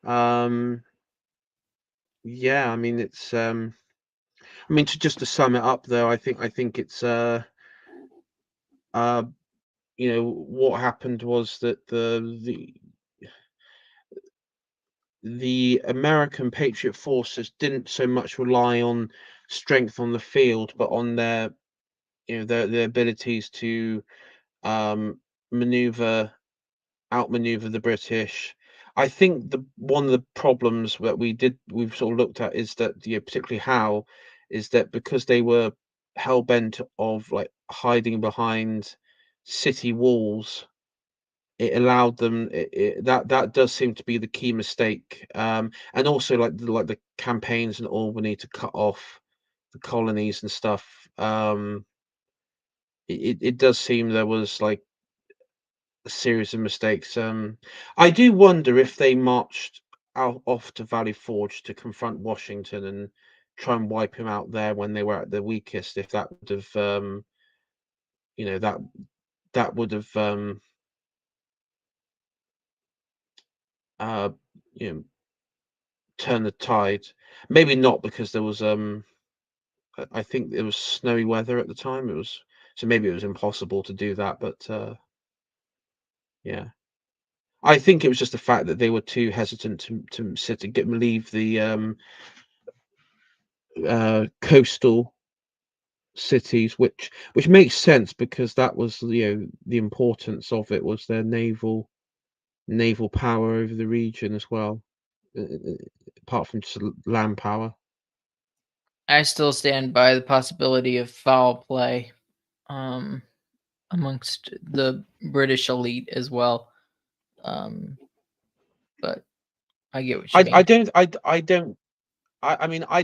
Um yeah, I mean it's I mean to sum it up though, I think it's uh what happened was that the American Patriot forces didn't so much rely on strength on the field, but on their their abilities to um, maneuver outmaneuver the British. I think the one of the problems that we've sort of looked at is that, particularly how, is that because they were hell bent of like hiding behind city walls, it allowed them that does seem to be the key mistake. And also like the campaigns in Albany to cut off the colonies and stuff. It does seem there was like a series of mistakes. I do wonder if they marched out off to Valley Forge to confront Washington and try and wipe him out there when they were at their weakest, if that would have, you know, that would have, uh, you know, turned the tide. Maybe not because there was, I think it was snowy weather at the time. It was so maybe it was impossible to do that. But yeah. I think it was just the fact that they were too hesitant to sit and get leave the coastal cities, which makes sense because that was the importance of it was their naval power over the region as well, apart from just land power. I still stand by the possibility of foul play um, amongst the British elite as well. Um, but I get what you I mean. don't I don't I mean I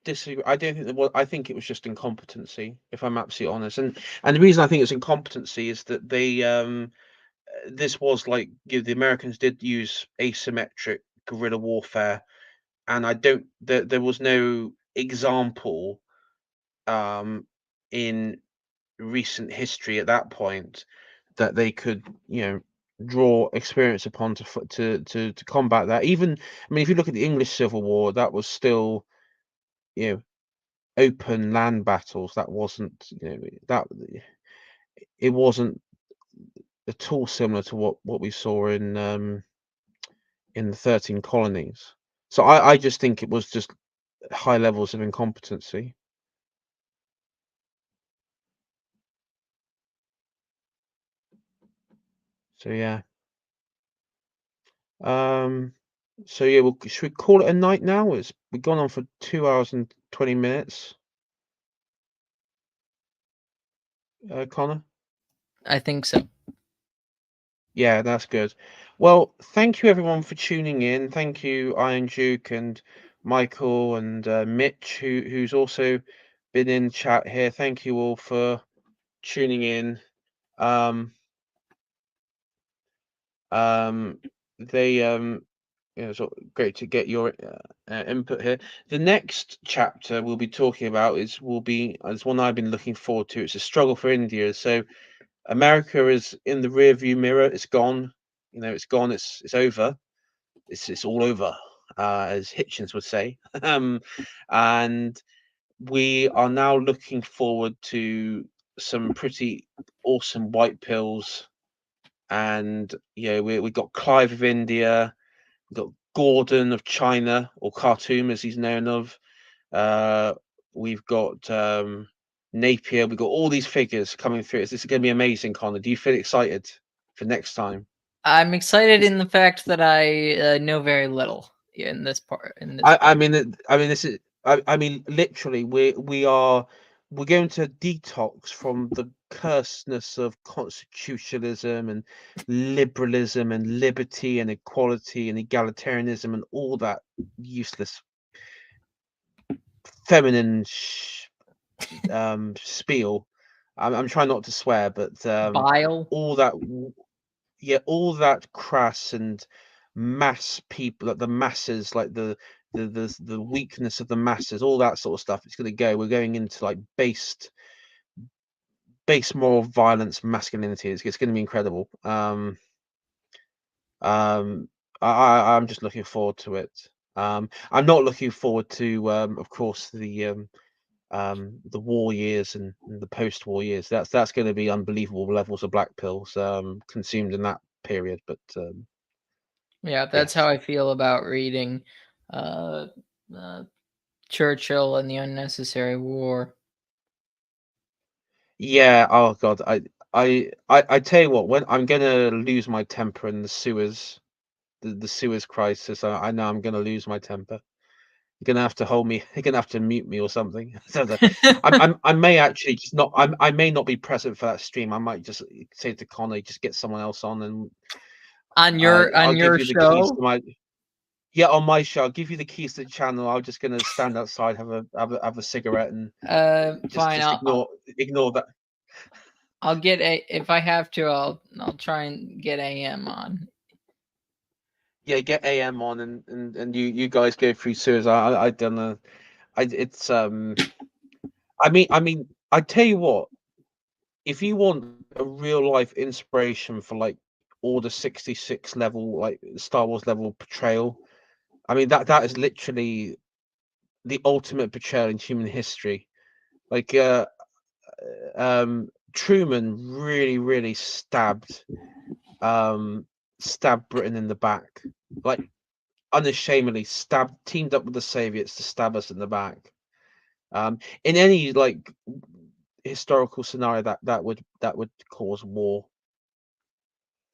disagree. I don't think that. Well, I think it was just incompetency, if I'm absolutely honest. And the reason I think it's incompetency is that this was like the Americans did use asymmetric guerrilla warfare, and I don't there was no example um in recent history at that point that they could draw experience upon to combat that. Even, I mean, if you look at the English Civil War, that was still you know open land battles. That wasn't that it wasn't at all similar to what we saw in the 13 colonies. So I just think it was just high levels of incompetency. So yeah. Um so yeah, should we call it a night now? We've gone on for 2 hours and 20 minutes, Connor. I think so. Yeah, that's good. Well, thank you everyone for tuning in. Thank you, Iron Duke and Michael and Mitch, who's also been in chat here. Thank you all for tuning in. Um, um, they so great to get your input here. The next chapter we'll be talking about is one I've been looking forward to. It's a struggle for India. So America is in the rearview mirror. It's gone. It's gone. It's over. It's all over, as Hitchens would say. And we are now looking forward to some pretty awesome white pills. And we got Clive of India, we've got Gordon of China, or Khartoum as he's known of. Uh, we've got Napier. We've got all these figures coming through. This is going to be amazing, Connor. Do you feel excited for next time? I'm excited in the fact that I know very little in this part. I mean, this is. I mean, literally, we're going to detox from the cursedness of constitutionalism and liberalism and liberty and equality and egalitarianism and all that useless feminine spiel. I'm trying not to swear, but Bile. all that, yeah, all that crass and mass people, like the masses, like the weakness of the masses, all that sort of stuff. It's going to go. We're going into like base moral violence, masculinity. It's going to be incredible. Um, I'm just looking forward to it. I'm not looking forward to, of course, the war years and the post-war years. That's going to be unbelievable levels of black pills consumed in that period. But Yeah, that's how yes, I feel about reading uh, uh, Churchill and the Unnecessary War. Yeah. Oh God. I tell you what. When I'm gonna lose my temper in the sewers, the sewers crisis. I know I'm gonna lose my temper. You're gonna have to hold me. You're gonna have to mute me or something. I may actually just not. I may not be present for that stream. I might just say to Connor, just get someone else on, and I'll on give your you the keys show? to my. Yeah, on my show, I'll give you the keys to the channel. I'm just gonna stand outside, have a cigarette, and Fine. just ignore that. I'll get a if I have to. I'll try and get AM on. Yeah, get AM on, and you guys go through sewers. I don't know. It's I tell you what. If you want like a real life inspiration for like Order 66 level, like Star Wars level portrayal, I mean that is literally the ultimate portrayal in human history. Like Truman really um stabbed Britain in the back. Like unashamedly teamed up with the Soviets to stab us in the back. In any like historical scenario that would cause war,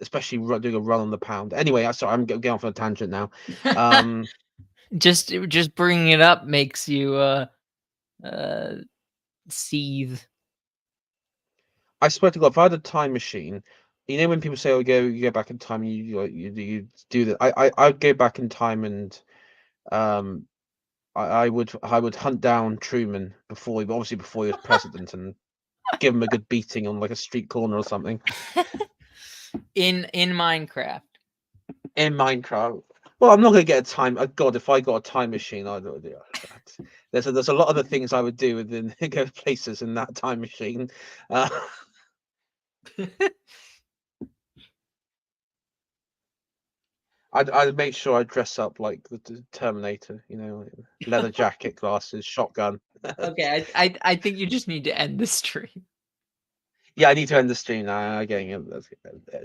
especially doing a run on the pound. Anyway, sorry, I'm going off on a tangent now. Um, Just bringing it up makes you uh seethe. I swear to God, if I had a time machine, you know when people say, "Oh, you go back in time, you do that." I'd go back in time and um, I would hunt down Truman before he was president and give him a good beating on like a street corner or something. In Minecraft. In Minecraft. Well, I'm not gonna get a time. God, if I got a time machine, I'd do that. There's a lot of the things I would do within go places in that time machine. Uh, I'd make sure I dress up like the Terminator. Like leather jacket, glasses, shotgun. Okay, I think you just need to end the stream. Yeah, I need to end the stream now. I'm getting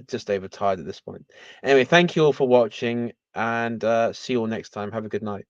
just overtired at this point. Anyway, thank you all for watching, and see you all next time. Have a good night.